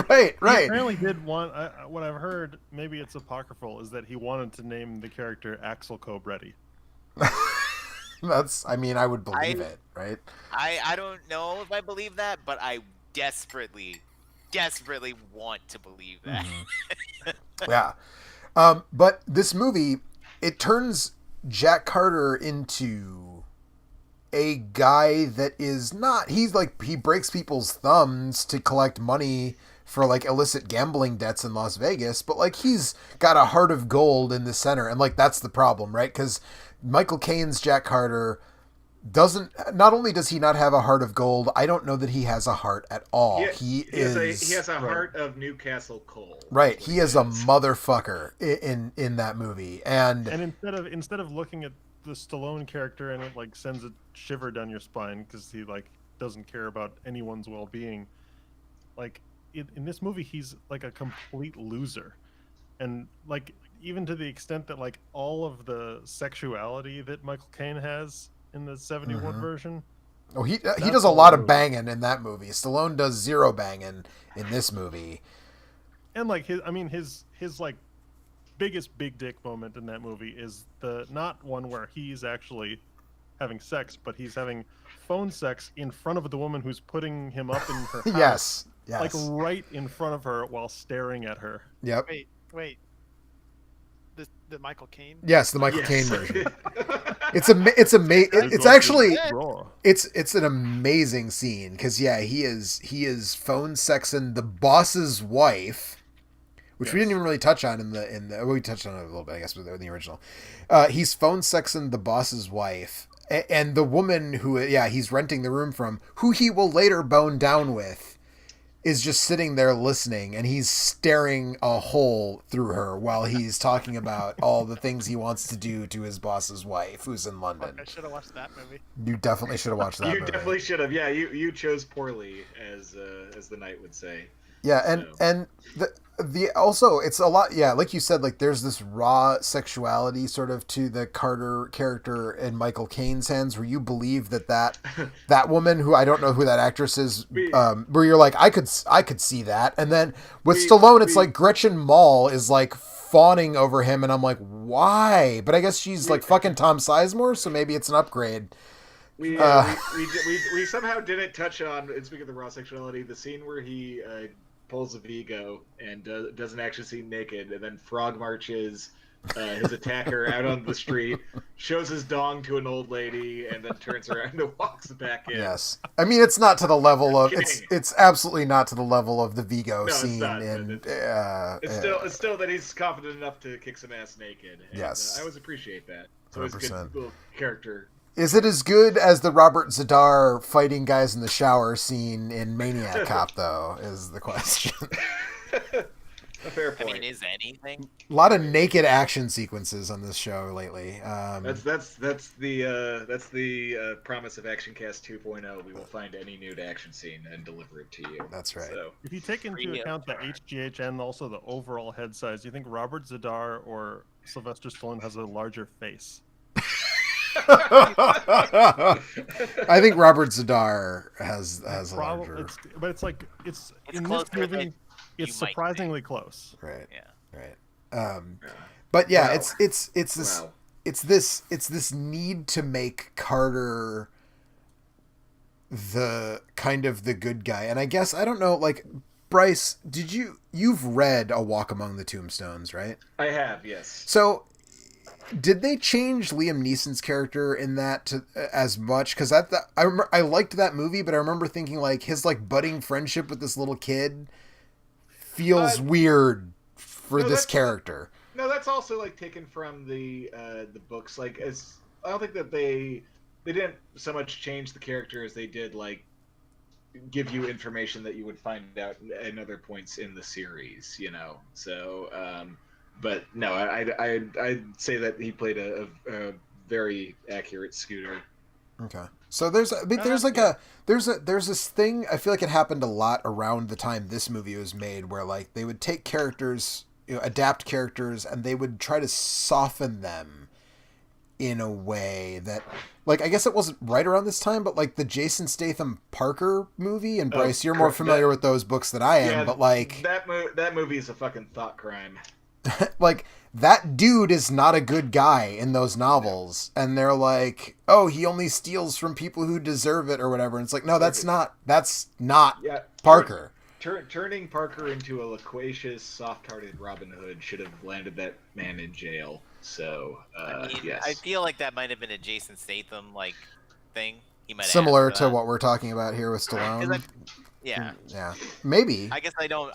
Right. He apparently did want. What I've heard, maybe it's apocryphal, is that he wanted to name the character Axel Cobretti. I would believe it, right? I don't know if I believe that, but I desperately want to believe that. Mm-hmm. Yeah. But this movie, it turns Jack Carter into a guy that is not, he breaks people's thumbs to collect money for like illicit gambling debts in Las Vegas, but like he's got a heart of gold in the center, and like that's the problem, right? Because Michael Caine's Jack Carter not only does he not have a heart of gold, I don't know that he has a heart at all. He has a heart of Newcastle coal. Right, he is a motherfucker in that movie, and instead of looking at the Stallone character and it like sends a shiver down your spine because he like doesn't care about anyone's well-being, like in this movie he's like a complete loser, and like even to the extent that like all of the sexuality that Michael Caine has in the 71 version, he does a lot of banging in that movie. Stallone does zero banging in this movie, and like his like biggest big dick moment in that movie is the not one where he's actually having sex, but he's having phone sex in front of the woman who's putting him up in her house. Yes. Like right in front of her while staring at her. Yep. Wait. The Michael Caine? Yes, the Michael Caine version. It's an amazing scene because he is phone sexing the boss's wife, which we didn't even really touch on we touched on it a little bit, I guess, in the original. He's phone sexing the boss's wife, and the woman who he's renting the room from, who he will later bone down with, is just sitting there listening, and he's staring a hole through her while he's talking about all the things he wants to do to his boss's wife, who's in London. I should have watched that movie. You definitely should have watched that movie. You definitely should have. Yeah, you chose poorly, as the knight would say. Yeah, and the also it's a lot. Yeah, like you said, like there's this raw sexuality sort of to the Carter character in Michael Caine's hands, where you believe that woman, who I don't know who that actress is, where you're like I could see that, and then with Stallone, it's like Gretchen Mol is like fawning over him, and I'm like, why? But I guess she's like fucking Tom Sizemore, so maybe it's an upgrade. We somehow didn't touch on, and speaking of the raw sexuality, the scene where he pulls a Vigo and doesn't actually seem naked, and then frog marches his attacker out on the street, shows his dong to an old lady, and then turns around and walks back in. Yes, I mean it's not to the level of it's absolutely not to the level of the Vigo scene. It's still that he's confident enough to kick some ass naked. And, yes, I always appreciate that. So it's a good little character. Is it as good as the Robert Zadar fighting guys in the shower scene in Maniac Cop, though, is the question. A fair I point. mean, is anything? A lot of naked action sequences on this show lately. That's the promise of Action Cast 2.0. We will find any nude action scene and deliver it to you. That's right. So If you take into account the HGH and also the overall head size, you think Robert Zadar or Sylvester Stallone has a larger face? I think Robert Zadar has a larger. But it's like it's in closer this movie. than It's you might surprisingly close. Right. Yeah. Right. But yeah, Wow. it's this Wow. it's this need to make Carter the kind of the good guy. And I guess I don't know, like, Bryce, you've read A Walk Among the Tombstones, right? I have, yes. So did they change Liam Neeson's character in that as much? Because I liked that movie, but I remember thinking like his like budding friendship with this little kid feels weird for this character. No, that's also like taken from the books. Like, as I don't think that they didn't so much change the character as they did like give you information that you would find out at other points in the series. You know, so. But no, I'd say that he played a very accurate Scooter. Okay. So there's this thing, I feel like it happened a lot around the time this movie was made, where like they would take characters, adapt characters, and they would try to soften them in a way that, like, I guess it wasn't right around this time, but like the Jason Statham Parker movie, and Bryce, you're more familiar with those books than I am, but like that movie is a fucking thought crime. like that dude is not a good guy in those novels, and they're like, oh, he only steals from people who deserve it or whatever, and it's like, no, that's not Parker. Turning Parker into a loquacious, soft-hearted Robin Hood should have landed that man in jail. So yes, I feel like that might have been a Jason Statham like thing. He might have similar to what we're talking about here with Stallone. Yeah. Yeah. Maybe. I guess I don't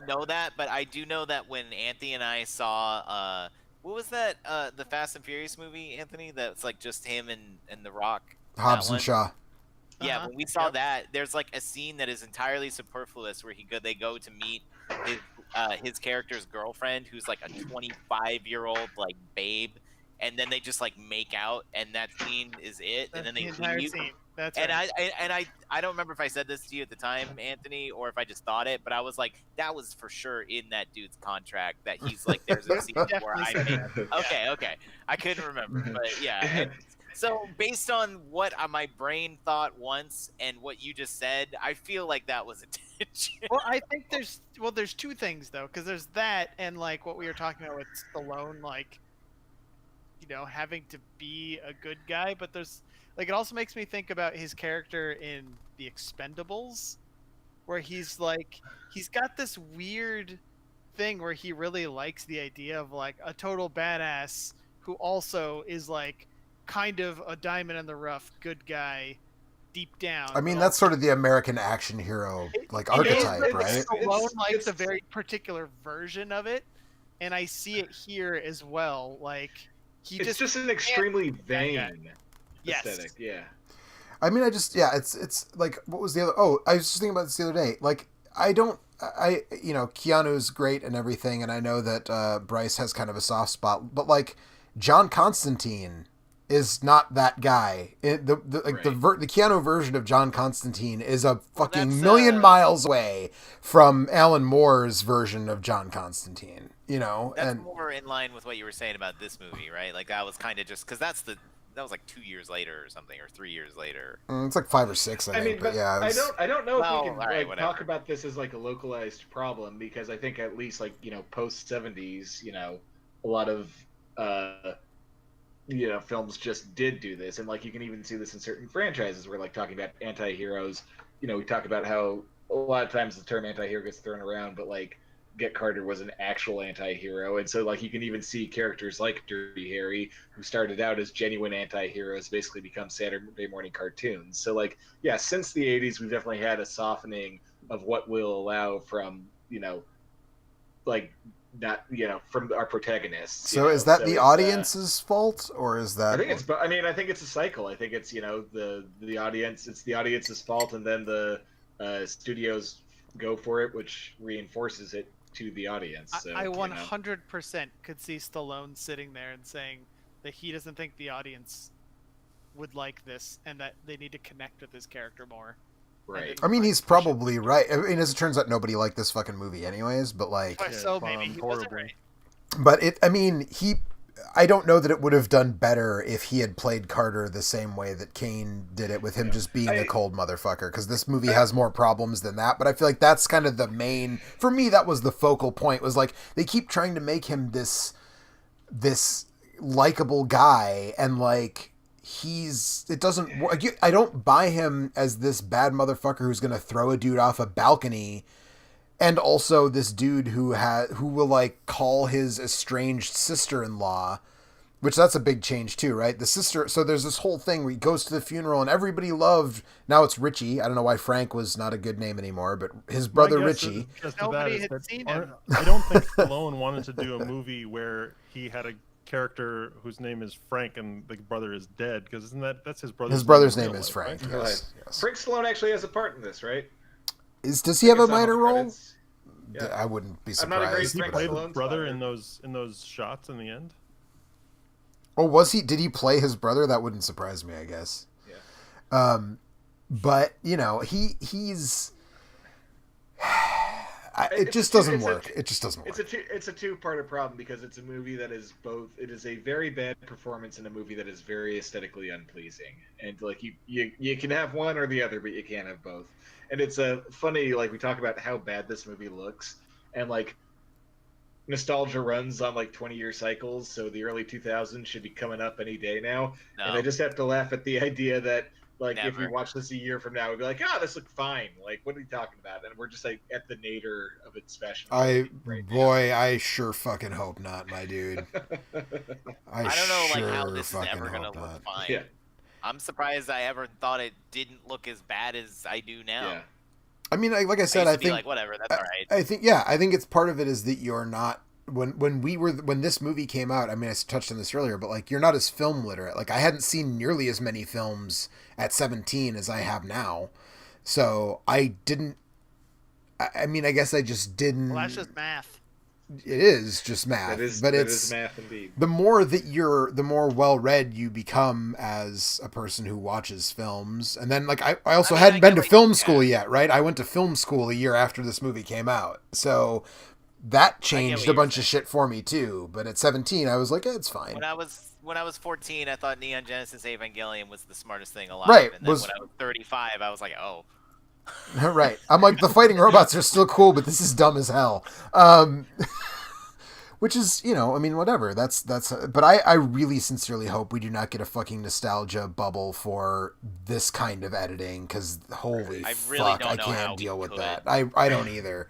know that, but I do know that when Anthony and I saw what was that the Fast and Furious movie, Anthony, that's like just him and The Rock. Hobbs and Shaw. Yeah, when we saw that, there's like a scene that is entirely superfluous where they go to meet his character's girlfriend, who's like a 25-year-old like babe, and then they just like make out, and that scene is it, and then they leave. That's and right. I don't remember if I said this to you at the time, Anthony, or if I just thought it, but I was like, that was for sure in that dude's contract that he's like, there's a scene where I make. Okay, I couldn't remember, but yeah. And so based on what my brain thought once and what you just said, I feel like that was intention. Well, I think there's two things though, because there's that and like what we were talking about with Stallone, like, having to be a good guy, but there's like, it also makes me think about his character in The Expendables, where he's got this weird thing where he really likes the idea of like a total badass who also is like kind of a diamond in the rough good guy deep down. I mean, that's sort of the American action hero like archetype, right? Stallone likes a very particular version of it, and I see it here as well. Like it's just an extremely vain aesthetic. Yeah. I mean, it's like, what was the other? Oh, I was just thinking about this the other day. Like, Keanu's great and everything, and I know that Bryce has kind of a soft spot, but like John Constantine is not that guy. The Keanu version of John Constantine is a fucking million miles away from Alan Moore's version of John Constantine. That's more in line with what you were saying about this movie, right? Like that was kind of just because that was like 2 years later or something, or 3 years later. It's like 5 or 6, I think. But yeah, I don't know if we can talk about this as like a localized problem, because I think at least like post 70s, a lot of films just did do this, and like you can even see this in certain franchises where like talking about anti-heroes. We talk about how a lot of times the term anti-hero gets thrown around, but like Get Carter was an actual anti-hero, and so like you can even see characters like Dirty Harry, who started out as genuine anti-heroes, basically become Saturday morning cartoons. So like, yeah, since the 80s we've definitely had a softening of what we'll allow from like not from our protagonists. So is that the audience's fault, or is that? I think it's a cycle. I think it's the audience. It's the audience's fault, and then the studios go for it, which reinforces it to the audience. So, I you know. 100% could see Stallone sitting there and saying that he doesn't think the audience would like this and that they need to connect with his character more. Right. I mean, he's Push it. probably right. I mean, as it turns out, nobody liked this fucking movie anyways. But like, But Yeah, so it maybe bombed he wasn't horribly. right. but it. I mean, I don't know that it would have done better if he had played Carter the same way that Kane did it, with him just being a cold motherfucker. Because this movie has more problems than that. But I feel like that's kind of the main. For me, that was the focal point. Was like they keep trying to make him this likable guy, and like it doesn't work. I don't buy him as this bad motherfucker who's gonna throw a dude off a balcony, and also this dude who will like call his estranged sister-in-law, which that's a big change too, right? The sister. So there's this whole thing where he goes to the funeral and everybody loved. Now it's Richie. I don't know why Frank was not a good name anymore, but his brother My guess Richie. is just to Nobody that is had that seen him. I don't think Stallone wanted to do a movie where he had a character whose name is Frank and the brother is dead, because isn't that's his brother's His brother's in name real is life, Frank. right? Yes, yes. Frank Stallone actually has a part in this, right? Does he have a It's on minor the role? credits. Yeah. I wouldn't be I'm not a great surprised. Does he Frank but- play the Stallone's brother father. in those shots in the end? Oh, was he? Did he play his brother? That wouldn't surprise me, I guess. Yeah. But you know, he's. It It's just a two- doesn't it's a work. two- It just doesn't work. It's a two-parter problem because it's a movie that is both. It is a very bad performance in a movie that is very aesthetically unpleasing, and like you can have one or the other, but you can't have both. And it's a funny, like we talk about how bad this movie looks, and like nostalgia runs on like 20-year cycles, so the early 2000s should be coming up any day now. No. And I just have to laugh at the idea that like if we Never. watch this a year from now, we'd be like, this looked fine. Like, what are you talking about? And we're just like at the nadir of its fashion. I sure fucking hope not, my dude. I don't know like how sure this is fucking ever gonna hope look not. fine. Yeah. I'm surprised I ever thought it didn't look as bad as I do now. Yeah. I mean, like I said, I I used to be think like, whatever, that's all right. I think it's part of it is that you're not when this movie came out. I mean, I touched on this earlier, but like you're not as film literate. Like I hadn't seen nearly as many films at 17 as I have now, so I didn't. I mean, I guess I just didn't. Well, that's just math. It is just math, but That it's is math indeed. the more well read you become as a person who watches films. And then like I also I mean, hadn't I been get to like- film yeah. school yet, right? I went to film school a year after this movie came out, so that changed what a you're bunch of saying. shit for me too. But at 17, I was like, it's fine. When I was 14, I thought Neon Genesis Evangelion was the smartest thing alive. Right, And then was- when I was 35, I was like, oh. Right. I'm like, the fighting robots are still cool, but this is dumb as hell. Which is, you know, I mean, whatever. That's. But I really sincerely hope we do not get a fucking nostalgia bubble for this kind of editing, because holy I really fuck, don't I know how can't we deal with could. that. I don't either.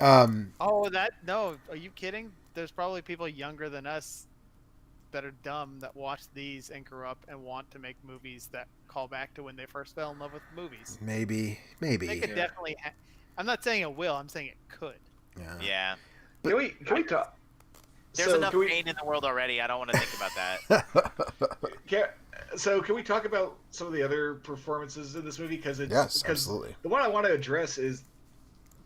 Oh, no. Are you kidding? There's probably people younger than us that are dumb that watch these and grew up and want to make movies that call back to when they first fell in love with movies. Maybe. They could Yeah. definitely. I'm not saying it will. I'm saying it could. Yeah. Yeah. Can we talk? There's so enough can we, pain in the world already. I don't want to think about that. can we talk about some of the other performances in this movie? Because it's Yes, because absolutely. the one I want to address is,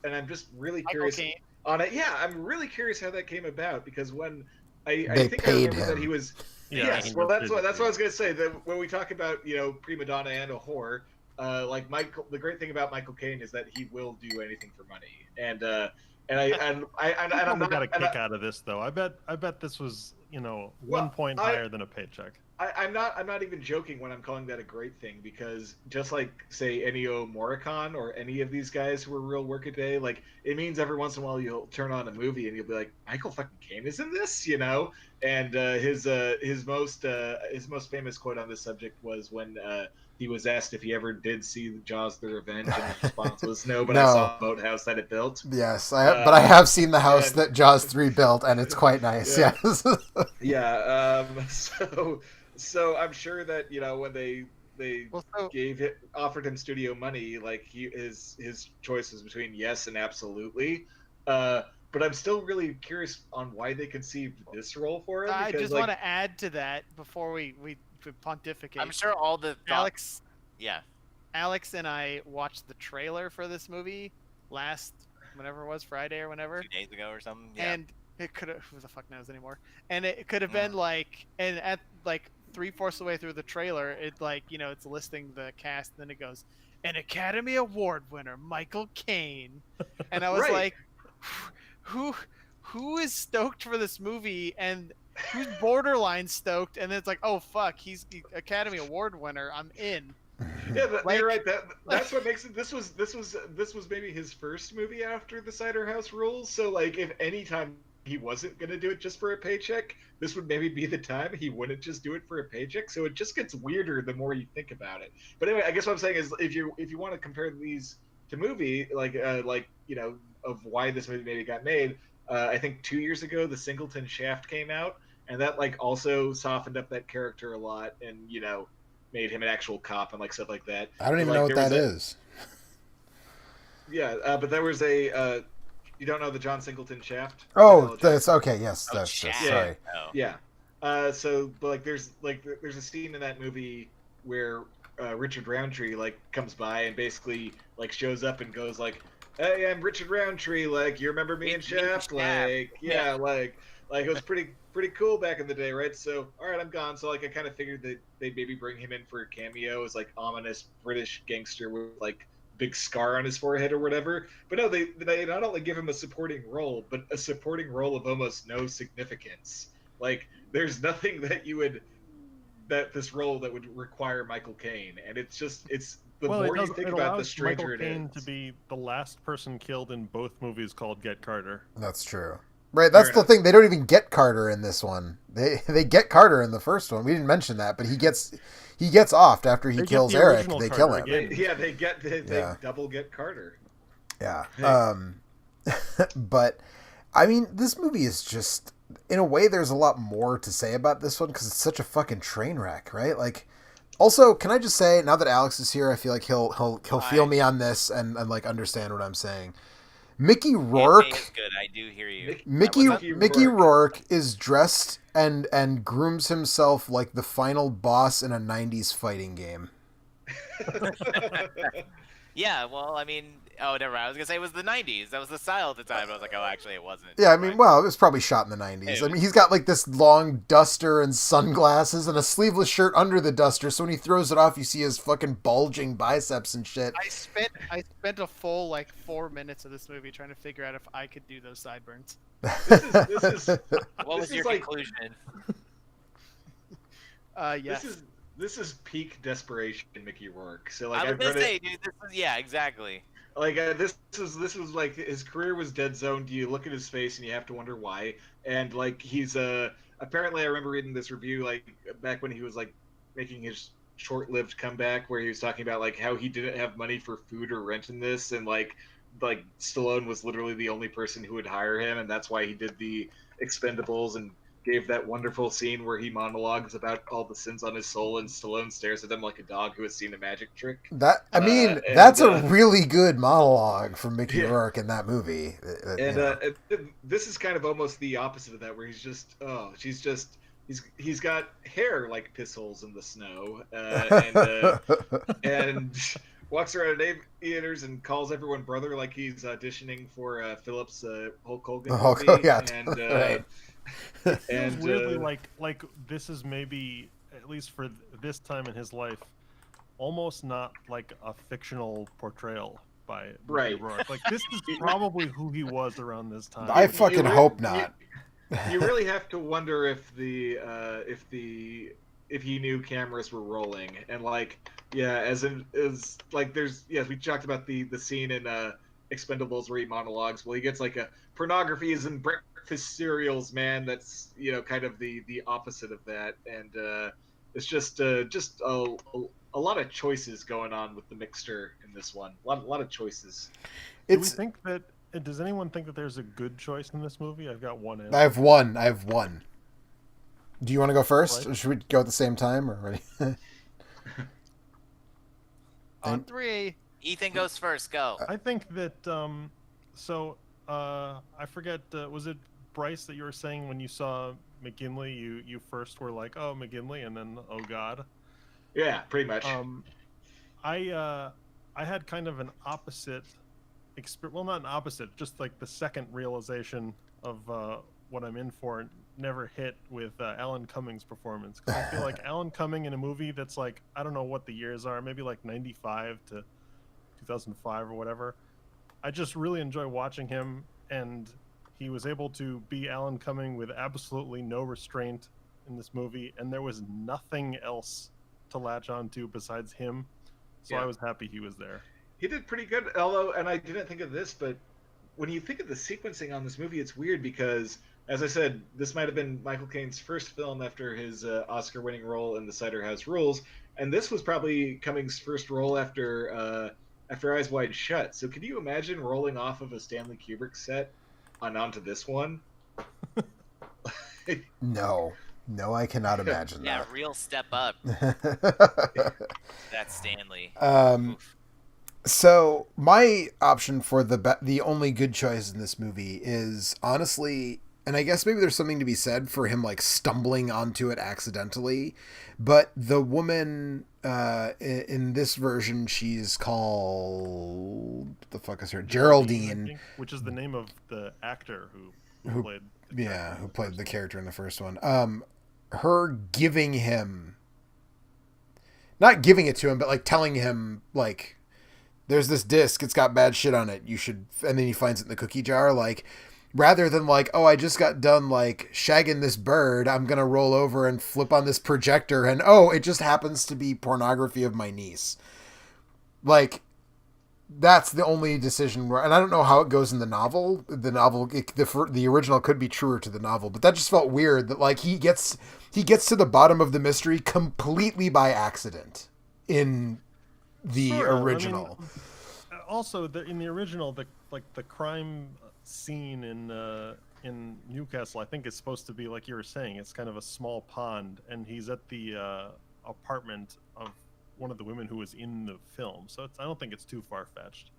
and I'm just really Michael curious Caine. on it. Yeah, I'm really curious how that came about, because when I They think I paid remember that him. he was. Yeah, Yes, he well, was that's paid what to I do was gonna say. That when we talk about prima donna and a whore, like Michael, the great thing about Michael Caine is that he will do anything for money, and I'm Probably not got a and kick out of this though. I bet this was, Well, 1 point I- higher than a paycheck. I'm not even joking when I'm calling that a great thing, because just like say Ennio Morricone or any of these guys who are real workaday, like it means every once in a while you'll turn on a movie and you'll be like, Michael fucking Caine is in this, And his most famous quote on this subject was when he was asked if he ever did see Jaws: The Revenge, and his response was no, but I No. saw a boathouse that it built. Yes, but I have seen the house and- that Jaws 3 built, and it's quite nice. Yeah. Yes. Yeah. So I'm sure that when they Well, so offered him studio money, like his choice was between yes and absolutely. But I'm still really curious on why they conceived this role for him. I because, just want to add to that before we pontificate. I'm sure all the Alex Yeah. and I watched the trailer for this movie last whenever it was, Friday or whenever. 2 days ago or something. Yeah. And it could have, who the fuck knows anymore? And it could have been like, and at like 3/4 of the way through the trailer, it like, it's listing the cast, and then it goes, an Academy Award winner, Michael Caine. And I was Right. like, who is stoked for this movie, and who's borderline stoked? And then it's like, oh fuck, he's the Academy Award winner. I'm in. Yeah, Like- you're right. That's what makes it. This was maybe his first movie after the Cider House Rules. So like, if any time he wasn't gonna do it just for a paycheck, this would maybe be the time he wouldn't just do it for a paycheck. So it just gets weirder the more you think about it. But anyway, I guess what I'm saying is, if you want to compare these to movie, like of why this movie maybe got made, I think 2 years ago the Singleton Shaft came out, and that like also softened up that character a lot, and made him an actual cop and like stuff like that. I don't even know what that is. Yeah, but there was a. You don't know the John Singleton Shaft? Oh, that's okay. Yes, Oh, that's Shaft. sorry. Oh. Yeah. So, but like, there's a scene in that movie where Richard Roundtree like comes by and basically like shows up and goes like, "Hey, I'm Richard Roundtree. Like, you remember me in Shaft? Like, yeah, like it was pretty cool back in the day, right? So, all right, I'm gone. So, like, I kind of figured that they'd maybe bring him in for a cameo as like ominous British gangster with like big scar on his forehead or whatever. But no, they not only give him a supporting role, but a supporting role of almost no significance. Like, there's nothing that this role that would require Michael Caine, and it's the more you think about, the stranger Michael Caine it is. to be the last person killed in both movies called Get Carter. That's true. Right, that's Fair the enough. thing. They don't even get Carter in this one. They get Carter in the first one. We didn't mention that, but he gets offed after he They get kills the Eric. original They Carter kill him. again. They double get Carter. Yeah. Hey. But I mean, this movie is just, in a way, there's a lot more to say about this one because it's such a fucking train wreck, right? Like, also, can I just say, now that Alex is here, I feel like he'll feel me on this and like understand what I'm saying. Mickey Rourke. Anthony is good. I do hear you. Mickey Rourke is dressed and grooms himself like the final boss in a 90s fighting game. Yeah, well, I mean, oh, never mind. I was gonna say it was the '90s. That was the style at the time. I was like, oh, actually, it wasn't. Yeah, I mean, well, it was probably shot in the 90s. I mean, he's got like this long duster and sunglasses and a sleeveless shirt under the duster, so when he throws it off, you see his fucking bulging biceps and shit. I spent a full like 4 minutes of this movie trying to figure out if I could do those sideburns. This is What was this your is like- conclusion? Yes. This is peak desperation, Mickey Rourke. So like, I was I've gonna read say, it. dude, this is exactly. Like this was like his career was dead zoned. You look at his face and you have to wonder why. And like he's apparently I remember reading this review like back when he was like making his short-lived comeback where he was talking about like how he didn't have money for food or rent in this, and like Stallone was literally the only person who would hire him, and that's why he did the Expendables and gave that wonderful scene where he monologues about all the sins on his soul, and Stallone stares at them like a dog who has seen a magic trick. That's a really good monologue from Mickey Rourke in that movie. And this is kind of almost the opposite of that, where he's got hair like piss holes in the snow, and walks around at theaters and calls everyone brother like he's auditioning for Phillips Hulk Hogan movie. Yeah, and right. It feels and weirdly like this is maybe, at least for this time in his life, almost not like a fictional portrayal by Mickey Right. Rourke. Like, this is probably who he was around this time. I fucking hope not. You really have to wonder if he knew cameras were rolling, and like we talked about the scene in Expendables where he monologues. Well, he gets like a pornography is in breakfast cereals, man. That's kind of the opposite of that, and it's just a lot of choices going on with the mixture in this one. A lot of choices. Does anyone think that there's a good choice in this movie? I've got one answer. I have one. Do you want to go first, or should we go at the same time? Or ready? On 3. Ethan goes first. Go. I think that I forget, was it Bryce that you were saying when you saw McGinley, you first were like, oh, McGinley, and then oh god? Yeah, pretty much. I had kind of an opposite well, not an opposite, just like the second realization of what I'm in for never hit with Alan Cumming's performance. Because I feel like Alan Cumming in a movie that's like, I don't know what the years are, maybe like 95 to 2005 or whatever. I just really enjoy watching him, and he was able to be Alan Cumming with absolutely no restraint in this movie, and there was nothing else to latch onto besides him. So I was happy he was there. He did pretty good, although, and I didn't think of this, but when you think of the sequencing on this movie, it's weird because, as I said, this might have been Michael Caine's first film after his Oscar-winning role in The Cider House Rules, and this was probably Cummings' first role after Eyes Wide Shut. So can you imagine rolling off of a Stanley Kubrick set onto this one? No, I cannot imagine Yeah, that. real step up. That's Stanley. So my option for the only good choice in this movie is honestly, and I guess maybe there's something to be said for him like stumbling onto it accidentally, but the woman in this version, she's called, what the fuck is her, Geraldine, which is the name of the actor who played the character in the first one. Her giving him, not giving it to him, but like telling him like, there's this disc, it's got bad shit on it, you should, and then he finds it in the cookie jar, like, rather than like, oh, I just got done like shagging this bird, I'm gonna roll over and flip on this projector, and oh, it just happens to be pornography of my niece. Like, that's the only decision where, and I don't know how it goes in the novel. The original could be truer to the novel, but that just felt weird that like he gets to the bottom of the mystery completely by accident in the original. I mean, also, in the original, the crime scene in Newcastle, I think is supposed to be like you were saying. It's kind of a small pond, and he's at the apartment of one of the women who was in the film. So I don't think it's too far fetched.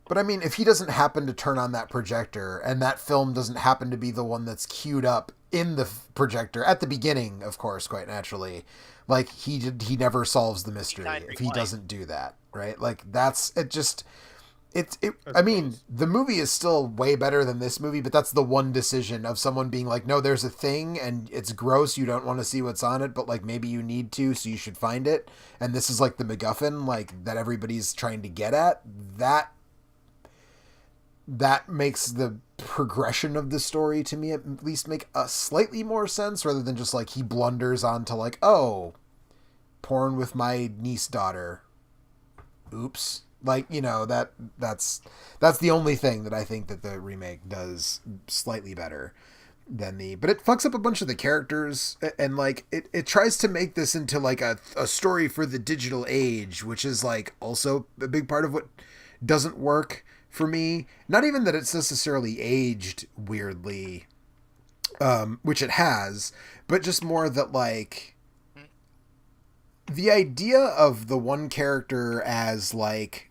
But I mean, if he doesn't happen to turn on that projector, and that film doesn't happen to be the one that's queued up in the projector at the beginning, of course, quite naturally, like he never solves the mystery if he doesn't do that, right? Like that's it. Just I mean, the movie is still way better than this movie, but that's the one decision of someone being like, no, there's a thing and it's gross, you don't want to see what's on it, but like maybe you need to, so you should find it. And this is like the MacGuffin, like that everybody's trying to get at. That makes the progression of the story to me at least make a slightly more sense, rather than just like he blunders onto like, oh, porn with my niece daughter. Oops. Like, you know, that's the only thing that I think that the remake does slightly better than but it fucks up a bunch of the characters, and like it tries to make this into like a story for the digital age, which is like also a big part of what doesn't work for me. Not even that it's necessarily aged weirdly, which it has, but just more that like the idea of the one character as like,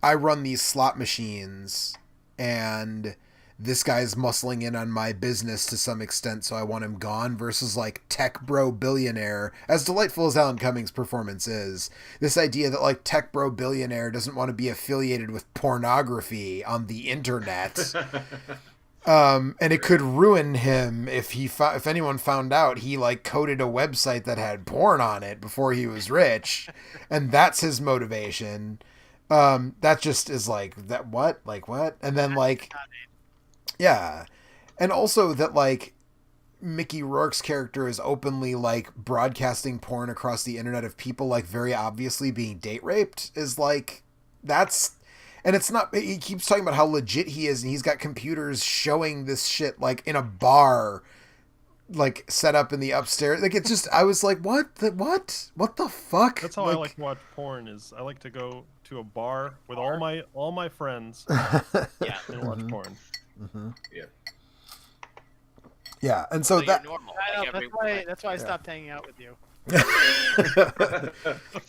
I run these slot machines and this guy's muscling in on my business to some extent, so I want him gone, versus like tech bro billionaire, as delightful as Alan Cummings' performance is, this idea that like tech bro billionaire doesn't want to be affiliated with pornography on the internet. And it could ruin him if anyone found out he like coded a website that had porn on it before he was rich, and that's his motivation. That just is like, that what? Like what? And then like, yeah. And also that like Mickey Rourke's character is openly like broadcasting porn across the internet of people like very obviously being date raped is like, that's, and it's not, he keeps talking about how legit he is, and he's got computers showing this shit like in a bar, like set up in the upstairs. Like it's just, I was like, what the fuck? That's how like, I like to watch porn. Is I like to go to a bar with all my friends, Yeah. and watch porn. Mm-hmm. Yeah. Yeah, and so So that, you're normal. I know, Like that's why I stopped hanging out with you.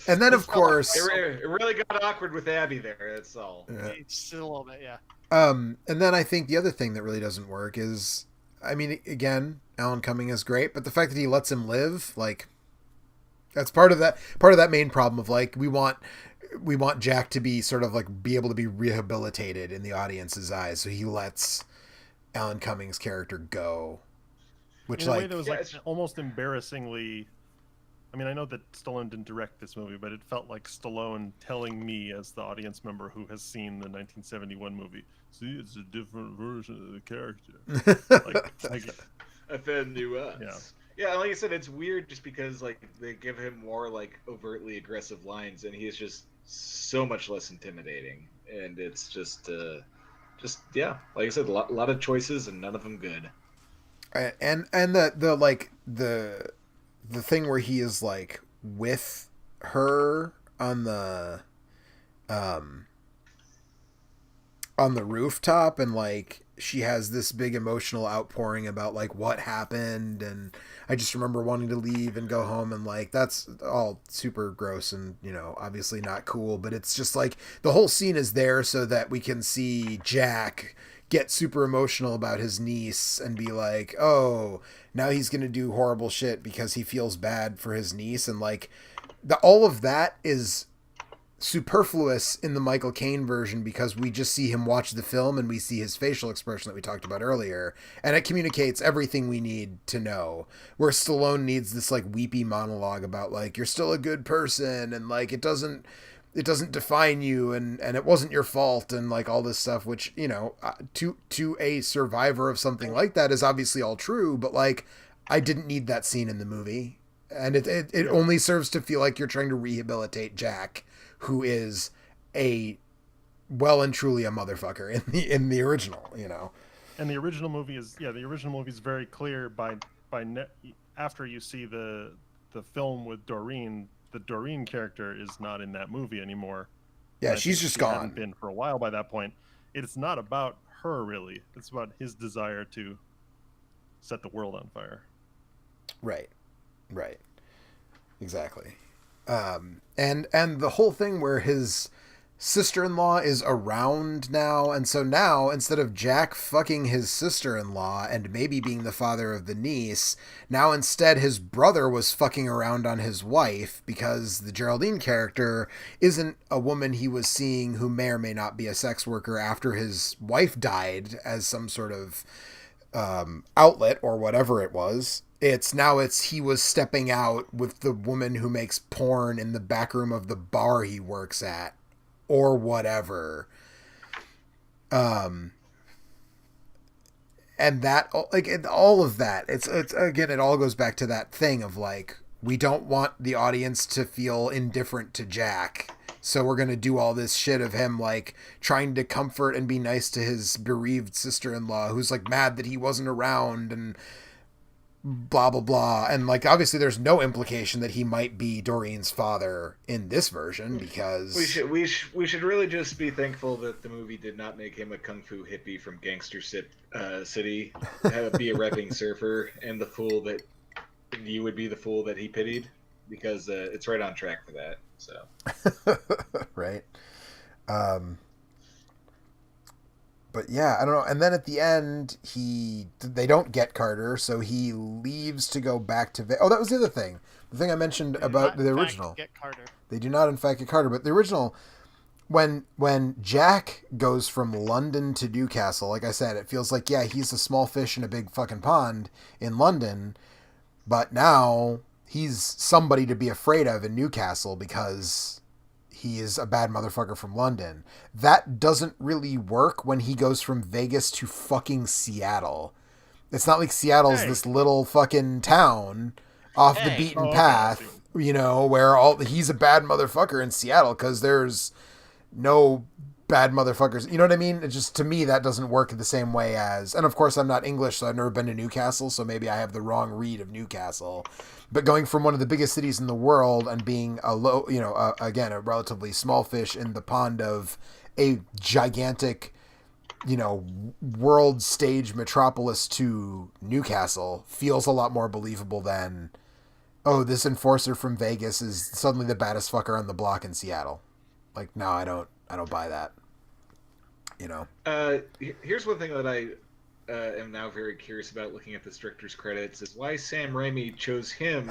and then of course, It really got awkward with Abby there. That's all. yeah. Just a little bit, yeah. And then I think the other thing that really doesn't work is, I mean, again, Alan Cumming is great, but the fact that he lets him live, like, that's part of that main problem of like, we want we want Jack to be sort of like be able to be rehabilitated in the audience's eyes, so he lets Alan Cummings' character go, which in a way like that was like almost embarrassingly. I mean, I know that Stallone didn't direct this movie, but it felt like Stallone telling me, as the audience member who has seen the 1971 movie, "See, it's a different version of the character." like I found nuance. Yeah. Yeah, like I said, it's weird just because like they give him more like overtly aggressive lines, and he is just so much less intimidating. And it's just yeah, like I said, a lot of choices and none of them good. and the like the thing where he is like with her on the rooftop, and like she has this big emotional outpouring about like what happened, and I just remember wanting to leave and go home, and like that's all super gross and, you know, obviously not cool, but it's just like the whole scene is there so that we can see Jack get super emotional about his niece and be like, oh, now he's gonna do horrible shit because he feels bad for his niece, and like all of that is superfluous in the Michael Caine version because we just see him watch the film and we see his facial expression that we talked about earlier, and it communicates everything we need to know, where Stallone needs this like weepy monologue about like, you're still a good person, and like it doesn't define you, and it wasn't your fault, and like all this stuff, which, you know, to a survivor of something like that is obviously all true, but like I didn't need that scene in the movie, and it only serves to feel like you're trying to rehabilitate Jack, who is a well and truly a motherfucker in the original, you know. And the original movie is very clear after you see the film with Doreen. The Doreen character is not in that movie anymore. Yeah, she's just gone. Hadn't been for a while by that point. It's not about her really. It's about his desire to set the world on fire. Right. Exactly. And the whole thing where his sister-in-law is around now, and so now instead of Jack fucking his sister-in-law and maybe being the father of the niece, now instead his brother was fucking around on his wife, because the Geraldine character isn't a woman he was seeing who may or may not be a sex worker after his wife died as some sort of outlet or whatever it was. He was stepping out with the woman who makes porn in the back room of the bar he works at, or whatever. And that, like, all of that, it's again, it all goes back to that thing of like, we don't want the audience to feel indifferent to Jack, so we're gonna do all this shit of him like trying to comfort and be nice to his bereaved sister-in-law who's like mad that he wasn't around, and blah blah blah, and like obviously there's no implication that he might be Doreen's father in this version, because we should really just be thankful that the movie did not make him a kung fu hippie from Gangster City, be a repping surfer, and the fool that you would be the fool that he pitied, because it's right on track for that. So right. But yeah, I don't know. And then at the end, they don't get Carter, so he leaves to go back to that was the other thing. The thing I mentioned about the original. Get Carter. They do not, in fact, get Carter. But the original, when Jack goes from London to Newcastle, like I said, it feels like, yeah, he's a small fish in a big fucking pond in London, but now he's somebody to be afraid of in Newcastle because he is a bad motherfucker from London. That doesn't really work when he goes from Vegas to fucking Seattle. It's not like Seattle's this little fucking town off the beaten path, you know, where he's a bad motherfucker in Seattle because there's no bad motherfuckers. You know what I mean? It just, to me, that doesn't work the same way as, and of course I'm not English, so I've never been to Newcastle, so maybe I have the wrong read of Newcastle. But going from one of the biggest cities in the world and being a relatively small fish in the pond of a gigantic, you know, world stage metropolis to Newcastle feels a lot more believable than, oh, this enforcer from Vegas is suddenly the baddest fucker on the block in Seattle. Like, no, I don't buy that. You know. Here's one thing that am now very curious about looking at the Strictors credits is why Sam Raimi chose him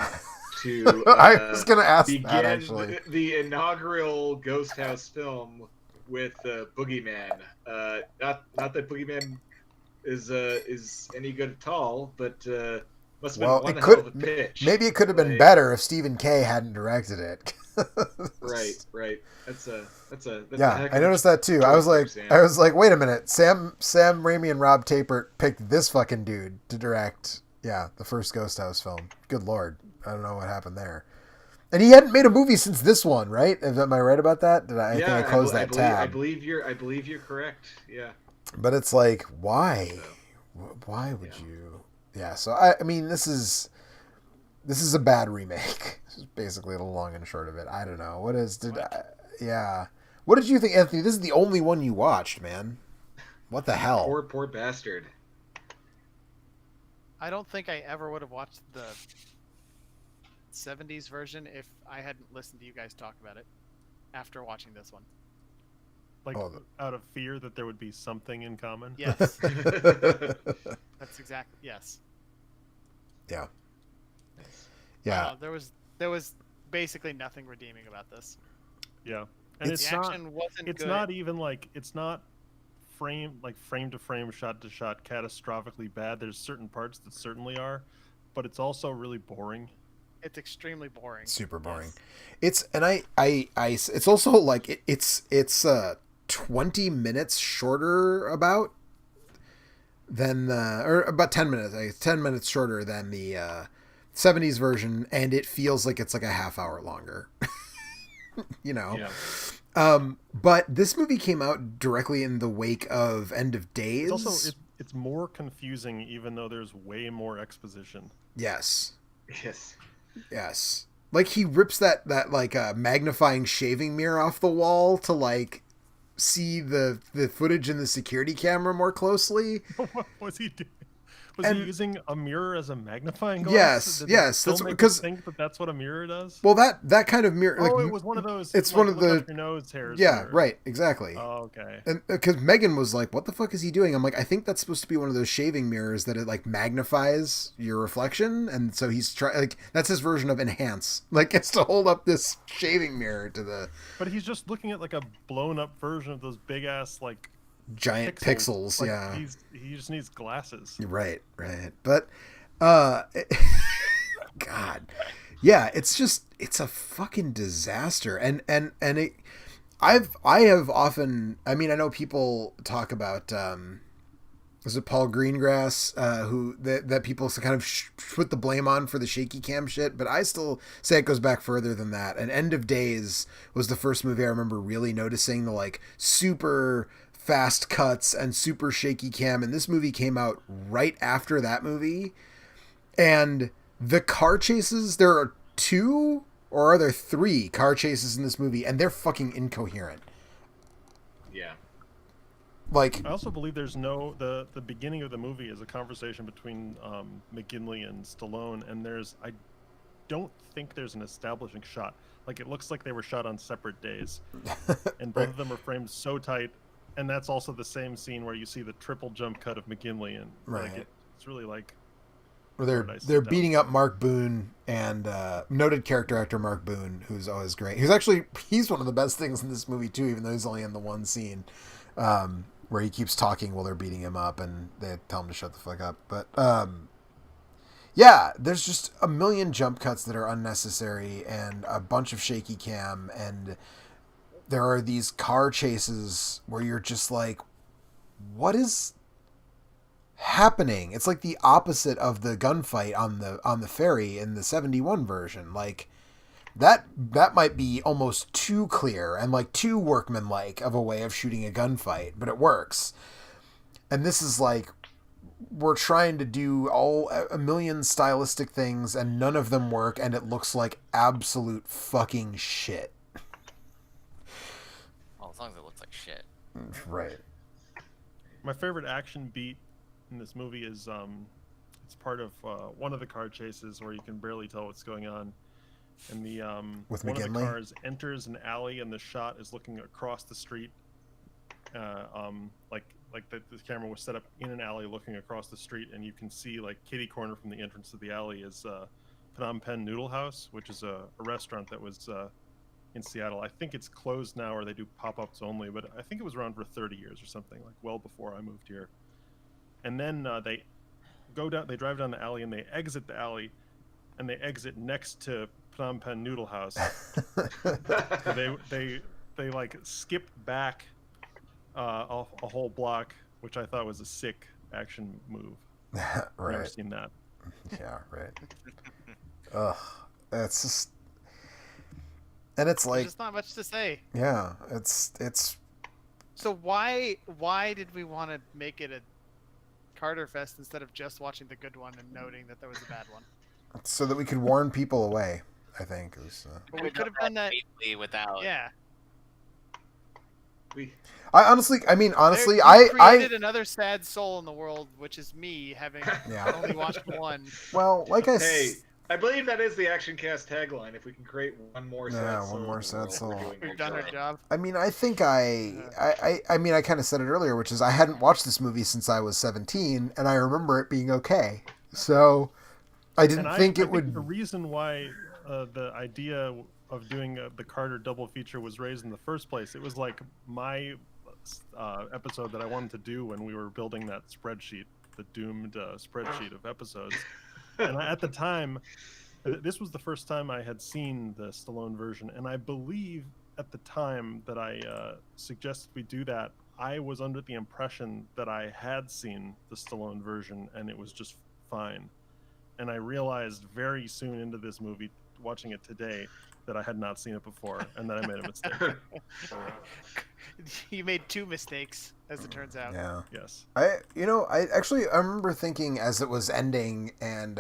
to I was gonna ask that begin actually. the inaugural Ghost House film with Boogeyman. Not that Boogeyman is any good at all, but must have been Well, one it hell of a could pitch. maybe it could have been Like, better if Stephen K hadn't directed it. right. That's a Yeah, heck I of a noticed that too. choice there, Sam. I was like, wait a minute, Sam Raimi and Rob Tapert picked this fucking dude to direct. Yeah, the first Ghost House film. Good lord, I don't know what happened there. And he hadn't made a movie since this one, right? Am I right about that? I think I closed that tab. I believe you're correct. Yeah. But it's like, why? So, Why would you? Yeah. So I mean, this is a bad remake. This is basically the long and short of it. I don't know. Yeah. What did you think, Anthony? This is the only one you watched, man. What the hell? Poor bastard. I don't think I ever would have watched the 70s version if I hadn't listened to you guys talk about it after watching this one. Like, out of fear that there would be something in common? Yes. That's exactly, yes. Yeah. Yeah. There was basically nothing redeeming about this. Yeah. And The action wasn't it's good. not even like, it's not frame to frame, shot to shot, catastrophically bad. There's certain parts that certainly are, but it's also really boring. It's extremely boring. Super boring. Yes. It's also like it's 20 minutes shorter or about 10 minutes, 10 minutes shorter than the 70s version, and it feels like it's like a half hour longer. You know. Yeah. But this movie came out directly in the wake of End of Days. It's also it's more confusing, even though there's way more exposition. Yes. Yes. Like he rips that like magnifying shaving mirror off the wall to like see the footage in the security camera more closely. What was he doing? Was he using a mirror as a magnifying glass? Yes. That's because think that's what a mirror does. Well, that kind of mirror. Oh, it was one of those. It's like, one of the up your nose hairs. Yeah, mirror. right. Exactly. Oh, okay. And because Megan was like, "What the fuck is he doing?" I'm like, "I think that's supposed to be one of those shaving mirrors that it like magnifies your reflection," and so he's that's his version of enhance. Like, gets to hold up this shaving mirror to the. But he's just looking at like a blown up version of those big ass like. Giant pixels, like, yeah. He just needs glasses. Right. But, God, yeah, it's a fucking disaster, and I have often, I mean, I know people talk about, was it Paul Greengrass, who that people kind of put the blame on for the shaky cam shit, but I still say it goes back further than that. And End of Days was the first movie I remember really noticing the like super fast cuts and super shaky cam, and this movie came out right after that movie. And the car chases, there are 2 or are there 3 car chases in this movie, and they're fucking incoherent. Yeah. Like, I also believe there's the beginning of the movie is a conversation between McGinley and Stallone, and I don't think there's an establishing shot. Like, it looks like they were shot on separate days, and both of them are framed so tight. And that's also the same scene where you see the triple jump cut of McGinley, and like it's really like. Well, they're beating up Mark Boone and noted character actor Mark Boone, who's always great. He's one of the best things in this movie too, even though he's only in the one scene where he keeps talking while they're beating him up, and they tell him to shut the fuck up. But yeah, there's just a million jump cuts that are unnecessary and a bunch of shaky cam, and there are these car chases where you're just like, what is happening? It's like the opposite of the gunfight on the ferry in the 71 version. Like that might be almost too clear and like too workmanlike of a way of shooting a gunfight, but it works. And this is like, we're trying to do a million stylistic things and none of them work, and it looks like absolute fucking shit. Well, as long as it looks like shit. Right. My favorite action beat in this movie is it's part of one of the car chases where you can barely tell what's going on, and the With one McGinley? of the cars enters an alley and the shot is looking across the street, like the camera was set up in an alley looking across the street, and you can see like kitty corner from the entrance of the alley is Phnom Penh Noodle House, which is a restaurant that was in Seattle. I think it's closed now, or they do pop-ups only, but I think it was around for 30 years or something, like well before I moved here. And then they drive down the alley, and they exit the alley, and they exit next to Phnom Penh Noodle House. So they like skip back a whole block, which I thought was a sick action move. Right. Never seen that. Yeah, right. Ugh, it's just, and it's There's like, just not much to say. yeah, it's So why did we want to make it a Carterfest instead of just watching the good one and noting that there was a bad one? so that we could warn people away. I think it was. But we could have done that. safely without. Yeah. I honestly, You I created another sad soul in the world, which is me, having Yeah. only watched one. well, like I Hey, I believe that is the Action Cast tagline. If we can create one more sad Yeah, soul, one more in the sad world, soul. we're doing We've our done our job. job. I mean, I think I kind of said it earlier, which is I hadn't watched this movie since I was 17, and I remember it being okay. So I didn't And think I it would. the reason why the idea of doing the Carter double feature was raised in the first place. It was like my episode that I wanted to do when we were building that spreadsheet, the doomed spreadsheet of episodes. And at the time, this was the first time I had seen the Stallone version, and I believe at the time that I suggested we do that, I was under the impression that I had seen the Stallone version and it was just fine. And I realized very soon into this movie, watching it today, that I had not seen it before and that I made a mistake. You made two mistakes, as it turns out. Yeah. Yes. I remember thinking as it was ending, and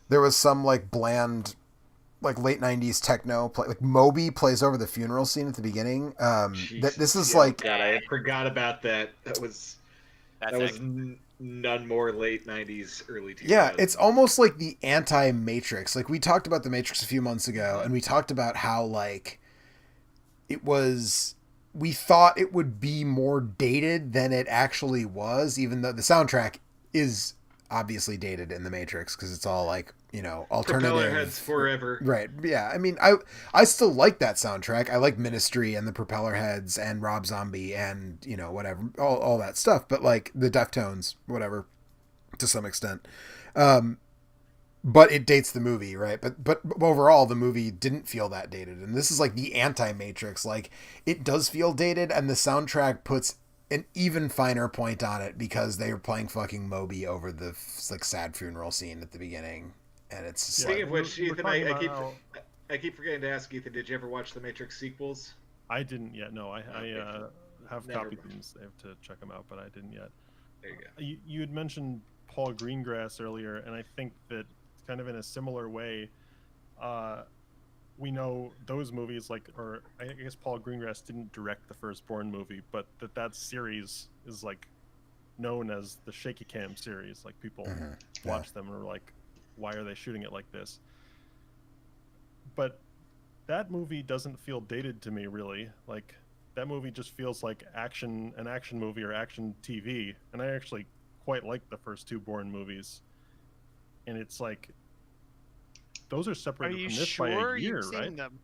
there was some like bland, like late '90s techno play, like Moby plays over the funeral scene at the beginning. This is Yeah, like, God, I had forgot about that. That was none more late '90s, early 2000s. yeah, it's almost like the anti-Matrix. Like we talked about the Matrix a few months ago, and we talked about how like it was. We thought it would be more dated than it actually was, even though the soundtrack is obviously dated in the Matrix because it's all like, alternative. Propeller heads forever. Right. Yeah. I mean, I still like that soundtrack. I like Ministry and the Propeller Heads and Rob Zombie and, whatever, all that stuff. But like the Deftones, whatever, to some extent. But it dates the movie, right? But overall, the movie didn't feel that dated. And this is like the anti-Matrix. Like, it does feel dated, and the soundtrack puts an even finer point on it because they were playing fucking Moby over the like sad funeral scene at the beginning. And it's just Speaking like, of which, We're Ethan, talking I about keep forgetting to ask Ethan, did you ever watch the Matrix sequels? I didn't yet. No, I have Never copied mind. them. So I have to check them out, but I didn't yet. There you go. You had mentioned Paul Greengrass earlier, and I think that kind of in a similar way, we know those movies, or I guess Paul Greengrass didn't direct the first Bourne movie, but that series is like known as the shaky cam series. Like people watch them and are like, why are they shooting it like this? But that movie doesn't feel dated to me, really. Like that movie just feels like an action movie or action TV, and I actually quite like the first two Bourne movies. And it's like those are Are separated you from this by sure a year, you've seen right? them?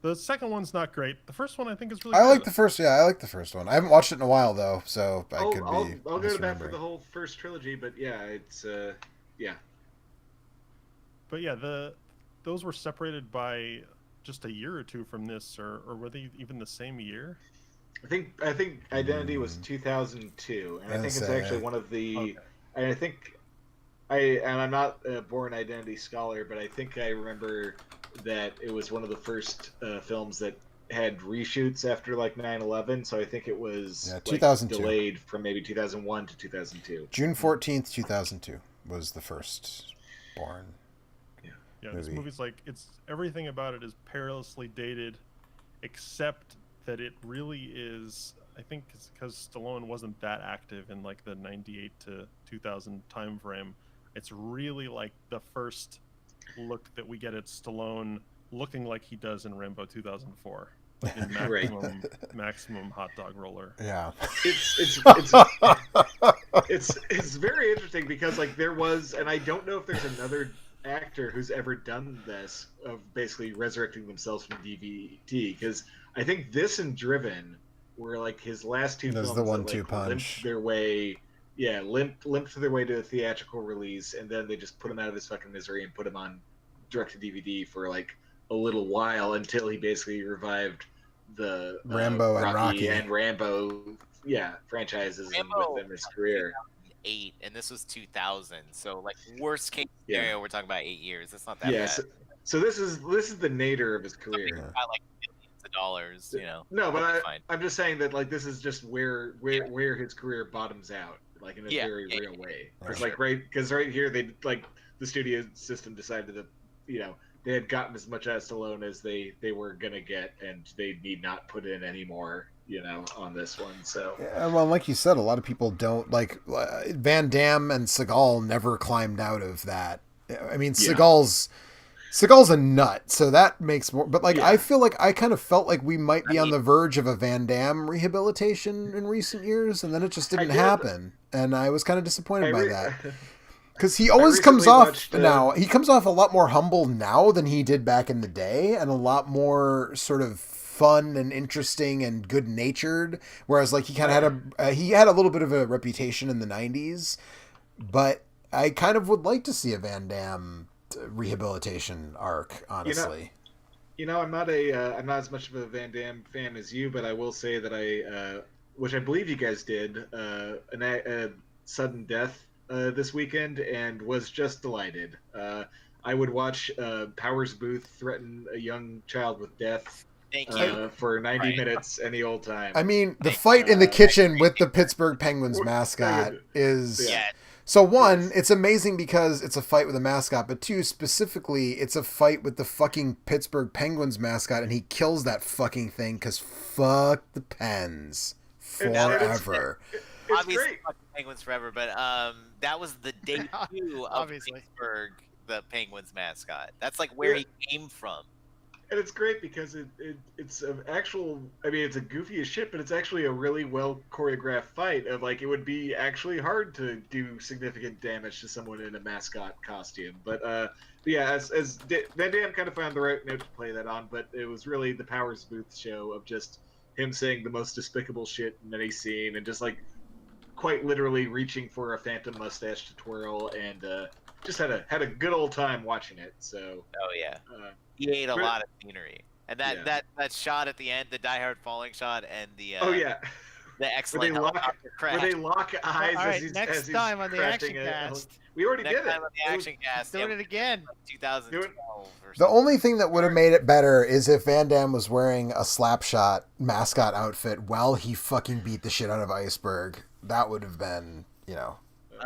The second one's not great. The first one I think is really I good. like the first. Yeah, I like the first one. I haven't watched it in a while though, so I could be. I'll go to bat for misremembering. the whole first trilogy, but yeah, it's yeah. But yeah, those were separated by just a year or two from this, or were they even the same year? I think Identity was 2002, and I think it's Say, actually one of the. Okay. And I think I'm not a Bourne Identity scholar, but I think I remember that it was one of the first films that had reshoots after like 9/11. So I think it was 2002. delayed from maybe 2001 to 2002. June 14th, 2002 was the first Bourne. Yeah, this movie. movie's like everything about it is perilously dated, except that it really is. I think it's because Stallone wasn't that active in like the 98 to 2000 time frame. It's really like the first look that we get at Stallone looking like he does in Rambo 2004. in Right. maximum hot dog roller. Yeah. It's very interesting because like there was, and I don't know if there's another actor who's ever done this of basically resurrecting themselves from DVD, because I think this and Driven were like his last two There's films the that 1-2 like punch. limped their way, yeah, limped their way to a theatrical release, and then they just put him out of his fucking misery and put him on direct to DVD for like a little while until he basically revived the Rambo and Rocky. and Rambo, yeah, franchises Rambo within his career. 2008, and this was 2000. So like worst case Yeah. scenario, we're talking about 8 years. That's not that Yeah, bad. so this is the nadir of his career. Something got like millions of dollars, you know. No, but That's fine. I'm just saying that like this is just where his career bottoms out, like in a very real way. Because like right here they like the studio system decided that they had gotten as much as Stallone as they were gonna get, and they need not put in any more on this one. So yeah, well, like you said, a lot of people don't like Van Damme and Seagal never climbed out of that. I mean, Seagal's a nut, so that makes more. But like, I feel like I kind of felt like we might be on the verge of a Van Damme rehabilitation in recent years, and then it just didn't happen, and I was kind of disappointed by that. Because he always comes off now. He comes off a lot more humble now than he did back in the day, and a lot more sort of fun and interesting and good natured. Whereas like he kind of had a little bit of a reputation in the '90s, but I kind of would like to see a Van Damme rehabilitation arc. Honestly, I'm not as much of a Van Damme fan as you, but I will say that which I believe you guys did, a sudden death. This weekend, and was just delighted. I would watch Powers Booth threaten a young child with death for 90 minutes any old time. I mean, the fight in the kitchen with the Pittsburgh Penguins mascot is... Yeah. So one, it's amazing because it's a fight with a mascot, but two, specifically, it's a fight with the fucking Pittsburgh Penguins mascot, and he kills that fucking thing because fuck the Pens forever. It's obviously great. Penguins forever, but that was the debut of Pittsburgh, the Penguins mascot. That's like where he came from. And it's great because it's an actual. I mean, it's a goofy as shit, but it's actually a really well choreographed fight. Of like, it would be actually hard to do significant damage to someone in a mascot costume. But yeah, as Van Damme kind of found the right note to play that on, but it was really the Powers Booth show of just him saying the most despicable shit in any scene, and just like quite literally reaching for a phantom mustache to twirl, and just had a good old time watching it. So he ate a lot of scenery, and that shot at the end, the Die Hard falling shot, and the the excellent helicopter crash. Where they lock eyes. All right, next time on the Action Cast. We already did it. Next time on the Action Cast. Doing it again. Like 2012. The only thing that would have made it better is if Van Damme was wearing a Slapshot mascot outfit while he fucking beat the shit out of Iceberg. That would have been, Oh,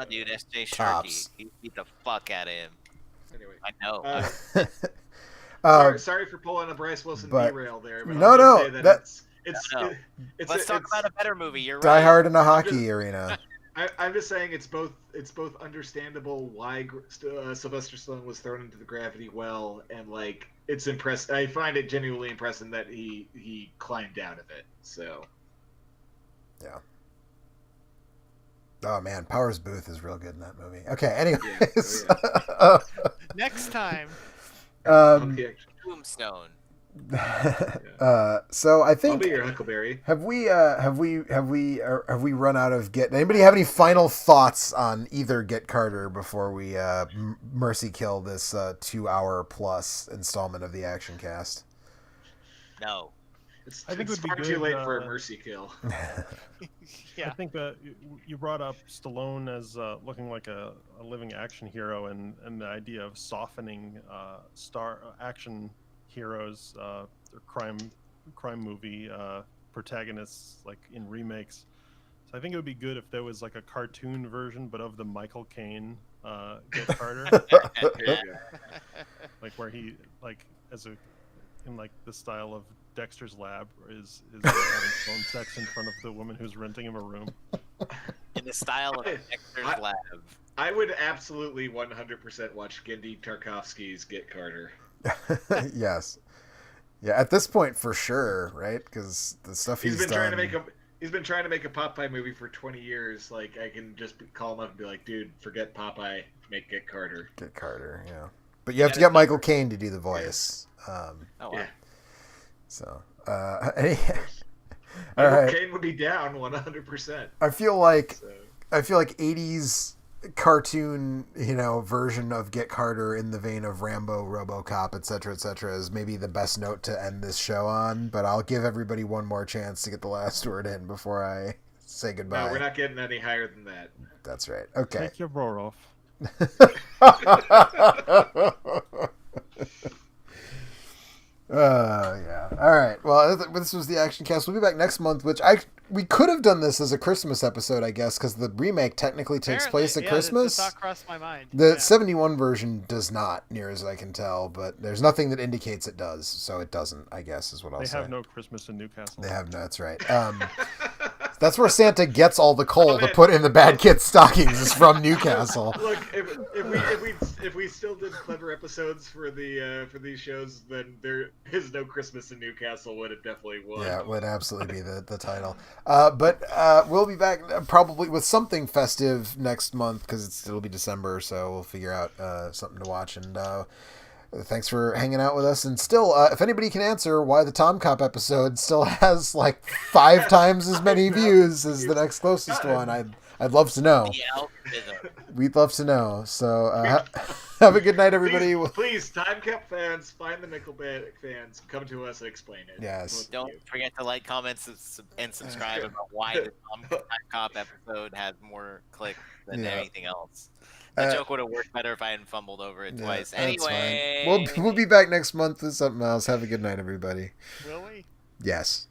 dude, S.J. tops. Sharkey. He beat the fuck out of him. Anyway. I know. Sorry for pulling a Bryce Wilson derail there. But Let's talk about a better movie. You're right. Die Hard in a hockey arena. I'm just saying it's both understandable why Sylvester Stallone was thrown into the gravity well, and like it's impressive. I find it genuinely impressive that he climbed out of it. So yeah. Oh man, Powers Booth is real good in that movie. Okay, anyways. Next time. Tombstone. So I think I'll be your Huckleberry. Have we run out of Get? Anybody have any final thoughts on either Get Carter before we mercy kill this 2-hour plus installment of the Action Cast? No. I think it would be far good, too late for a mercy kill. Yeah. I think that you brought up Stallone as looking like a living action hero, and the idea of softening action heroes or crime movie protagonists like in remakes. So I think it would be good if there was like a cartoon version, but of the Michael Caine Get Carter, like where he like in like the style of Dexter's Lab is having phone sex in front of the woman who's renting him a room. In the style of Dexter's Lab. I would absolutely 100% watch Gendy Tarkovsky's Get Carter. Yes. Yeah, at this point, for sure, right? Because the stuff he's been done... trying to make a he's been trying to make a Popeye movie for 20 years. Like, I can just call him up and be like, dude, forget Popeye, Get Carter. Get Carter, yeah. But you have to get Michael Caine to do the voice. Oh, wow. Yeah. So, all Michael right. Caine would be down 100%. I feel like So. 80s cartoon, version of Get Carter in the vein of Rambo, RoboCop, etc., is maybe the best note to end this show on. But I'll give everybody one more chance to get the last word in before I say goodbye. No, we're not getting any higher than that. That's right. Okay. Take your roar off. Yeah. All right. Well, this was the Action Cast. We'll be back next month, which we could have done this as a Christmas episode, I guess, because the remake technically takes place at Christmas. The thought crossed my mind. The 71 version does not, near as I can tell, but there's nothing that indicates it does, so it doesn't, I guess, is what I'll say. They have no Christmas in Newcastle. They have no, that's right. That's where Santa gets all the coal to put in the bad kids' stockings, is from Newcastle. Look, if we still did clever episodes for these shows, then there is no Christmas in Newcastle. Would it definitely would? Yeah, it would absolutely be the title. But we'll be back probably with something festive next month because it'll be December, so we'll figure out something to watch. And thanks for hanging out with us. And still, if anybody can answer why the Tom Cop episode still has like 5 times as many views as the next closest one, I'd love to know. We'd love to know. So have a good night, everybody. Please, Time Cop fans, find the Nickelback fans, come to us and explain it. Yes. Don't forget to like, comment, and subscribe about why the Time Cop episode has more clicks than anything else. That joke would have worked better if I hadn't fumbled over it twice. Anyway, we'll be back next month with something else. Have a good night, everybody. Will we? Yes.